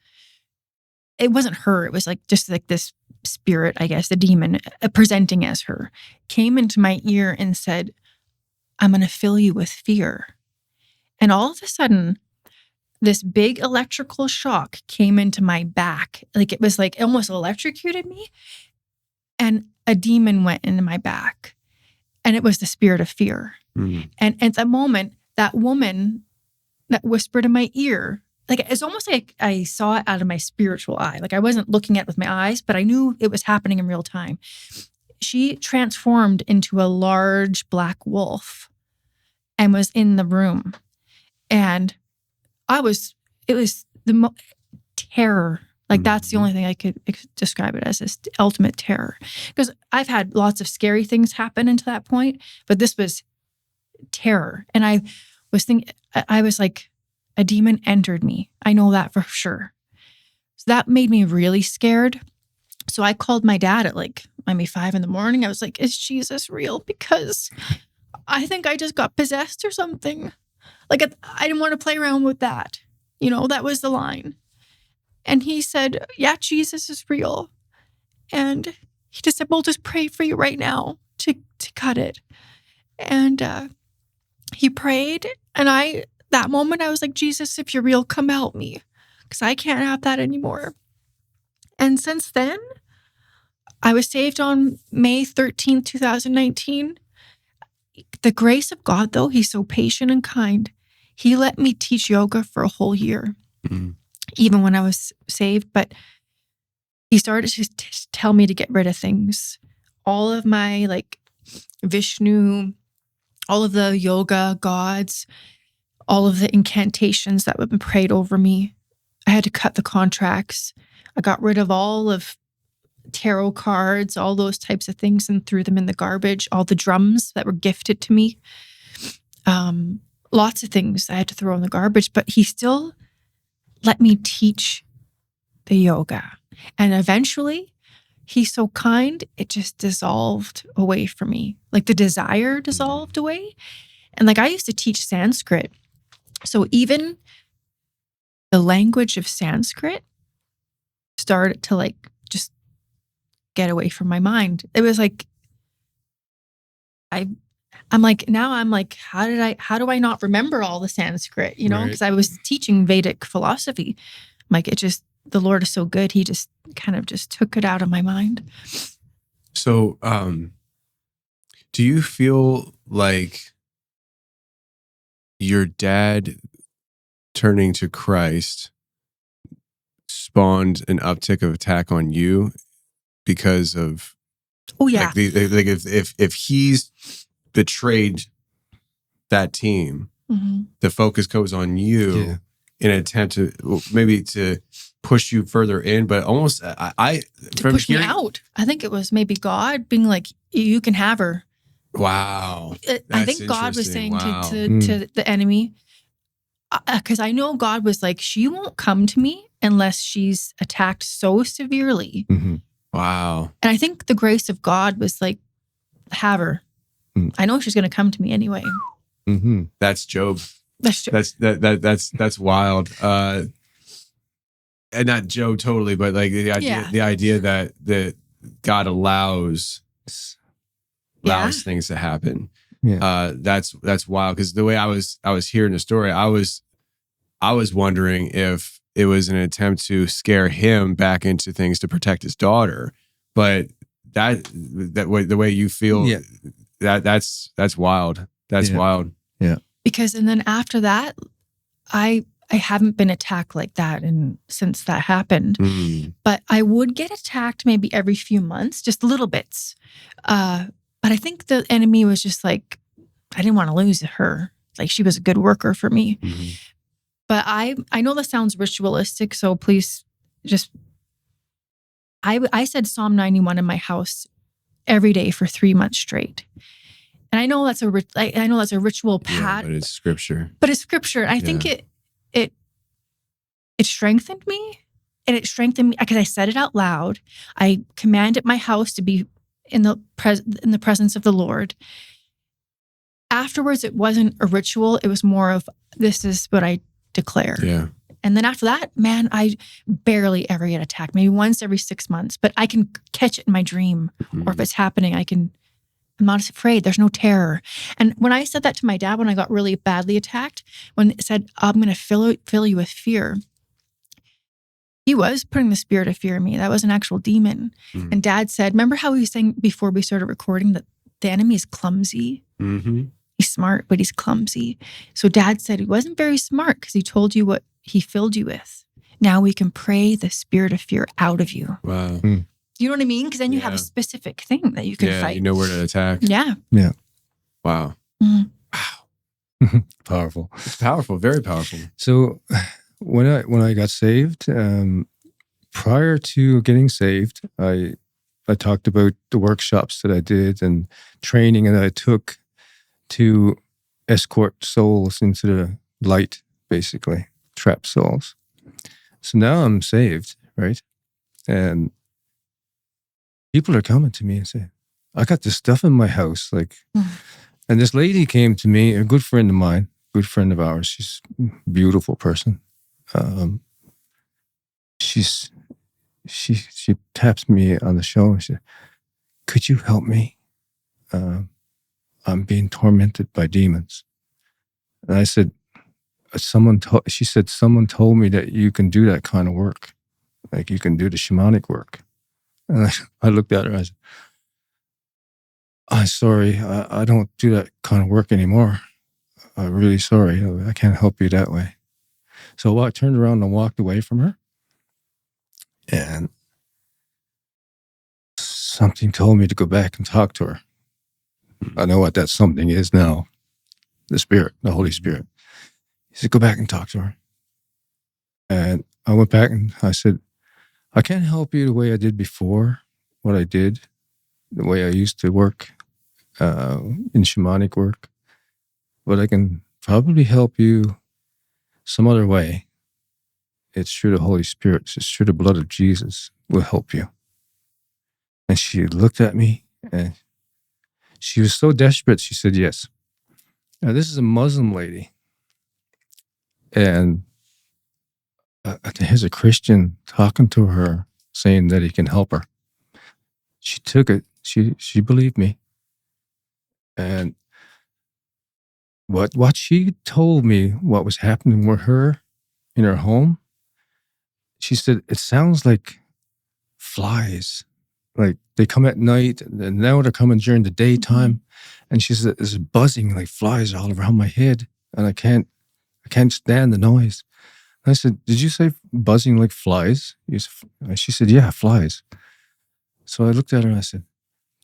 It wasn't her. It was like just like this spirit, I guess, the demon presenting as her, came into my ear and said, I'm going to fill you with fear. And all of a sudden, this big electrical shock came into my back. Like it was like it almost electrocuted me. And a demon went into my back. And it was the spirit of fear. And at the moment, that woman that whispered in my ear, like it's almost like I saw it out of my spiritual eye. Like I wasn't looking at it with my eyes, but I knew it was happening in real time. She transformed into a large black wolf and was in the room. And it was the terror. Like that's the only thing I could describe it as, is ultimate terror. Because I've had lots of scary things happen into that point, but this was terror. And I was thinking, I was like, a demon entered me. I know that for sure. So that made me really scared. So I called my dad at like maybe 5 a.m. I was like, is Jesus real? Because I think I just got possessed or something. Like I didn't want to play around with that. You know, that was the line. And he said, yeah, Jesus is real. And he just said, we'll just pray for you right now to cut it. And he prayed. And that moment I was like, Jesus, if you're real, come help me. Because I can't have that anymore. And since then, I was saved on May 13th, 2019. The grace of God, though, he's so patient and kind. He let me teach yoga for a whole year, even when I was saved. But he started to tell me to get rid of things. All of my like Vishnu, all of the yoga gods, all of the incantations that would be prayed over me. I had to cut the contracts. I got rid of all of tarot cards, all those types of things, and threw them in the garbage. All the drums that were gifted to me. Lots of things I had to throw in the garbage, but he still let me teach the yoga. And eventually, he's so kind, it just dissolved away from me. Like the desire dissolved away. And like I used to teach Sanskrit. So even the language of Sanskrit started to like just get away from my mind. It was like, I'm like, now I'm like, how do I not remember all the Sanskrit, you know? Because I was teaching Vedic philosophy. I'm like, the Lord is so good. He just kind of just took it out of my mind. So, do you feel like your dad turning to Christ spawned an uptick of attack on you because of? Oh yeah. Like if he's betrayed that team, the focus goes on you in an attempt to maybe to push you further in, but almost to push me out. I think it was maybe God being like, you can have her. Wow. I think God was saying to the enemy, because I know God was like, she won't come to me unless she's attacked so severely. Wow. And I think the grace of God was like, have her. I know she's going to come to me anyway. That's Job. That's Job. That's wild. And not Job totally, but like the idea that God allows things to happen. That's wild. Because the way I was hearing the story, I was wondering if it was an attempt to scare him back into things to protect his daughter. but the way you feel, Yeah. that's wild. That's wild. Because, and then after that, I haven't been attacked like that since that happened. But I would get attacked maybe every few months, just little bits. But I think the enemy was just like, I didn't want to lose her. Like, she was a good worker for me. But I know that sounds ritualistic, so please just, I said Psalm 91 in my house every day for 3 months straight. And I know that's a ritual pattern. But it's scripture. But it's scripture. I think it strengthened me, and it strengthened me because I said it out loud. I commanded my house to be in the presence of the Lord. Afterwards, it wasn't a ritual. It was more of, this is what I declare. Yeah. And then after that, man, I barely ever get attacked. Maybe once every 6 months, but I can catch it in my dream, or if it's happening, I'm not afraid. There's no terror. And when I said that to my dad, when I got really badly attacked, when it said, I'm going to fill you with fear, he was putting the spirit of fear in me. That was an actual demon. And Dad said, remember how he was saying before we started recording that the enemy is clumsy? He's smart, but he's clumsy. So Dad said he wasn't very smart because he told you what he filled you with. Now we can pray the spirit of fear out of you. Wow. You know what I mean? Because then you have a specific thing that you can fight. You know where to attack. Yeah. Wow. Wow. Powerful. It's powerful. Very powerful. So when I got saved, prior to getting saved, I talked about the workshops that I did and training that I took to escort souls into the light, basically, trapped souls. So now I'm saved, right? And people are coming to me and say, I got this stuff in my house. And this lady came to me, a good friend of mine, good friend of ours. She's a beautiful person. She taps me on the shoulder and she said, could you help me? I'm being tormented by demons. And I said, she said, someone told me that you can do that kind of work. Like, you can do the shamanic work. And I looked at her and I said, I'm sorry, I don't do that kind of work anymore. I'm really sorry. I can't help you that way. So I turned around and walked away from her. And something told me to go back and talk to her. I know what that something is now. The Spirit, the Holy Spirit. He said, go back and talk to her. And I went back and I said, I can't help you the way I did before, what I did, the way I used to work in shamanic work. But I can probably help you some other way. It's through the Holy Spirit. It's through the blood of Jesus will help you. And she looked at me and she was so desperate. She said, yes. Now, this is a Muslim lady. And there's a Christian talking to her saying that he can help her. She took it. She believed me. And what she told me, what was happening with her in her home, she said, it sounds like flies. Like, they come at night, and now they're coming during the daytime. And she said, there's buzzing like flies all around my head, and I can't stand the noise. And I said, did you say buzzing like flies? She said, yeah, flies. So I looked at her and I said,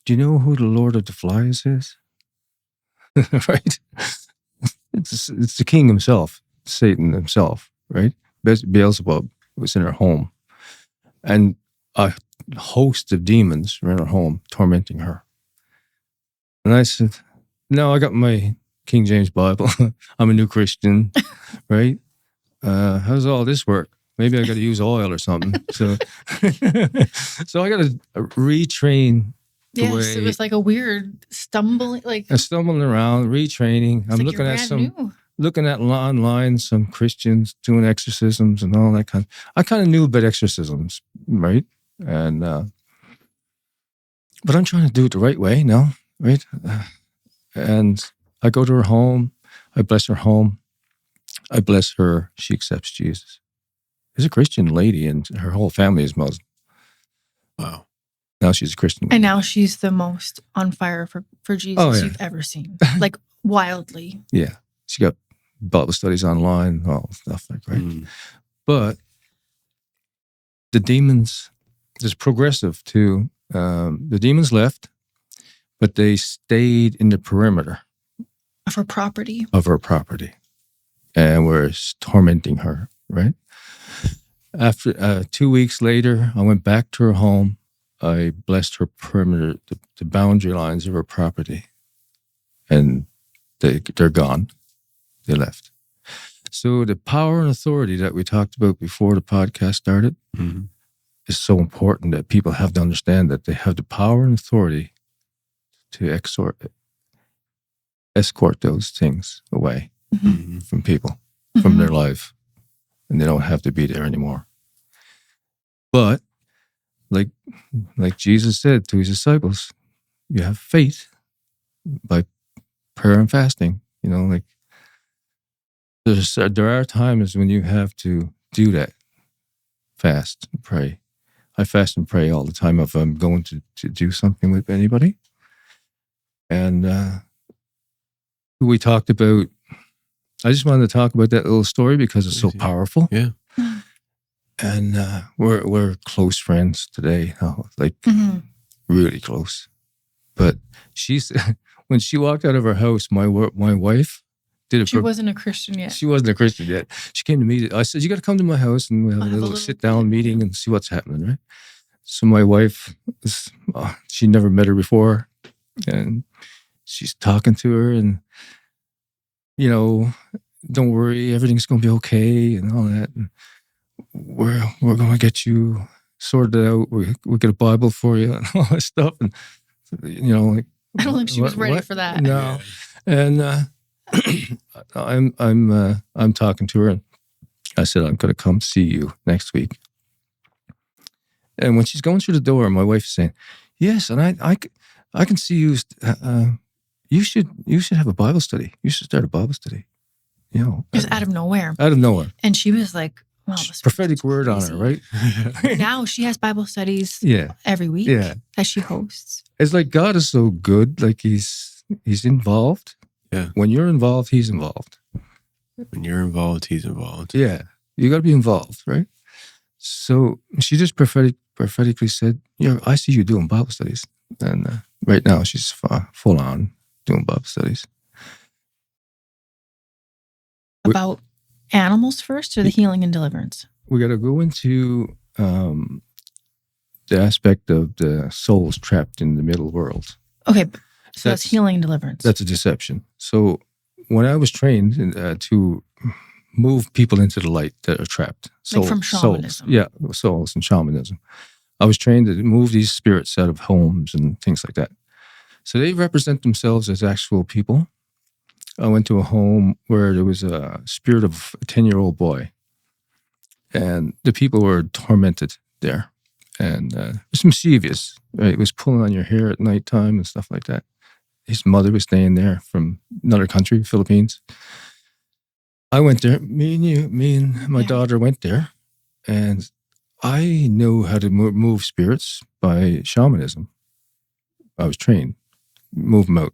do you know who the Lord of the Flies is? Right? It's the king himself, Satan himself, right? Beelzebub was in her home. And a host of demons were in her home, tormenting her. And I said, no, I got my King James Bible. I'm a new Christian, right? How does all this work? Maybe I got to use oil or something. So I got to retrain. Yes, it was like a weird stumbling, stumbling around, retraining. I'm looking at online some Christians doing exorcisms and all that kind. I kind of knew about exorcisms, right? And but I'm trying to do it the right way now, right? And I go to her home. I bless her home. I bless her. She accepts Jesus. She's a Christian lady, and her whole family is Muslim. Wow. Now she's a Christian. And now she's the most on fire for Jesus Oh, yeah. you've ever seen. Like wildly. Yeah. She got Bible studies online, all stuff like that. Right? But the demons, it's progressive too. The demons left, but they stayed in the perimeter Of her property. of her property and were tormenting her, right? After 2 weeks later, I went back to her home. I blessed her perimeter, the boundary lines of her property, and they're gone. They left. So the power and authority that we talked about before the podcast started is so important that people have to understand that they have the power and authority to escort those things away from people, from their life, and they don't have to be there anymore. But like Jesus said to his disciples, you have faith by prayer and fasting. You know, like there are times when you have to do that, fast and pray. I fast and pray all the time if I'm going to do something with anybody. And we talked about, I just wanted to talk about that little story because it's so powerful. Yeah. And we're close friends today, like really close. But when she walked out of her house, my wife did it. She wasn't a Christian yet. She wasn't a Christian yet. She came to me. I said, "You got to come to my house and we'll have a little sit-down meeting and see what's happening." Right. So my wife, she never met her before, and she's talking to her, and don't worry, everything's going to be okay, and all that. And we're going to get you sorted out. We'll get a Bible for you and all that stuff. And like, I don't think she was ready for that. No, and I'm talking to her, and I said, I'm going to come see you next week. And when she's going through the door, my wife's saying, "Yes, and I can see you. You should have a Bible study. You should start a Bible study." Just out of nowhere. Out of nowhere. And she was like, "Wow, this prophetic word on her, right?" Now she has Bible studies every week that she hosts. It's like God is so good. Like he's involved. Yeah. When you're involved, he's involved. When you're involved, he's involved. Yeah. You got to be involved, right? So she just prophetically said, I see you doing Bible studies. And right now she's full on doing Bible studies. About animals first or the healing and deliverance? We got to go into the aspect of the souls trapped in the middle world. Okay. So that's healing and deliverance. That's a deception. So when I was trained to move people into the light that are trapped. Like from shamanism. Souls and shamanism. I was trained to move these spirits out of homes and things like that. So they represent themselves as actual people. I went to a home where there was a spirit of a 10-year-old boy. And the people were tormented there. And it was mischievous. Right? It was pulling on your hair at nighttime and stuff like that. His mother was staying there from another country, Philippines. I went there. Me and my daughter went there. And I know how to move spirits by shamanism. I was trained. Move them out.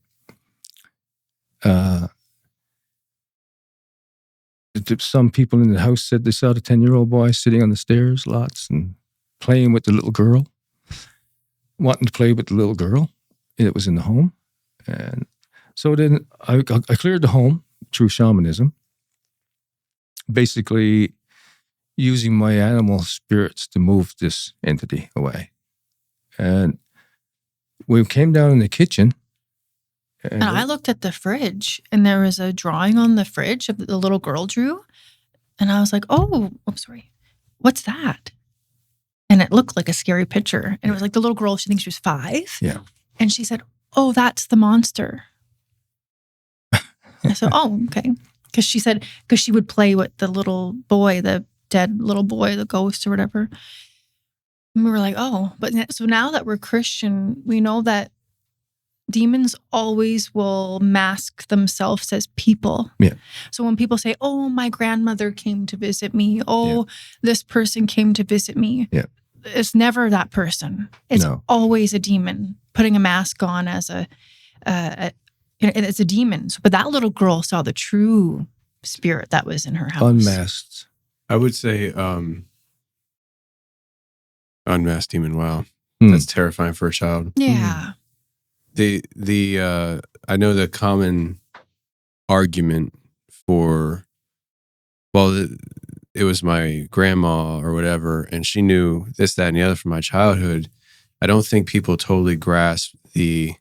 Some people in the house said they saw the 10-year-old boy sitting on the stairs lots and playing with the little girl, wanting to play with the little girl. It was in the home. And so then I cleared the home through shamanism, basically using my animal spirits to move this entity away. And we came down in the kitchen. And I looked at the fridge, and there was a drawing on the fridge of the little girl drew. And I was like, oh, sorry. What's that? And it looked like a scary picture. And it was like the little girl, she thinks she was 5. Yeah. And she said, oh, that's the monster. I said, oh, okay. Because she would play with the little boy, the dead little boy, the ghost or whatever. And we were like, oh. But so now that we're Christian, we know that demons always will mask themselves as people. Yeah. So when people say, oh, my grandmother came to visit me. Oh, this person came to visit me. Yeah. it's never that person. It's always a demon putting a mask on as it's a demon. So, but that little girl saw the true spirit that was in her house. Unmasked. I would say unmasked demon. Wow. That's terrifying for a child. Yeah. I know the common argument for, well, it was my grandma or whatever, and she knew this, that, and the other from my childhood. I don't think people totally grasp the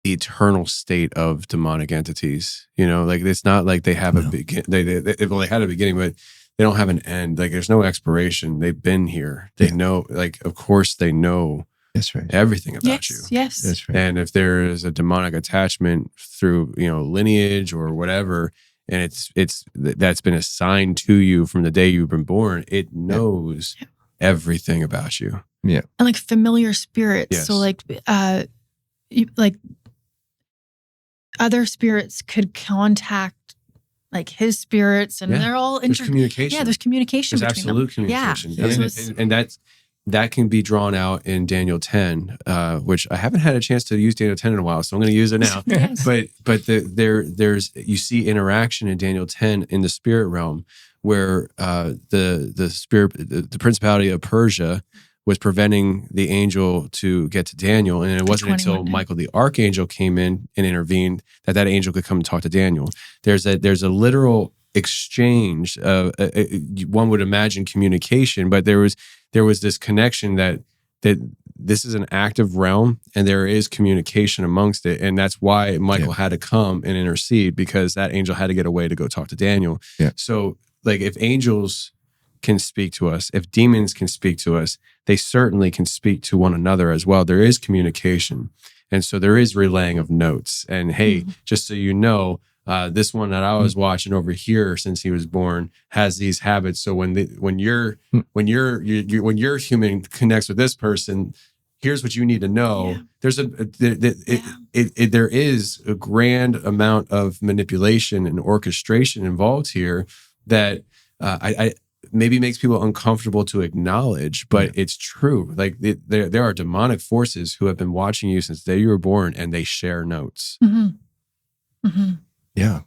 eternal state of demonic entities. You know, like it's not like they have a begin. They had a beginning, but they don't have an end. Like there's no expiration. They've been here. They know. Like of course they know. That's right. Everything about you. Yes. That's right. And if there is a demonic attachment through lineage or whatever, and that's been assigned to you from the day you've been born, it knows everything about you. Yeah. And like familiar spirits. Yes. So like other spirits could contact like his spirits, and they're all there's communication. Yeah, there's communication. There's between absolute them. communication. Yeah. And that can be drawn out in Daniel 10, which I haven't had a chance to use Daniel 10 in a while, so I'm going to use it now. Yes. But there's you see interaction in Daniel 10 in the spirit realm where the principality of Persia was preventing the angel to get to Daniel, and it wasn't until Michael the archangel came in and intervened that angel could come and talk to Daniel. There's a literal exchange of one would imagine communication, but there was this connection that this is an active realm and there is communication amongst it, and that's why Michael had to come and intercede, because that angel had to get away to go talk to Daniel. So like if angels can speak to us, if demons can speak to us, they certainly can speak to one another as well. There is communication, and so there is relaying of notes. And hey, just so you know, this one that I was watching over here since he was born has these habits. So when your human connects with this person, here's what you need to know. There is a grand amount of manipulation and orchestration involved here that I maybe makes people uncomfortable to acknowledge, but it's true. Like there are demonic forces who have been watching you since the day you were born, and they share notes. Yeah.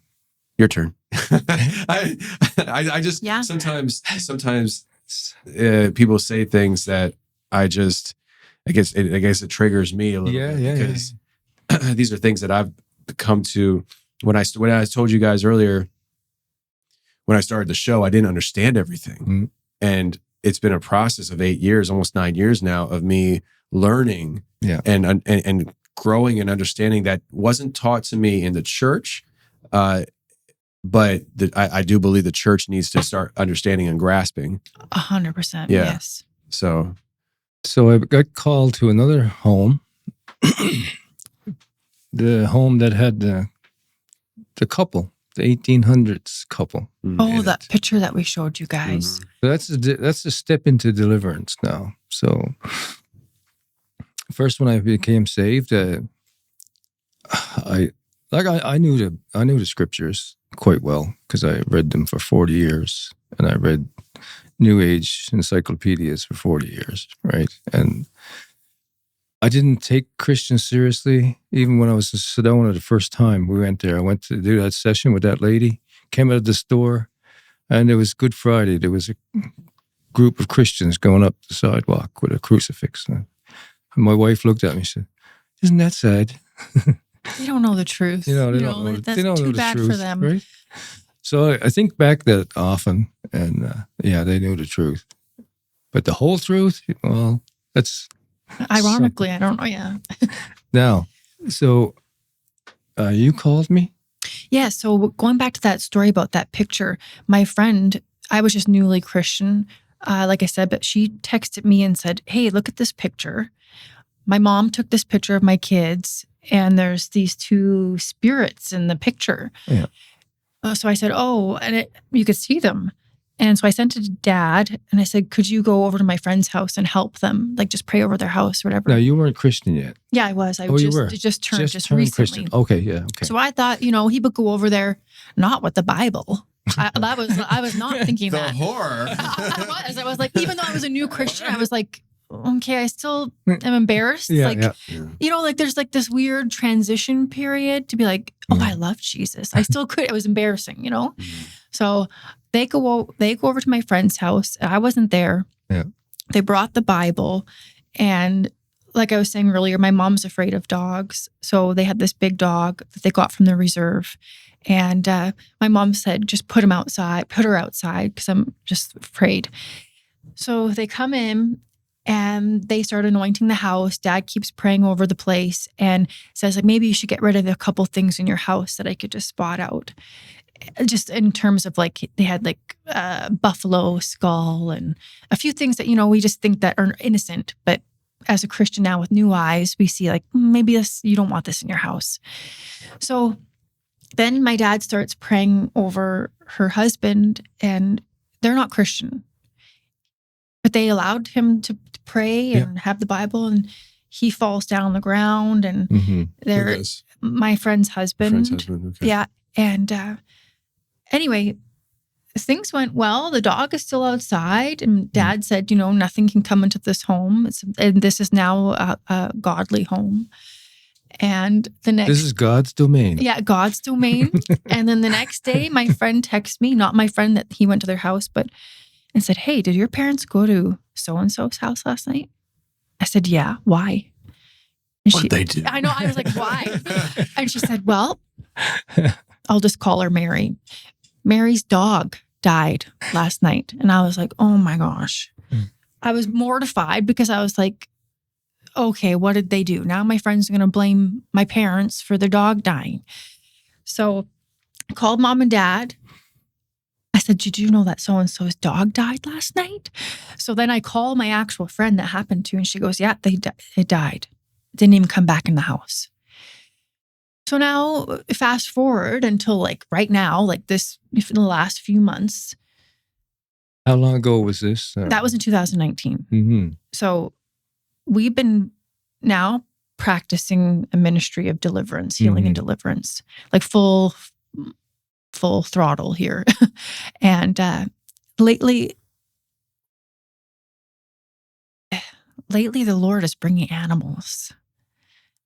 Your turn. I just sometimes people say things that I guess it triggers me a little bit because these are things that I've come to when I told you guys earlier. When I started the show, I didn't understand everything, and it's been a process of 8 years, almost 9 years now, of me learning and growing and understanding that wasn't taught to me in the church. But I do believe the church needs to start understanding and grasping. 100%. Yes. So I got called to another home, the home that had the couple, the 1800s couple. Oh, that picture that we showed you guys. So that's a step into deliverance now. So first, when I became saved, I knew the scriptures quite well because I read them for 40 years, and I read New Age encyclopedias for 40 years, right? And I didn't take Christians seriously. Even when I was in Sedona the first time we went there, I went to do that session with that lady, came out of the store, and it was Good Friday. There was a group of Christians going up the sidewalk with a crucifix. And my wife looked at me and said, "Isn't that sad?" They don't know the truth. They don't know too the bad truth, for them. right? So I think back that often, and they knew the truth. But the whole truth, well, that's... Ironically, I don't know, yeah. Now, so you called me? Yeah, so going back to that story about that picture, my friend, I was just newly Christian, like I said, but she texted me and said, "Hey, look at this picture. My mom took this picture of my kids, and there's these two spirits in the picture." Yeah. So I said, "Oh," and you could see them. And so I sent it to Dad, and I said, "Could you go over to my friend's house and help them? Like just pray over their house or whatever." No, you weren't Christian yet. Yeah, I was. You were. Just turned turned recently. Christian. Okay, yeah, okay. So I thought, he would go over there, not with the Bible, I was not thinking The that. horror. I was like, even though I was a new Christian, I was like, okay, I still am embarrassed. Yeah. You know, like there's like this weird transition period to be like, oh, I love Jesus. I still could. It was embarrassing, you know? So they go over to my friend's house. I wasn't there. Yeah. They brought the Bible. And like I was saying earlier, my mom's afraid of dogs. So they had this big dog that they got from the reserve. And my mom said, just put her outside because I'm just afraid. So they come in and they start anointing the house. Dad keeps praying over the place and says, like, maybe you should get rid of a couple things in your house that I could just spot out. Just in terms of like, they had like a buffalo skull and a few things that, you know, we just think that are innocent. But as a Christian now with new eyes, we see like, maybe you don't want this in your house. So then my dad starts praying over her husband, and they're not Christian, but they allowed him to pray and have the Bible, and he falls down on the ground, and they're my friend's husband. Okay. Yeah. And anyway, things went well. The dog is still outside, and Dad said, you know, nothing can come into this home. And this is now a godly home. And this is God's domain. Yeah, God's domain. And then the next day, my friend texts me, not my friend that he went to their house, and said, hey, did your parents go to so-and-so's house last night? I said, yeah. Why? What'd they do? I know. I was like, why? And she said, well, I'll just call her Mary. Mary's dog died last night. And I was like, oh my gosh. I was mortified because I was like, okay, what did they do? Now my friends are going to blame my parents for their dog dying. So I called Mom and Dad. I said, did you know that so-and-so's dog died last night? So then I call my actual friend that happened to, and she goes, yeah, it died. It didn't even come back in the house. So now fast forward until like right now, like this, in the last few months. How long ago was this? That was in 2019. Mm-hmm. So we've been now practicing a ministry of deliverance, healing and deliverance, like full throttle here. And lately the Lord is bringing animals,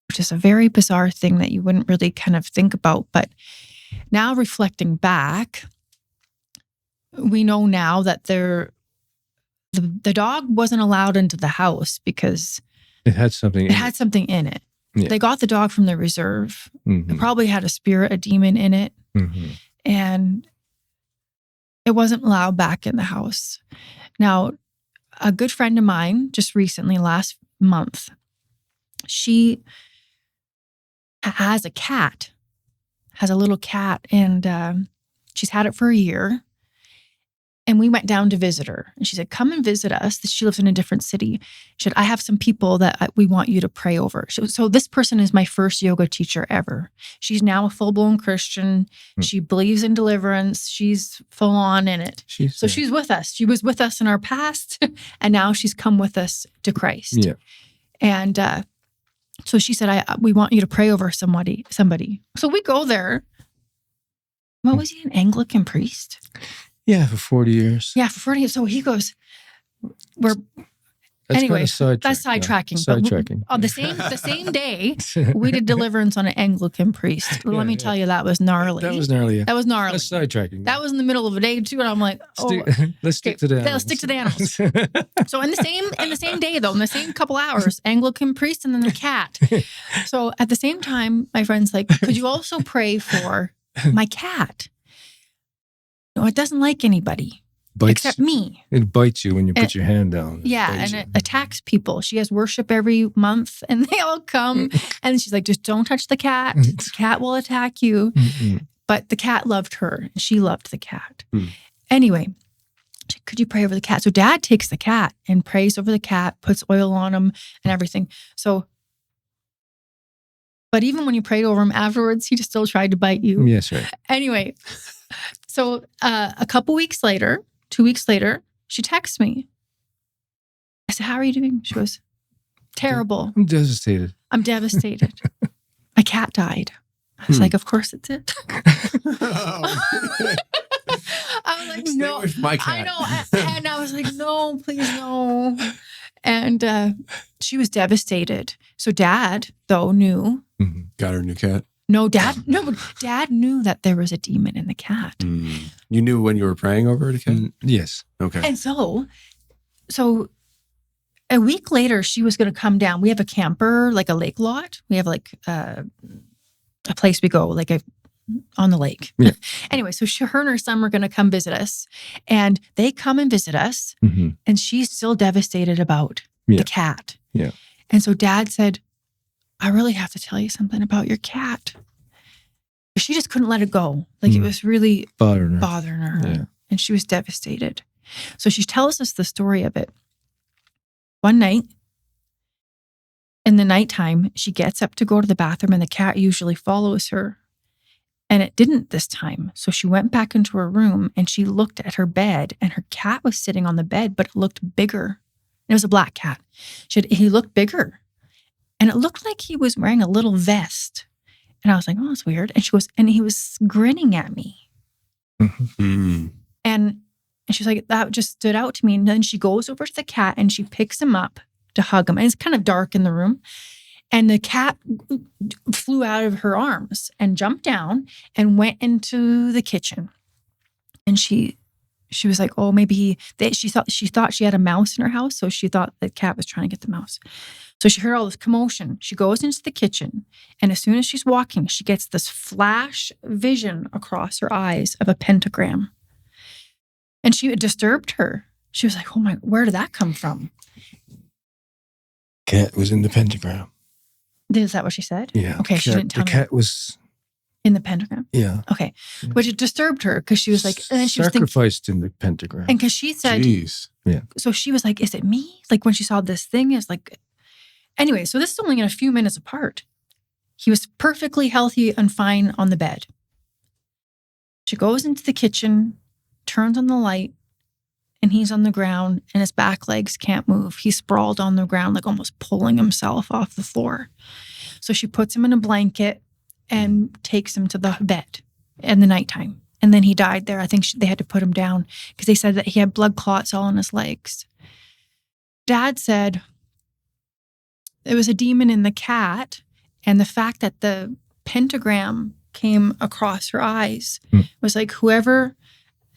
which is a very bizarre thing that you wouldn't really kind of think about. But now reflecting back, we know now that the dog wasn't allowed into the house because it had something in it. Yeah. They got the dog from the reserve. It probably had a spirit, a demon in it. And it wasn't allowed back in the house. Now, a good friend of mine, just recently, last month, she has a little cat, and she's had it for a year. And we went down to visit her. And she said, come and visit us. She lives in a different city. She said, I have some people that we want you to pray over. So this person is my first yoga teacher ever. She's now a full-blown Christian. She believes in deliverance. She's full on in it. She's with us. She was with us in our past, and now she's come with us to Christ. Yeah. And so she said, we want you to pray over somebody. So we go there. What was he, an Anglican priest? Yeah, for 40 years. Yeah, for 40 years. So he goes, Anyway, that's sidetracking. Sidetracking. On the same day, we did deliverance on an Anglican priest. Let me tell you, that was gnarly. That was gnarly. Yeah. That was gnarly. That's sidetracking. That was in the middle of a day too, and I'm like, let's stick to the animals. Let's stick to the animals. So in the same day though, in the same couple hours, Anglican priest and then the cat. So at the same time, my friend's like, could you also pray for my cat? No, it doesn't like anybody. Except me. It bites you when you put your hand down. It attacks people. She has worship every month, and they all come. And she's like, just don't touch the cat. The cat will attack you. But the cat loved her. And she loved the cat. Anyway, could you pray over the cat? So Dad takes the cat and prays over the cat, puts oil on him and everything. So, but even when you prayed over him afterwards, he just still tried to bite you. Yes, right. Anyway, so a couple weeks later, 2 weeks later, she texts me. I said, how are you doing? She goes, terrible. I'm devastated. My cat died. I was like, of course it did. my cat. I know. And I was like, no, please, no. And she was devastated. So Dad, though, knew. Got her a new cat. No, Dad knew that there was a demon in the cat. You knew when you were praying over the cat? Yes. Okay. And so a week later, she was going to come down. We have a camper, like a lake lot. We have like a place we go, like on the lake. Yeah. Anyway, so her and her son were going to come visit us, and they come and visit us, and she's still devastated about the cat. Yeah. And so Dad said, I really have to tell you something about your cat. She just couldn't let it go. Like it was really bothering her. Yeah. And she was devastated. So she tells us the story of it. One night, in the nighttime, she gets up to go to the bathroom, and the cat usually follows her. And it didn't this time. So she went back into her room, and she looked at her bed, and her cat was sitting on the bed, but it looked bigger. It was a black cat. He looked bigger. And it looked like he was wearing a little vest. And I was like, oh, that's weird. And she goes, and he was grinning at me. And she's like, that just stood out to me. And then she goes over to the cat and she picks him up to hug him. And it's kind of dark in the room. And the cat flew out of her arms and jumped down and went into the kitchen. And she was like, oh, maybe she thought she had a mouse in her house. So she thought the cat was trying to get the mouse. So she heard all this commotion. She goes into the kitchen. And as soon as she's walking, she gets this flash vision across her eyes of a pentagram. And it disturbed her. She was like, oh my, where did that come from? Cat was in the pentagram. Is that what she said? Yeah. Okay, she didn't tell me. The cat was in the pentagram? Yeah. Okay. Which it disturbed her because she was like, and then she was sacrificed in the pentagram. And because she said, jeez. Yeah. So she was like, is it me? Like when she saw this thing, is like, anyway, so this is only in a few minutes apart. He was perfectly healthy and fine on the bed. She goes into the kitchen, turns on the light, and he's on the ground and his back legs can't move. He's sprawled on the ground, like almost pulling himself off the floor. So she puts him in a blanket and takes him to the bed in the nighttime. And then he died there. I think they had to put him down because they said that he had blood clots all in his legs. Dad said it was a demon in the cat, and the fact that the pentagram came across her eyes was like whoever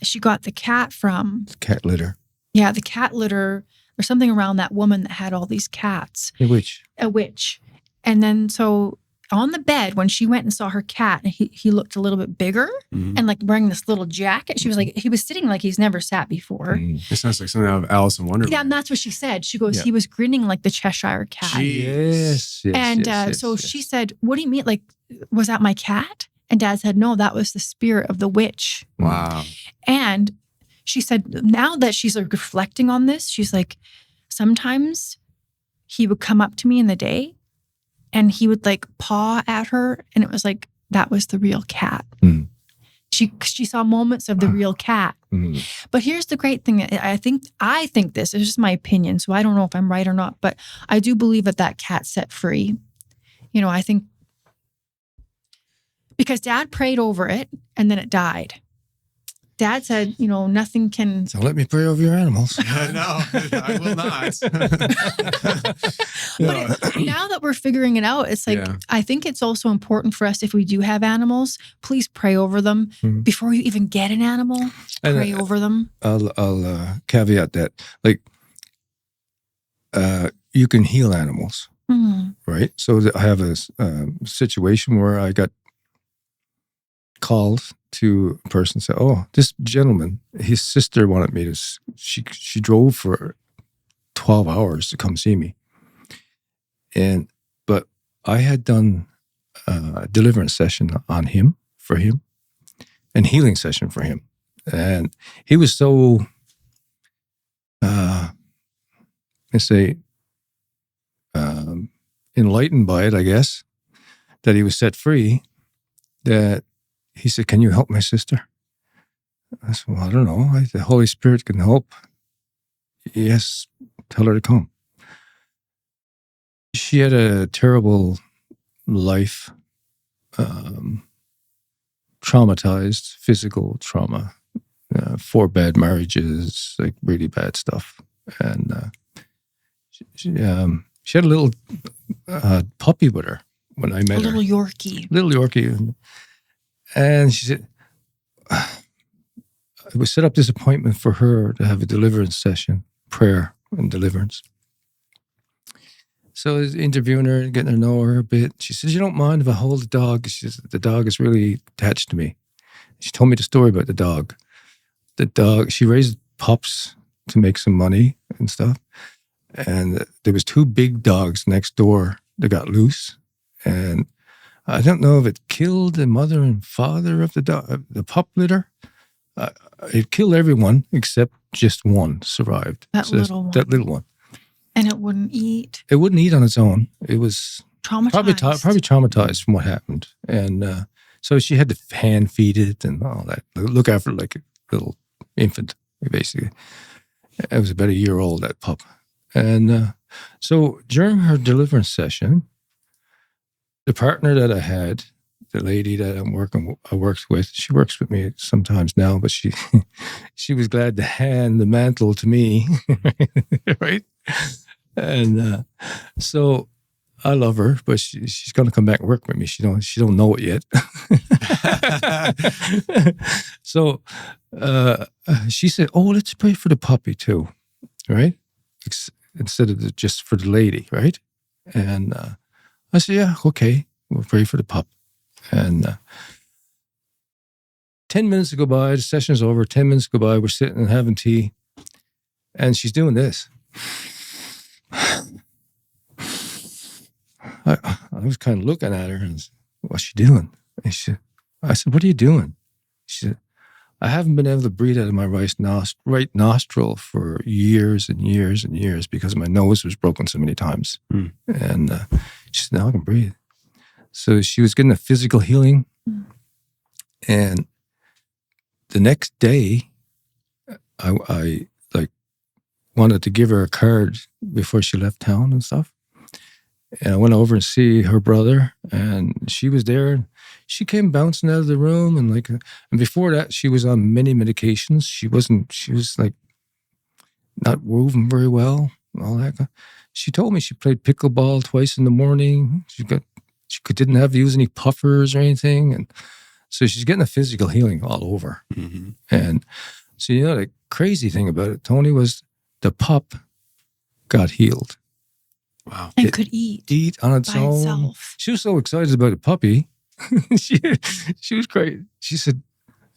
she got the cat from. The cat litter. Yeah, the cat litter or something around that woman that had all these cats. A witch. A witch. And then so on the bed, when she went and saw her cat, he looked a little bit bigger and like wearing this little jacket. She was like, he was sitting like he's never sat before. It sounds like something out of Alice in Wonderland. Yeah, and that's what she said. She goes, he was grinning like the Cheshire cat. Jeez. Yes. And so she said, what do you mean? Like, was that my cat? And Dad said, no, that was the spirit of the witch. Wow. And she said, now that she's like reflecting on this, she's like, sometimes he would come up to me in the day and he would like paw at her. And it was like, that was the real cat. She saw moments of the real cat. But here's the great thing. I think this is just my opinion. So I don't know if I'm right or not, but I do believe that cat set free. You know, I think because Dad prayed over it and then it died. Dad said, you know, nothing can. So let me pray over your animals. No, I will not. But now that we're figuring it out, it's like, I think it's also important for us, if we do have animals, please pray over them before you even get an animal. Pray over them. I'll caveat that. Like, you can heal animals, right? So I have a situation where I got called to a person and said, oh, this gentleman, his sister wanted me to, she drove for 12 hours to come see me. But I had done a deliverance session on him, for him, and healing session for him. And he was so, let's say, enlightened by it, I guess, that he was set free, that he said, can you help my sister? I said, well, I don't know. The Holy Spirit can help. Yes, tell her to come. She had a terrible life, traumatized, physical trauma, 4 bad marriages, like really bad stuff. And she had a little puppy with her when I met her. Little Yorkie. Little Yorkie. And she said, we set up this appointment for her to have a deliverance session, prayer and deliverance. So I was interviewing her, getting to know her a bit. She said, you don't mind if I hold the dog? She says, the dog is really attached to me. She told me the story about the dog. The dog, she raised pups to make some money and stuff. And there was 2 big dogs next door that got loose. And I don't know if it killed the mother and father of the dog, the pup litter. It killed everyone except just one survived. That little one. That little one. And it wouldn't eat. It wouldn't eat on its own. It was Traumatized. probably traumatized from what happened. And so she had to hand feed it and all that. Look after it like a little infant, basically. It was about a year old, that pup. And so during her deliverance session, the partner that I had, the lady that I worked with, she works with me sometimes now, but she was glad to hand the mantle to me, right? And so I love her, but she's going to come back and work with me. She don't know it yet. So she said, "Oh, let's pray for the puppy too, right? Instead of just for the lady, right?" And I said, "Yeah, okay, we'll pray for the pup." And 10 minutes go by, the session's over. 10 minutes go by, we're sitting and having tea, and she's doing this. I was kind of looking at her and said, "What's she doing?" And I said, "What are you doing?" She said, "I haven't been able to breathe out of my right nostril for years and years and years because my nose was broken so many times." And she said, "Now I can breathe." So she was getting a physical healing. And the next day, I wanted to give her a card before she left town and stuff. And I went over and see her brother, and she was there. She came bouncing out of the room, and before that, she was on many medications. She was not moving very well, and all that. She told me she played pickleball twice in the morning. She didn't have to use any puffers or anything, and so she's getting a physical healing all over. Mm-hmm. And so the crazy thing about it, Tony, was the pup got healed. Wow. And could eat on its by own. itself. She was so excited about the puppy. she was great. She said,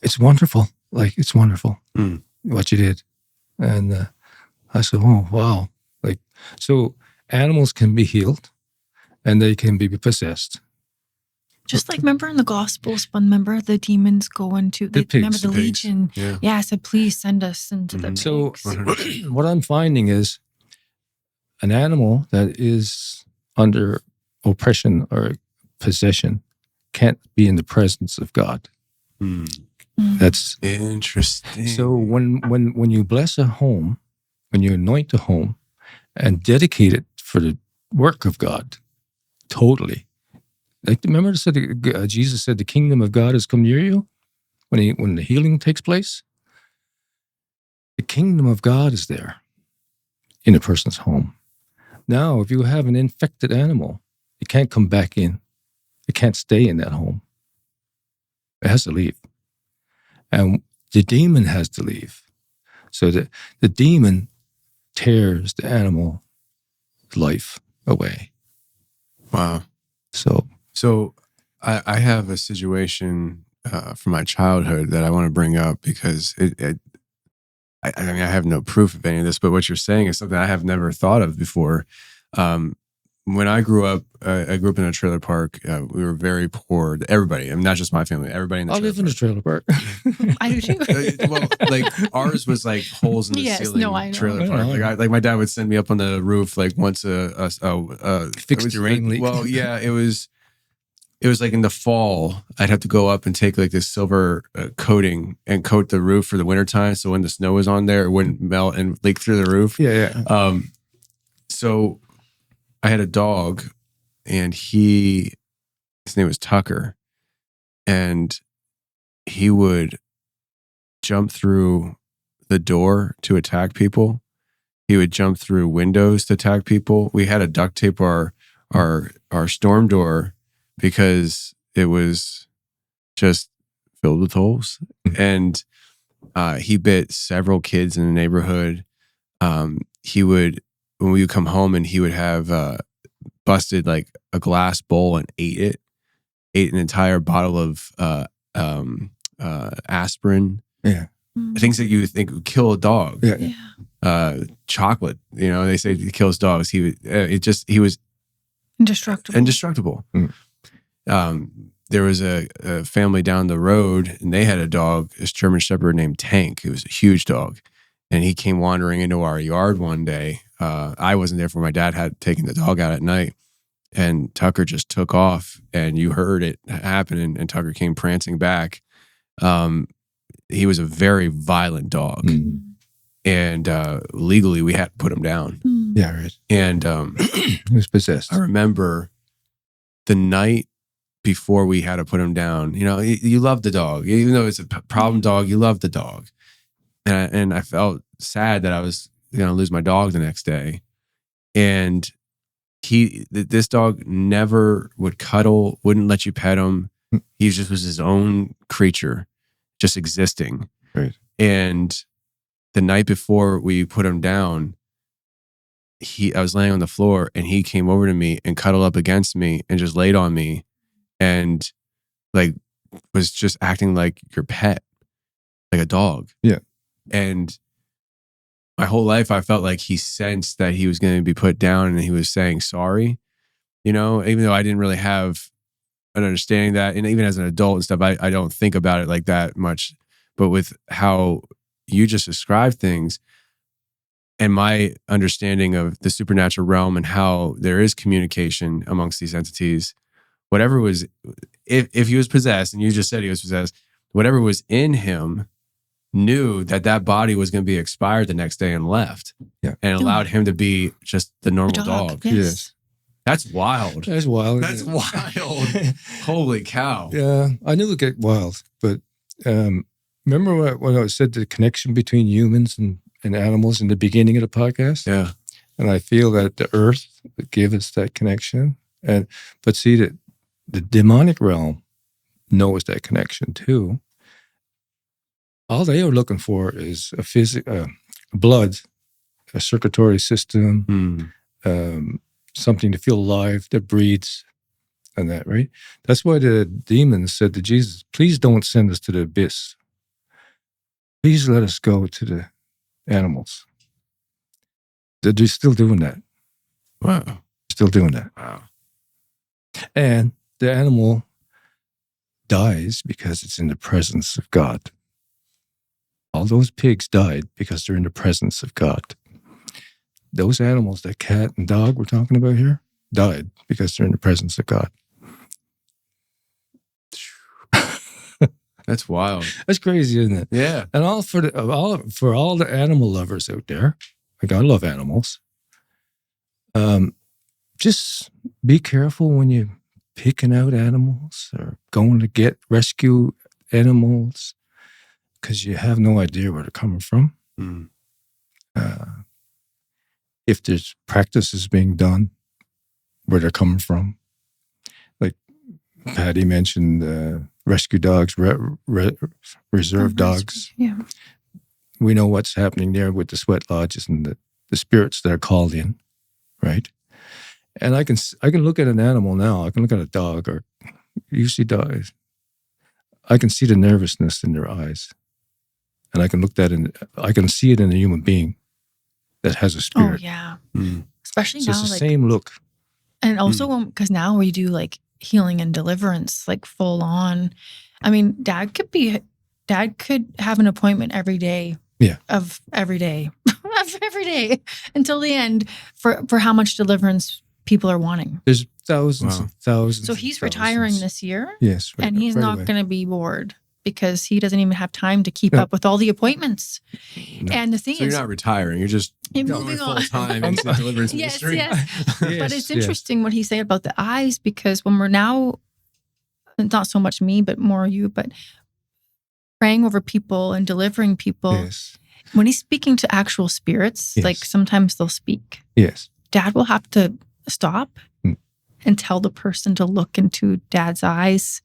"It's wonderful. It's wonderful what you did." And I said, "Oh, wow." So animals can be healed and they can be possessed. Just remember in the Gospels, remember the demons go into, remember the legion. Yeah, said, "Please send us into the pigs." So what I'm finding is an animal that is under oppression or possession can't be in the presence of God. That's interesting. So when you bless a home, when you anoint a home and dedicate it for the work of God, totally. Remember Jesus said the kingdom of God has come near you when the healing takes place? The kingdom of God is there in a person's home. Now, if you have an infected animal, it can't come back in. It can't stay in that home. It has to leave. And the demon has to leave. So the demon tears the animal life away. Wow. So I have a situation from my childhood that I want to bring up because I have no proof of any of this, but what you're saying is something I have never thought of before. When I grew up in a trailer park. We were very poor. Everybody, not just my family, everybody in the trailer live in a trailer park. I do too. Well, ours was holes in the ceiling. No, I know. Trailer park. My dad would send me up on the roof once fixed the rain leak. Well, yeah, it was in the fall. I'd have to go up and take this silver coating and coat the roof for the wintertime. So when the snow was on there, it wouldn't melt and leak through the roof. Yeah. So I had a dog, and his name was Tucker, and he would jump through the door to attack people. He would jump through windows to attack people. We had to duct tape our storm door because it was just filled with holes. And he bit several kids in the neighborhood. He would, when we would come home, and he would have busted like a glass bowl and ate an entire bottle of aspirin. Yeah. Things that you would think would kill a dog. Yeah. Chocolate, they say it kills dogs. He was indestructible. There was a family down the road, and they had a dog, this German Shepherd named Tank. It was a huge dog, and he came wandering into our yard one day. I wasn't there, for my dad had taken the dog out at night, and Tucker just took off, and you heard it happen, and Tucker came prancing back. He was a very violent dog. And legally, we had to put him down. Yeah, right. And he was possessed. I remember the night before we had to put him down. You love the dog, even though it's a problem dog. You love the dog, and I felt sad that I was going to lose my dog the next day. And this dog never would cuddle, wouldn't let you pet him. He just was his own creature, just existing. Right. And the night before we put him down, I was laying on the floor, and he came over to me and cuddled up against me and just laid on me, and like was just acting like your pet, like a dog. Yeah. And my whole life, I felt like he sensed that he was going to be put down, and he was saying sorry, even though I didn't really have an understanding that. And even as an adult and stuff, I don't think about it like that much. But with how you just described things, and my understanding of the supernatural realm and how there is communication amongst these entities, whatever was, if he was possessed, and you just said he was possessed, whatever was in him knew that body was going to be expired the next day and left. Yeah. And allowed him to be just the normal dog. Yes. That's wild. That's wild. That's wild. Holy cow. Yeah, I knew it would get wild, but remember when I said the connection between humans and animals in the beginning of the podcast? Yeah. And I feel that the earth would give us that connection. But see, that the demonic realm knows that connection too. All they are looking for is blood, a circulatory system, something to feel alive, that breathes, and that, right? That's why the demons said to Jesus, please don't send us to the abyss. Please let us go to the animals. They're still doing that. Wow. Still doing that. Wow. And the animal dies because it's in the presence of God. All those pigs died because they're in the presence of God. Those animals, that cat and dog we're talking about here, died because they're in the presence of God. That's wild. That's crazy, isn't it? Yeah. And for all the animal lovers out there, like I love animals. Just be careful when you're picking out animals or going to rescue animals, because you have no idea where they're coming from. If there's practices being done, where they're coming from. Like Patti mentioned, rescue dogs, reserve dogs. Yeah. We know what's happening there with the sweat lodges and the spirits that are called in, right? And I can look at an animal now. I can look at a dog, or usually dogs. I can see the nervousness in their eyes, and I can see it in a human being that has a spirit. Oh yeah. Especially So now, it's the same look. and also because now we do like healing and deliverance, like full on. I mean, Dad could have an appointment every day. Yeah. Of every day, every day until the end for how much deliverance people are wanting. There's thousands and thousands. So he's retiring this year. Yes. And he's not going to be bored because he doesn't even have time to keep up with all the appointments. No. And the thing So is, you're not retiring. You're just moving on. full time into the deliverance Yes, ministry. yes. But it's interesting what he said about the eyes, because when we're now, not so much me, but more you, but praying over people and delivering people, Yes. when he's speaking to actual spirits, Yes. like sometimes they'll speak. Yes. Dad will have to stop Mm. and tell the person to look into Dad's eyes.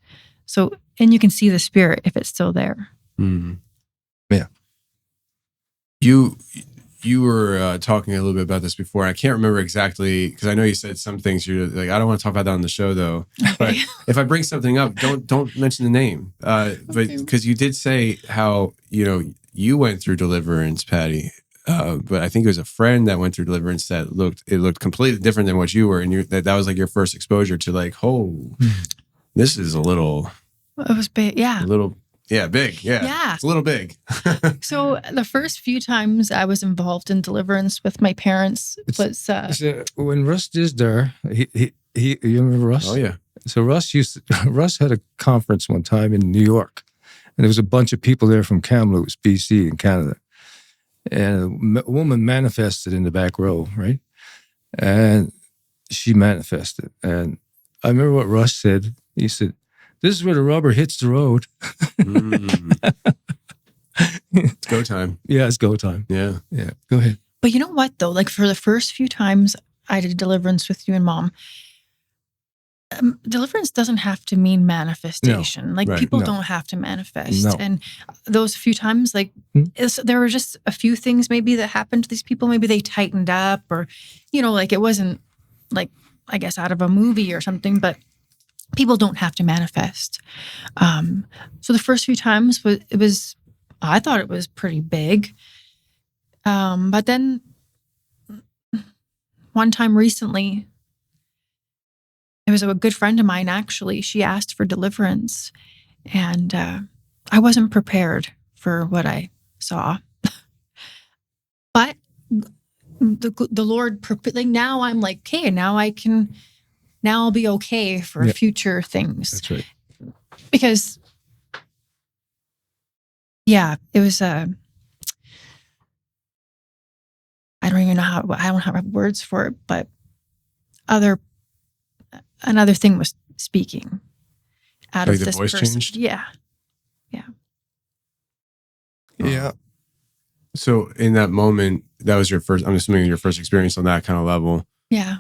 So, and you can see the spirit if it's still there. Mm. Yeah. You were talking a little bit about this before. I can't remember exactly because I know you said some things. You're like, I don't want to talk about that on the show, though. But if I bring something up, don't mention the name. But because you did say how you went through deliverance, Patti. But I think it was a friend that went through deliverance that looked completely different than what you were, and that was like your first exposure to like, this is a little. It was big, yeah. A little. Yeah, big. Yeah. Yeah. It's a little big. So the first few times I was involved in deliverance with my parents was when Russ is there, he you remember Russ? Oh yeah. So Russ had a conference one time in New York, and there was a bunch of people there from Kamloops, BC, in Canada, and a woman manifested in the back row, right? And she manifested, and I remember what Russ said. He said, "This is where the rubber hits the road." It's go time. Yeah, it's go time. Yeah. Yeah. Go ahead. But you know what, though? Like for the first few times I did deliverance with you and Mom, deliverance doesn't have to mean manifestation. Like people don't have to manifest. No. And those few times, like there were just a few things maybe that happened to these people. Maybe they tightened up or, like it wasn't like, I guess, out of a movie or something, but people don't have to manifest. So the first few times I thought it was pretty big. But then one time recently, it was a good friend of mine, actually. She asked for deliverance, and I wasn't prepared for what I saw. But the Lord, like now I'm like, okay, now I'll be okay for future things. That's right. Because, yeah, it was I don't even know I don't have words for it, but another thing was speaking out like of the this voice person. changed? Yeah. Yeah. So in that moment, that was I'm assuming your first experience on that kind of level. Yeah.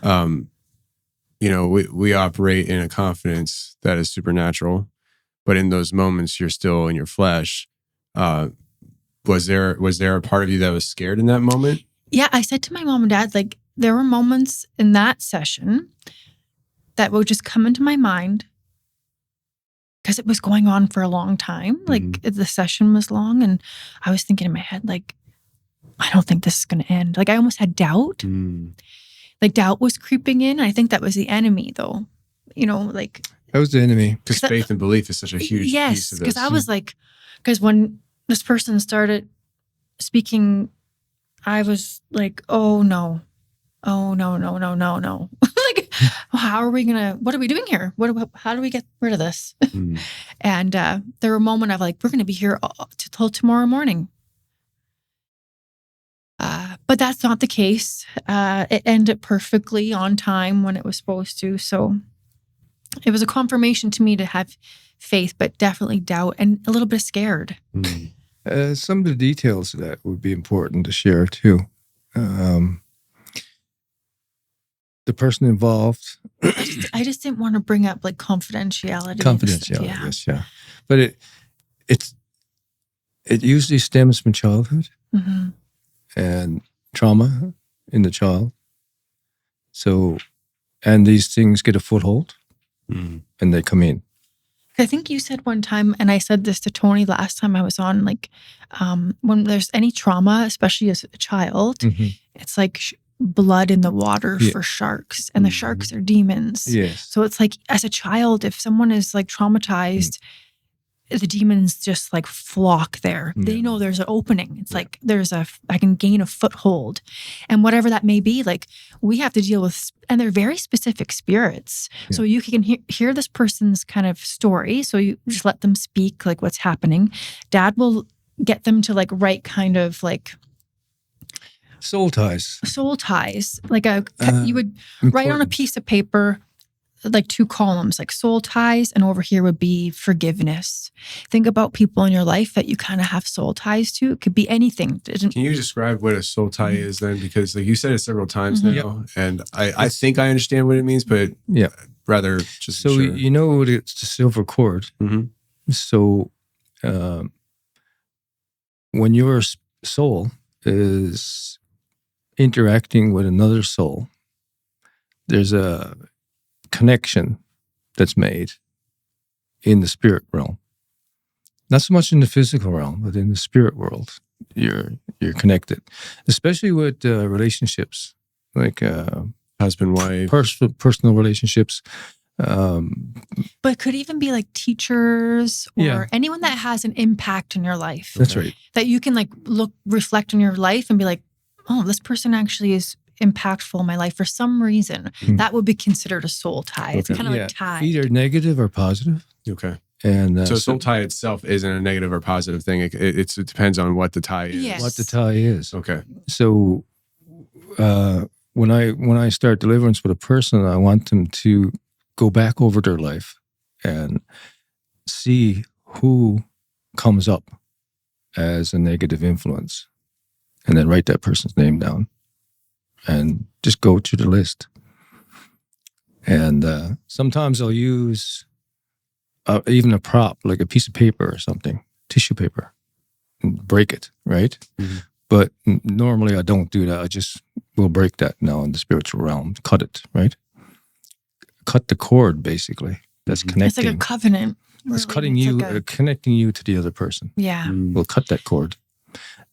We operate in a confidence that is supernatural, but in those moments, you're still in your flesh. Was there a part of you that was scared in that moment? Yeah, I said to my mom and dad, like, there were moments in that session that would just come into my mind because it was going on for a long time. Like, the session was long, and I was thinking in my head, like, I don't think this is going to end. Like, I almost had doubt. Like, doubt was creeping in. I think that was the enemy, though. Like... That was the enemy. Because faith and belief is such a huge piece of yes, this. because I was like... Because when this person started speaking, I was like, oh no. Like, how are we what are we doing here? How do we get rid of this? And there were a moment of like, we're going to be here till tomorrow morning. But that's not the case. It ended perfectly on time when it was supposed to. So it was a confirmation to me to have faith, but definitely doubt and a little bit scared. Some of the details of that would be important to share too. The person involved. I just didn't want to bring up like confidentiality. Confidentiality, Yeah. yes, yeah. But it usually stems from childhood and trauma in the child. So, and these things get a foothold and they come in. I think you said one time, and I said this to Tony last time I was on, like when there's any trauma, especially as a child, it's like blood in the water for sharks, and the sharks are demons. Yes. So it's like as a child, if someone is like traumatized, the demons just like flock there. They know there's an opening. It's like I can gain a foothold, and whatever that may be, like we have to deal with, and they're very specific spirits. So you can hear this person's kind of story. So you just let them speak like what's happening. Dad will get them to like write kind of like soul ties. Like you would write on a piece of paper like two columns, like soul ties, and over here would be forgiveness. Think about people in your life that you kind of have soul ties to. It could be anything. Can you describe what a soul tie is then? Because like you said it several times now, and I think I understand what it means, but rather just so sure. you know it's the silver cord. So when your soul is interacting with another soul, there's a connection that's made in the spirit realm. Not so much in the physical realm, but in the spirit world, you're connected. Especially with relationships, like husband, wife, personal relationships. But it could even be like teachers or anyone that has an impact in your life. That's right. That you can like reflect on your life and be like, oh, this person actually is impactful in my life for some reason. That would be considered a soul tie. It's kind of like tie. Either negative or positive. Okay. And so soul tie itself isn't a negative or positive thing. It depends on what the tie is. Yes. What the tie is. Okay. So when I start deliverance with a person, I want them to go back over their life and see who comes up as a negative influence, and then write that person's name down and just go through the list. And sometimes I'll use even a prop, like a piece of paper or something, tissue paper, and break it, right? But normally I don't do that. I just will break that now in the spiritual realm, cut it, right? Cut the cord, basically. That's connecting. It's like a covenant. It's cutting you, connecting you to the other person. Yeah. We'll cut that cord.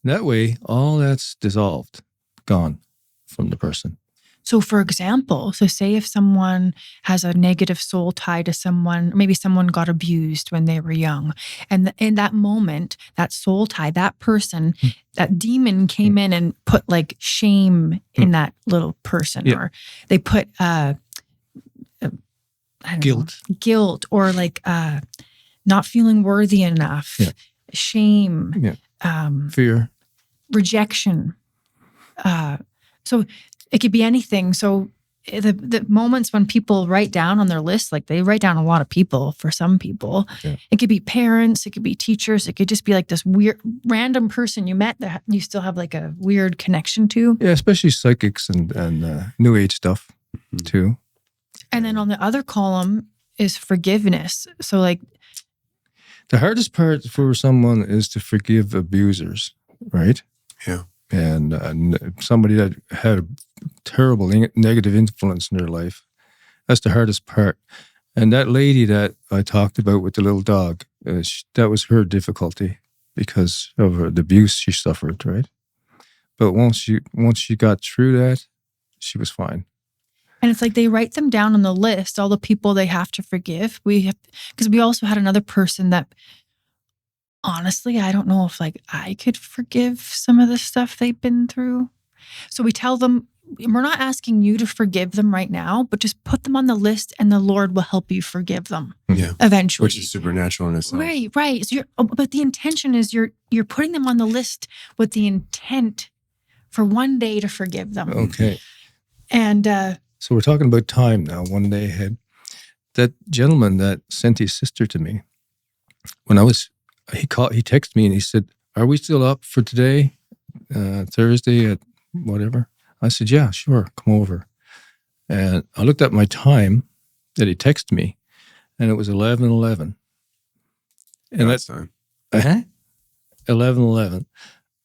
That way, all that's dissolved, gone from the person. So for example, say if someone has a negative soul tie to someone, or maybe someone got abused when they were young, and in that moment, that soul tie, that person, that demon came in and put like shame in that little person, or they put guilt, or like not feeling worthy enough, shame, fear, rejection. So it could be anything. So the moments when people write down on their list, like they write down a lot of people for some people. It could be parents, it could be teachers, it could just be like this weird random person you met that you still have like a weird connection to. Yeah, especially psychics and New Age stuff too. And then on the other column is forgiveness. So like the hardest part for someone is to forgive abusers, right? Yeah. And somebody that had a terrible negative influence in their life. That's the hardest part. And that lady that I talked about with the little dog, that was her difficulty because of the abuse she suffered, right? But once she got through that, she was fine. And it's like they write them down on the list, all the people they have to forgive. Because we also had another person that, honestly, I don't know if like I could forgive some of the stuff they've been through. So we tell them, we're not asking you to forgive them right now, but just put them on the list and the Lord will help you forgive them. Yeah. Eventually. Which is supernatural in itself. Right. So but the intention is you're putting them on the list with the intent for one day to forgive them. Okay. And so we're talking about time now, one day ahead. That gentleman that sent his sister to me, he texted me and he said, "Are we still up for today, Thursday at whatever?" I said, "Yeah, sure, come over." And I looked at my time that he texted me, and it was 11:11. And that's time. 11:11.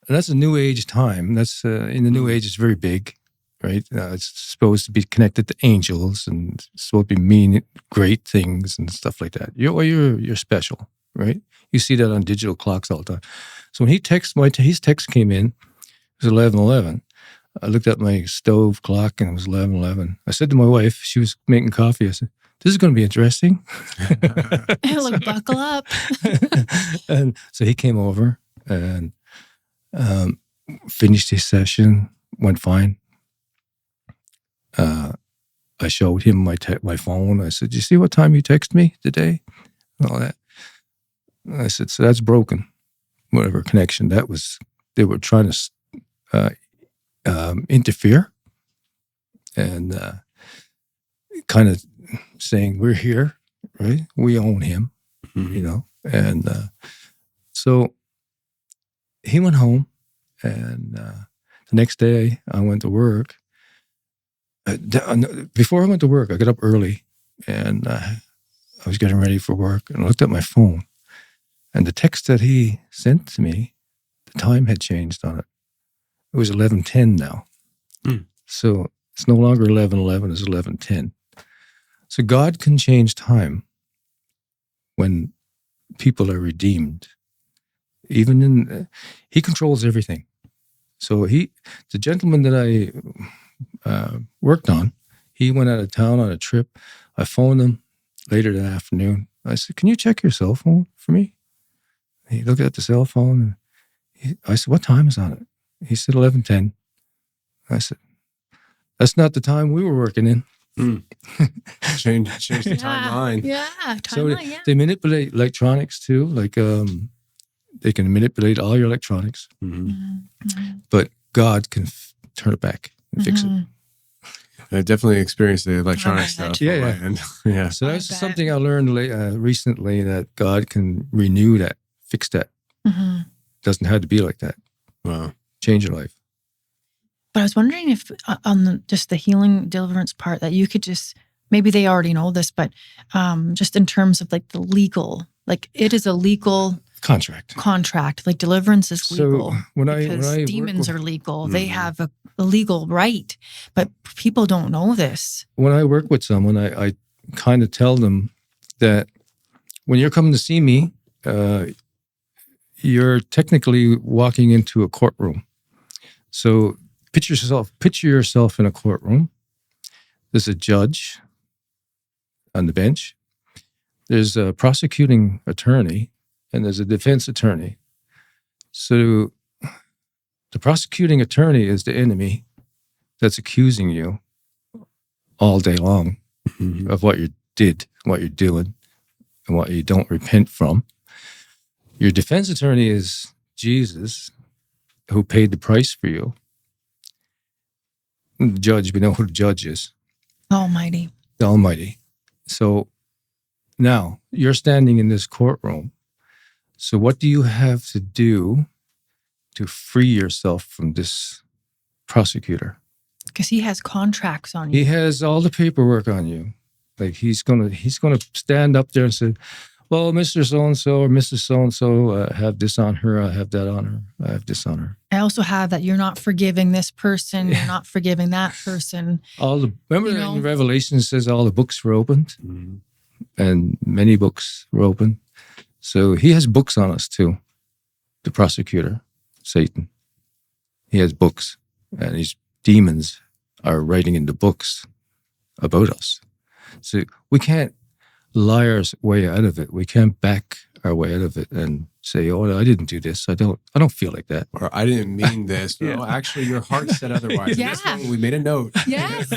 And that's a New Age time. That's in the New Age, it's very big, right? It's supposed to be connected to angels and it's supposed to be mean great things and stuff like that. You're special, right? You see that on digital clocks all the time. So when his text came in, it was 11:11. I looked at my stove clock and it was 11:11. I said to my wife, she was making coffee, I said, "This is going to be interesting." Look, buckle up. And so he came over and finished his session, went fine. I showed him my phone. I said, "You see what time you text me today?" And all that. I said, "So that's broken. Whatever connection that was, they were trying to interfere and kind of saying, we're here, right? We own him, you know? And so he went home, and the next day I went to work. Before I went to work, I got up early, and I was getting ready for work, and I looked at my phone, and the text that he sent to me, the time had changed on it. It was 11:10 now. So it's no longer 11:11, it's 11:10. So God can change time when people are redeemed. Even in, he controls everything. So the gentleman that I worked on, he went out of town on a trip. I phoned him later that afternoon. I said, can you check your cell phone for me? He looked at the cell phone. And I said, what time is on it? He said 11:10. I said, that's not the time we were working in. Change the timeline. Yeah, timeline, So they manipulate electronics too. Like they can manipulate all your electronics, but God can turn it back and fix it. I definitely experienced the electronic stuff. Yeah. So that's something I learned recently, that God can renew that, fix that. Doesn't have to be like that. Wow. Change your life. But I was wondering if on just the healing deliverance part that you could just, maybe they already know this, but just in terms of like the legal, like it is a legal contract. Like deliverance is legal. So when I demons are legal. They have a legal right, but people don't know this. When I work with someone, I kind of tell them that when you're coming to see me, you're technically walking into a courtroom. So picture yourself in a courtroom. There's a judge on the bench. There's a prosecuting attorney, and there's a defense attorney. So the prosecuting attorney is the enemy that's accusing you all day long of what you did, what you're doing, and what you don't repent from. Your defense attorney is Jesus, who paid the price for you. The judge, we know who the judge is. Almighty. The Almighty. So now you're standing in this courtroom. So what do you have to do to free yourself from this prosecutor? Because he has contracts on you. He has all the paperwork on you. Like he's gonna stand up there and say, well, Mr. So-and-so or Mrs. So-and-so, I have this on her, I have that on her, I have this on her. I also have that you're not forgiving this person, you're not forgiving that person. Remember in Revelation it says all the books were opened? And many books were opened. So he has books on us too, the prosecutor, Satan. He has books, and these demons are writing in the books about us. So we can't lie our way out of it. We can't back our way out of it and say, "Oh, I didn't do this. I don't feel like that." Or I didn't mean this. No, actually, your heart said otherwise. Yeah. This one, we made a note. Yes.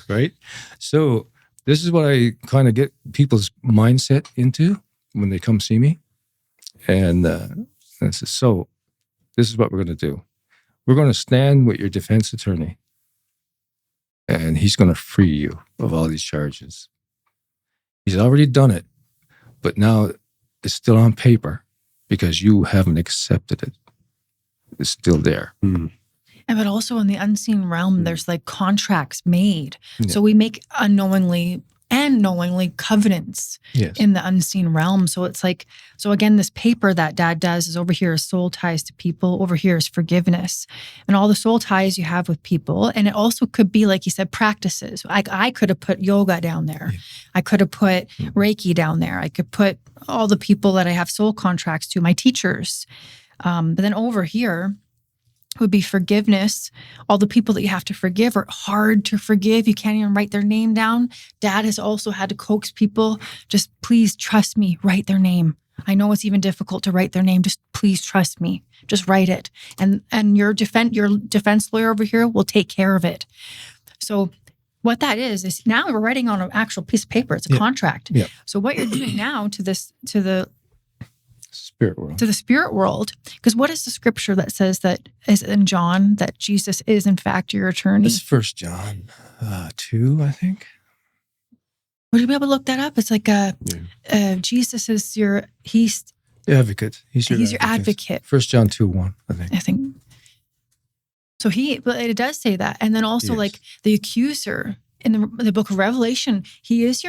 Right? So this is what I kind of get people's mindset into when they come see me. And I said, so this is what we're going to do. We're going to stand with your defense attorney, and he's going to free you of all these charges. He's already done it, but now it's still on paper because you haven't accepted it. It's still there. And but also in the unseen realm, there's like contracts made. Yeah. So we make unknowingly and knowingly covenants in the unseen realm. So it's like, so again, this paper that Dad does is over here is soul ties to people, over here is forgiveness. And all the soul ties you have with people. And it also could be, like you said, practices. I could have put yoga down there. I could have put Reiki down there. I could put all the people that I have soul contracts to, my teachers. But then over here would be forgiveness. All the people that you have to forgive are hard to forgive. You can't even write their name down. Dad has also had to coax people, just please trust me, write their name. I know it's even difficult to write their name. Just please trust me. Just write it. And your defense lawyer over here will take care of it. So what that is now we're writing on an actual piece of paper. It's a contract. Yeah. So what you're doing now to the spirit world. To the spirit world. Because what is the scripture that says that is in John that Jesus is in fact your attorney? It's 1 John 2, I think. Would you be able to look that up? It's like Jesus is he's The advocate. He's your advocate. 1 John 2:1, I think. I think. So but it does say that. And then also Yes. like the accuser in the book of Revelation, he is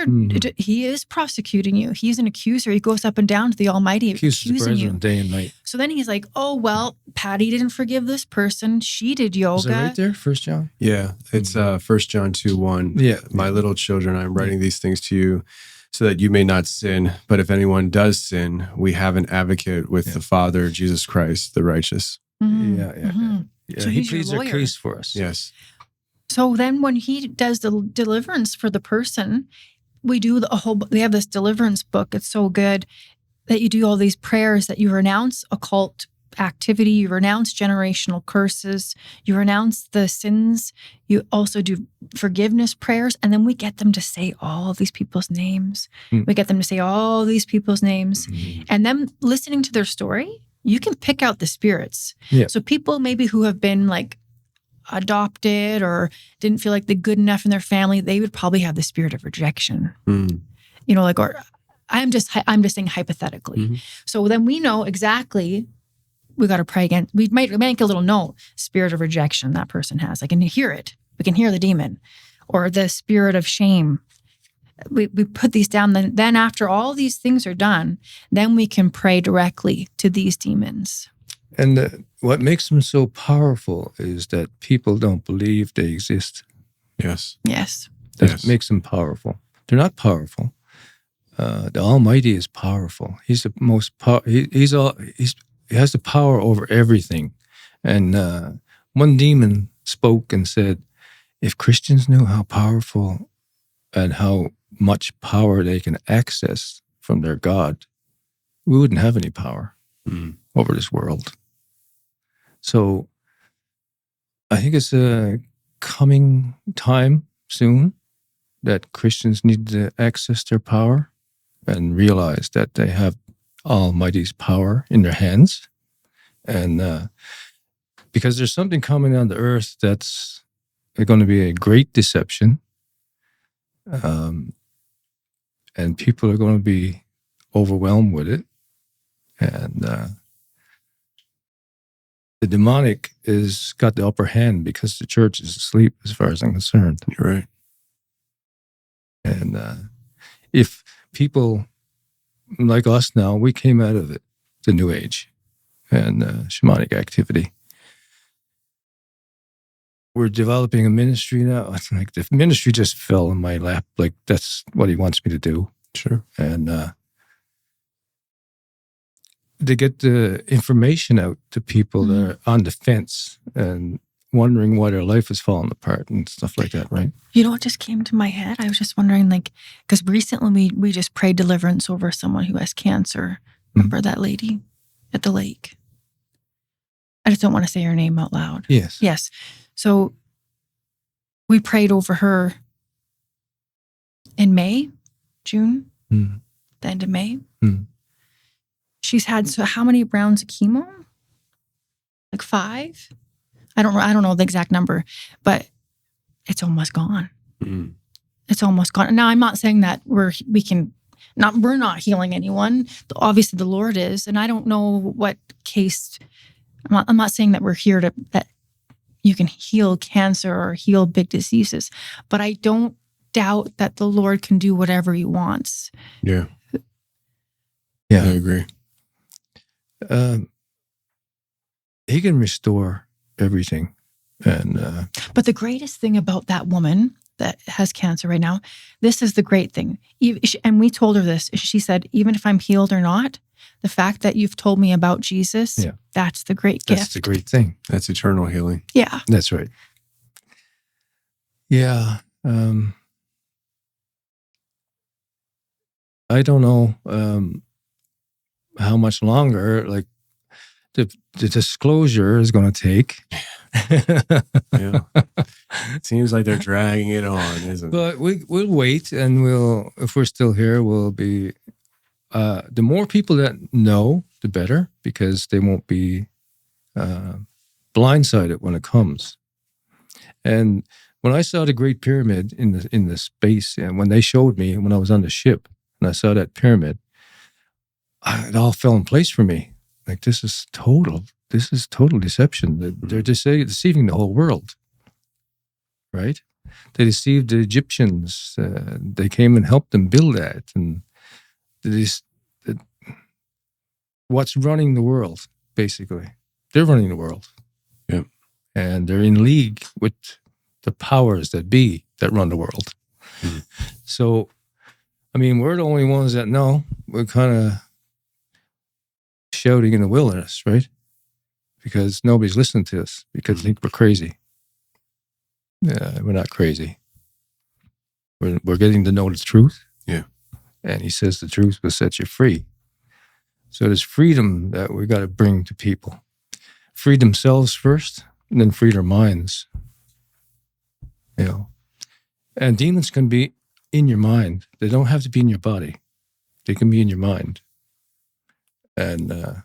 he is prosecuting you. He's an accuser. He goes up and down to the Almighty Accuses the accusing you. brethren day and night. So then he's like, oh, well, Patti didn't forgive this person. She did yoga. Is that right there, 1 John? Yeah, it's 1 John 2:1. Yeah. My little children, I'm writing these things to you so that you may not sin. But if anyone does sin, we have an advocate with the Father, Jesus Christ, the righteous. Mhm. Yeah. So he he's your pleads our lawyer. case for us. Yes. So then when he does the deliverance for the person, we have this deliverance book. It's so good that you do all these prayers that you renounce occult activity, you renounce generational curses, you renounce the sins, you also do forgiveness prayers, and then we get them to say all of these people's names. We get them to say all these people's names. And then listening to their story, you can pick out the spirits. Yeah. So people maybe who have been like adopted or didn't feel like they're good enough in their family, they would probably have the spirit of rejection. You know, like, or I'm just saying hypothetically. So then we know exactly we got to pray again. We might make a little note, spirit of rejection that person has. I can hear it. We can hear the demon or the spirit of shame. We put these down. Then after all these things are done, then we can pray directly to these demons. And what makes them so powerful is that people don't believe they exist. Yes. Yes. That makes them powerful. They're not powerful. The Almighty is powerful. He's the most he has the power over everything. And one demon spoke and said, if Christians knew how powerful and how much power they can access from their God, we wouldn't have any power over this world. So I think it's a coming time soon that Christians need to access their power and realize that they have Almighty's power in their hands. And because there's something coming on the earth that's going to be a great deception. And people are going to be overwhelmed with it. And the demonic is got the upper hand because the church is asleep, as far as I'm concerned. You're right. And if people like us now, we came out of it, the New Age and shamanic activity. We're developing a ministry now. Like the ministry just fell in my lap. Like that's what he wants me to do. Sure. And to get the information out to people that are on the fence and wondering why their life is falling apart and stuff like that, right? You know what just came to my head? I was just wondering, like, because recently we just prayed deliverance over someone who has cancer. Remember that lady at the lake? I just don't want to say her name out loud. Yes. Yes. So we prayed over her in May, June, the end of May. She's had, so how many rounds of chemo? Like 5? I don't know the exact number, but it's almost gone. It's almost gone. Now, I'm not saying that we're not healing anyone. Obviously, the Lord is, and I don't know what case. I'm not saying that we're here that you can heal cancer or heal big diseases, but I don't doubt that the Lord can do whatever He wants. Yeah. I agree. He can restore everything. And but the greatest thing about that woman that has cancer right now, this is the great thing. And we told her this. She said, even if I'm healed or not, the fact that you've told me about Jesus, that's the great gift. That's the great thing. That's eternal healing. Yeah. That's right. Yeah. I don't know how much longer, like, the disclosure is going to take. Yeah. It seems like they're dragging it on, isn't it? But we'll wait, and if we're still here, we'll be, the more people that know, the better, because they won't be blindsided when it comes. And When I saw the Great Pyramid in the space, and when they showed me, when I was on the ship, and I saw that pyramid, it all fell in place for me. Like, this is total deception. They're deceiving the whole world, right? They deceived the Egyptians. They came and helped them build that. And what's running the world, basically? They're running the world. Yeah. And they're in league with the powers that be that run the world. Mm-hmm. So, I mean, we're the only ones that know. We're kind of shouting in the wilderness, right? Because nobody's listening to us because they think we're crazy. We're not crazy. We're getting to know the truth. Yeah. And he says the truth will set you free. So there's freedom that we got to bring to people. Free themselves first, and then free their minds. You know, and demons can be in your mind. They don't have to be in your body. They can be in your mind. And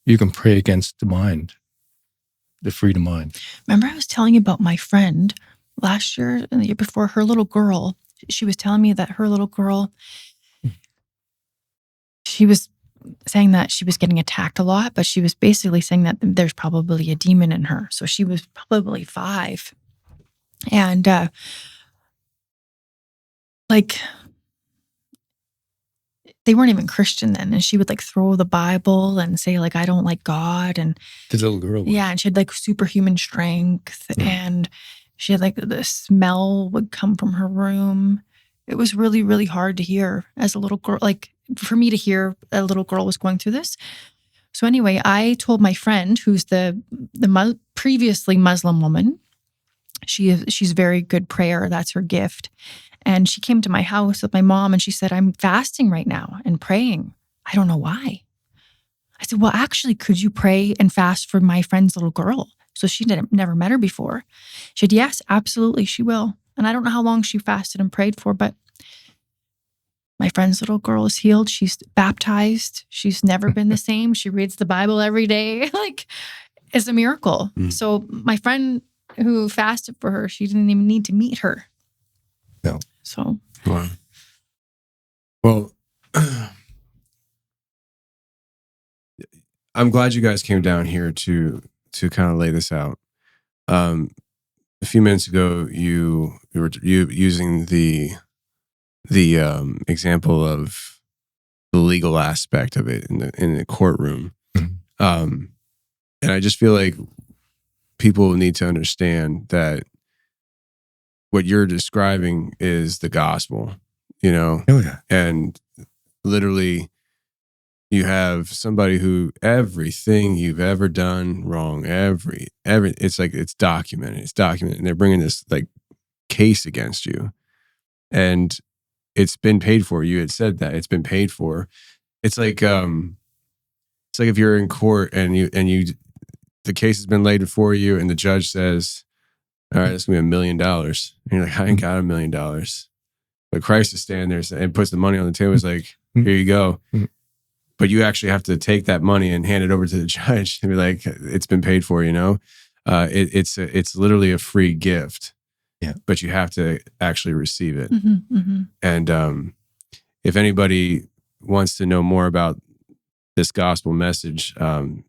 you can pray against the mind, the freedom mind. Remember I was telling you about my friend last year and the year before, her little girl. She was telling me that her little girl, she was saying that she was getting attacked a lot, but she was basically saying that there's probably a demon in her. So she was probably 5. And like, they weren't even Christian then. And she would like throw the Bible and say like, I don't like God. And The little girl. yeah, and she had like superhuman strength. And she had like the smell would come from her room. It was really, really hard to hear as a little girl, like for me to hear a little girl was going through this. So anyway, I told my friend, who's the previously Muslim woman, she's very good prayer. That's her gift. And she came to my house with my mom and she said, I'm fasting right now and praying. I don't know why. I said, well, actually, could you pray and fast for my friend's little girl? So she never met her before. She said, yes, absolutely, she will. And I don't know how long she fasted and prayed for, but my friend's little girl is healed. She's baptized. She's never been the same. She reads the Bible every day. Like, it's a miracle. So my friend who fasted for her, she didn't even need to meet her. No. So. Wow. Well, I'm glad you guys came down here to kind of lay this out. A few minutes ago, you were using the example of the legal aspect of it in the courtroom, and I just feel like people need to understand that what you're describing is the gospel, you know? Oh, yeah. And literally, you have somebody who everything you've ever done wrong, every it's like it's documented, and they're bringing this like case against you, and it's been paid for. You had said that it's been paid for. It's like if you're in court and the case has been laid before you, and the judge says, all right, it's gonna be $1 million. And you're like, I ain't got $1 million. But Christ is standing there and puts the money on the table. He's like, here you go. But you actually have to take that money and hand it over to the judge and be like, it's been paid for, you know? It's literally a free gift. Yeah. But you have to actually receive it. And if anybody wants to know more about this gospel message,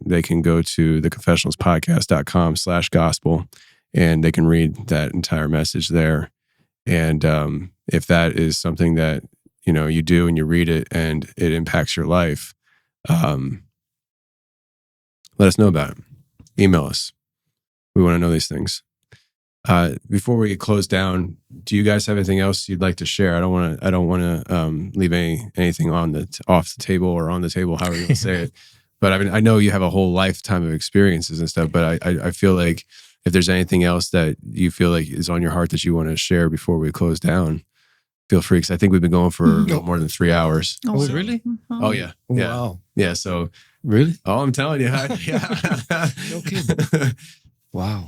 they can go to theconfessionalspodcast.com/gospel. And they can read that entire message there. And if that is something that, you know, you do and you read it and it impacts your life, let us know about it. Email us. We want to know these things. Before we close down, do you guys have anything else you'd like to share? I don't want to leave anything off the table or on the table, however you want to say it. But I mean, I know you have a whole lifetime of experiences and stuff, but I feel like if there's anything else that you feel like is on your heart that you want to share before we close down, feel free. Because I think we've been going for a little more than 3 hours. Oh, so. Really? Oh, yeah. Oh, Yeah. wow. Yeah. So, really? Oh, I'm telling you. Yeah. No kidding. Wow.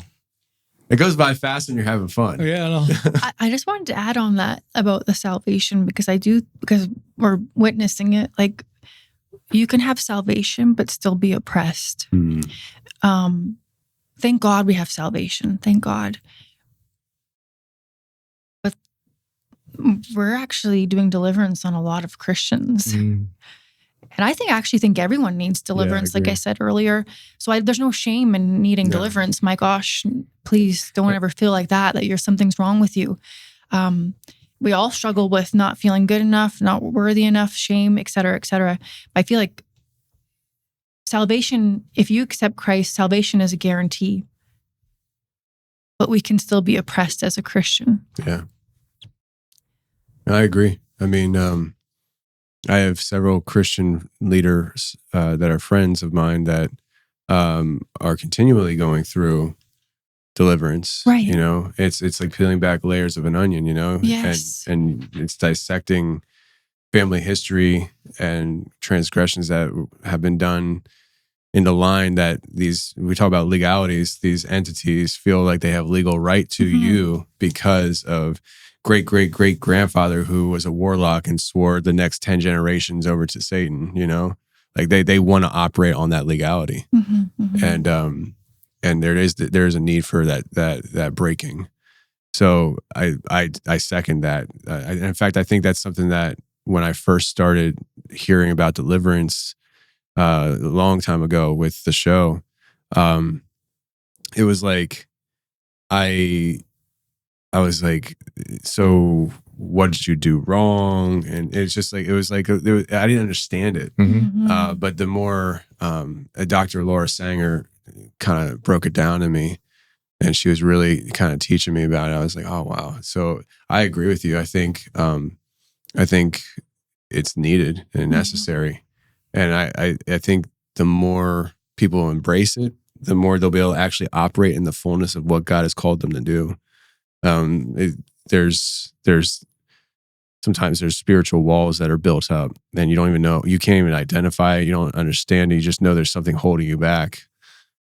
It goes by fast when you're having fun. Oh, yeah, I know. I just wanted to add on that about the salvation because we're witnessing it. Like, you can have salvation but still be oppressed. Thank God we have salvation. Thank God. we're actually doing deliverance on a lot of Christians. Mm. And I actually think everyone needs deliverance, like I agree. said earlier. So there's no shame in needing No. deliverance. My gosh, please don't ever feel like that something's wrong with you. We all struggle with not feeling good enough, not worthy enough, shame, et cetera, et cetera. I feel like salvation, if you accept Christ, salvation is a guarantee. But we can still be oppressed as a Christian. Yeah. I agree. I mean, I have several Christian leaders that are friends of mine that are continually going through deliverance. Right. You know, it's like peeling back layers of an onion, you know? Yes. And it's dissecting family history and transgressions that have been done in the line that we talk about legalities, these entities feel like they have legal right to you because of great-great-great-grandfather who was a warlock and swore the next 10 generations over to Satan, you know? Like they want to operate on that legality. And there is a need for that breaking. So I second that. In fact, I think that's something that when I first started hearing about deliverance a long time ago with the show, it was like I was like, so what did you do wrong? And it's just like I didn't understand it. But the more Dr. Laura Sanger kind of broke it down to me, and she was really kind of teaching me about it, I was like, oh wow. So I agree with you. I think it's needed and necessary. And I think the more people embrace it, the more they'll be able to actually operate in the fullness of what God has called them to do. Sometimes there's spiritual walls that are built up and you don't even know, you can't even identify it, you don't understand it, you just know there's something holding you back.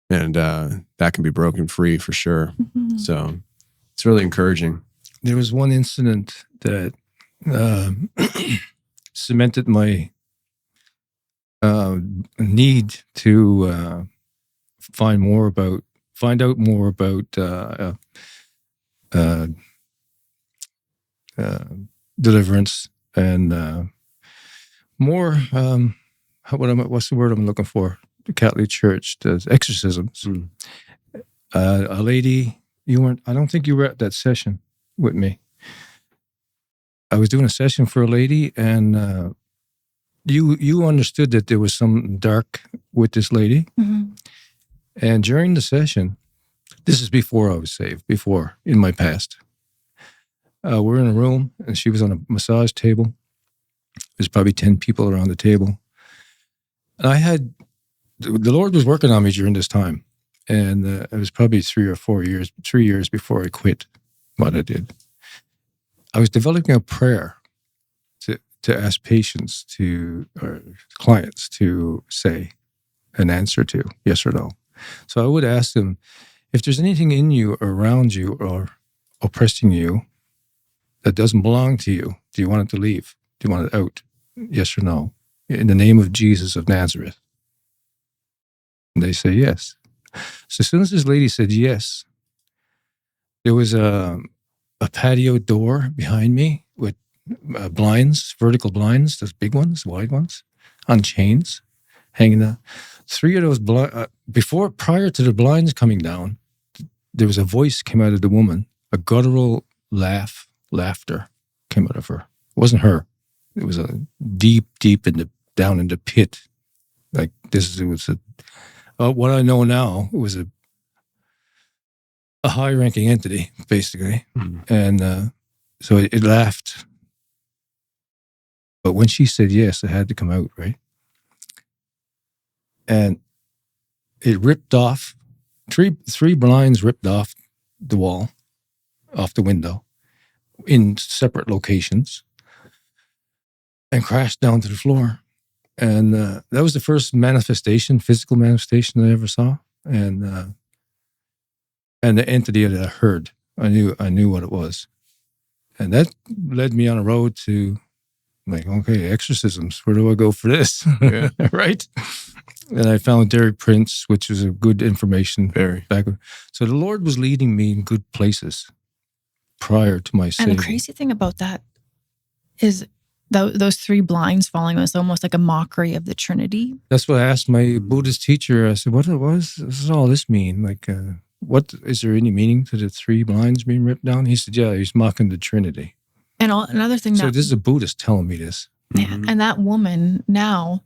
And that can be broken free for sure. So it's really encouraging. There was one incident that cemented my need to find out more about deliverance and more. What's the word I'm looking for? The Catholic Church does exorcisms. A lady, I don't think you were at that session with me. I was doing a session for a lady, and you understood that there was something dark with this lady. And during the session, this is before I was saved, in my past. We're in a room, and she was on a massage table. There's probably 10 people around the table. And the Lord was working on me during this time. And it was probably 3 years before I quit what I did. I was developing a prayer to ask patients or clients to say an answer to, yes or no. So I would ask them, if there's anything in you, around you, or oppressing you that doesn't belong to you, do you want it to leave? Do you want it out? Yes or no? In the name of Jesus of Nazareth. And they say yes. So as soon as this lady said yes, there was a patio door behind me with blinds, vertical blinds, those big ones, wide ones, on chains, hanging down. 3 of those prior to the blinds coming down, there was a voice came out of the woman, a guttural laughter came out of her. It wasn't her. It was a deep down in the pit. Like what I know now, it was a high-ranking entity, basically. And so it laughed. But when she said yes, it had to come out, right? And it ripped off, three blinds ripped off the wall, off the window, in separate locations, and crashed down to the floor. And that was the first physical manifestation I ever saw. And the entity that I heard, I knew what it was. And that led me on a road to, like, okay, exorcisms, where do I go for this? Yeah. Right? And I found Derek Prince, which was a good information. Very. So the Lord was leading me in good places prior to my saving. And the crazy thing about that, is those three blinds falling was almost like a mockery of the Trinity. That's what I asked my Buddhist teacher. I said, what does all this mean? Like, what is there any meaning to the three blinds being ripped down? He said, yeah, he's mocking the Trinity. And another thing So this is a Buddhist telling me this. Yeah, and that woman now,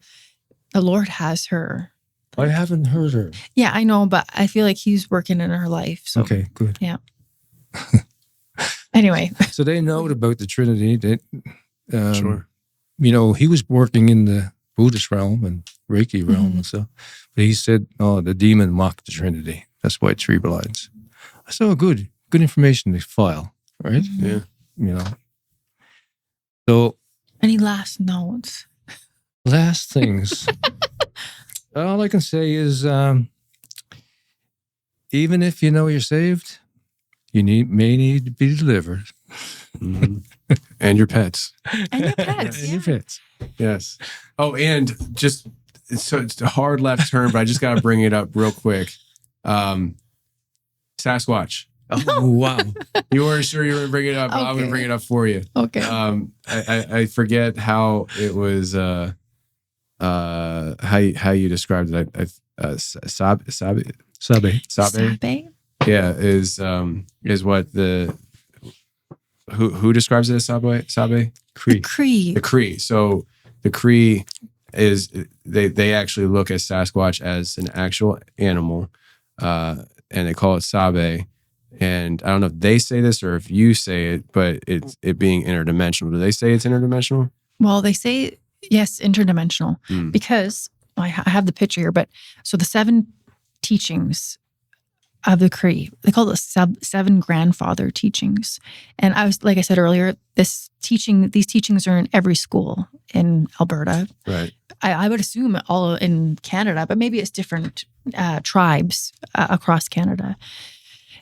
the Lord has her. I haven't heard her. Yeah, I know, but I feel like he's working in her life. So. Okay, good. Yeah. Anyway. So they know about the Trinity. Sure. You know, he was working in the Buddhist realm and Reiki realm and stuff. But he said, oh, the demon mocked the Trinity. That's why three blinds. I said, oh, good information to file, right? Yeah. You know. So. Any last notes? Last things. All I can say is, even if you know you're saved, you may need to be delivered. And your pets. And your pets. And your pets. Yes. Oh, and just so it's a hard left turn, but I just got to bring it up real quick. Sasquatch. Oh, wow. You weren't sure you were going to bring it up, but I'm going to bring it up for you. Okay. I forget how it was, how you described it. Sabe. Yeah, is what who describes it as Sabe? Cree. The Cree. So the Cree is they actually look at Sasquatch as an actual animal, and they call it Sabe. And I don't know if they say this or if you say it, but it's being interdimensional. Do they say it's interdimensional? Well, they say yes, interdimensional, because I have the picture here. But so the 7 teachings of the Cree, they call it 7 grandfather teachings. And like I said earlier, these teachings are in every school in Alberta. Right. I would assume all in Canada, but maybe it's different tribes across Canada.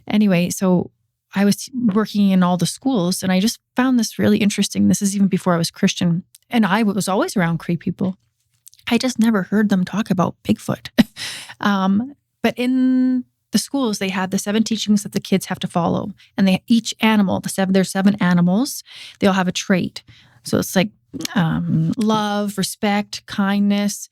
Anyway, so I was working in all the schools and I just found this really interesting. This is even before I was Christian. And I was always around Cree people. I just never heard them talk about Bigfoot. But in the schools, they had the 7 teachings that the kids have to follow. And each animal, there's 7 animals, they all have a trait. So it's like love, respect, kindness.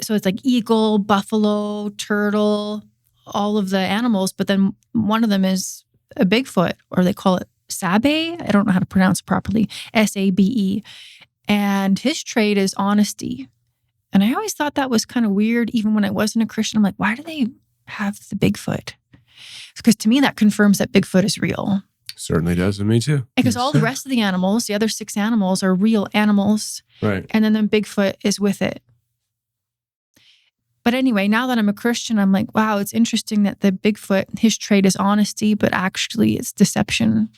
So it's like eagle, buffalo, turtle, all of the animals. But then one of them is a Bigfoot, or they call it Sabe. I don't know how to pronounce it properly. Sabe. And his trait is honesty. And I always thought that was kind of weird, even when I wasn't a Christian. I'm like, why do they have the Bigfoot? Because to me, that confirms that Bigfoot is real. Certainly does with me too. Because all the rest of the animals, the other 6 animals, are real animals. Right. And then Bigfoot is with it. But anyway, now that I'm a Christian, I'm like, wow, it's interesting that the Bigfoot, his trait is honesty, but actually it's deception.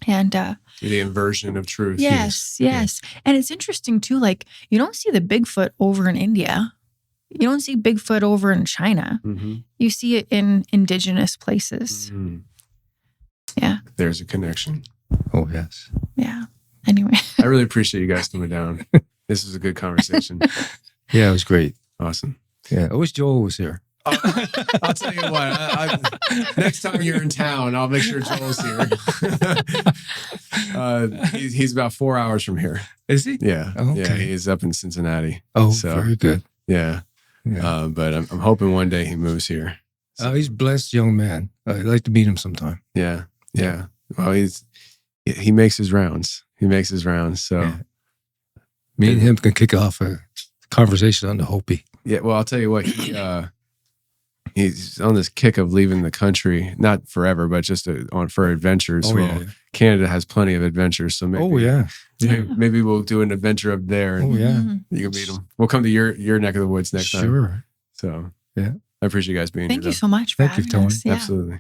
And the inversion of truth. Yes. And it's interesting too, like you don't see the Bigfoot over in India. You don't see Bigfoot over in China. You see it in indigenous places. Yeah. There's a connection. Oh, yes. Yeah. Anyway. I really appreciate you guys coming down. This was a good conversation. Yeah, it was great. Awesome. Yeah, I wish Joel was here. I'll tell you what. Next time you're in town, I'll make sure Joel's here. He's about 4 hours from here. Is he? Yeah. Oh, okay. Yeah, he's up in Cincinnati. Oh, so, very good. Yeah. But I'm hoping one day he moves here. So. He's a blessed young man. I'd like to meet him sometime. Yeah. Well, he makes his rounds. So me and him can kick off a conversation on the Hopi. Yeah, well, I'll tell you what, he's on this kick of leaving the country, not forever, but just for adventures. Canada has plenty of adventures, so maybe, maybe we'll do an adventure up there. And you can meet him. We'll come to your neck of the woods next time. Sure. So yeah, I appreciate you guys being here. Thank you so much for having Tony. us. Yeah. Absolutely.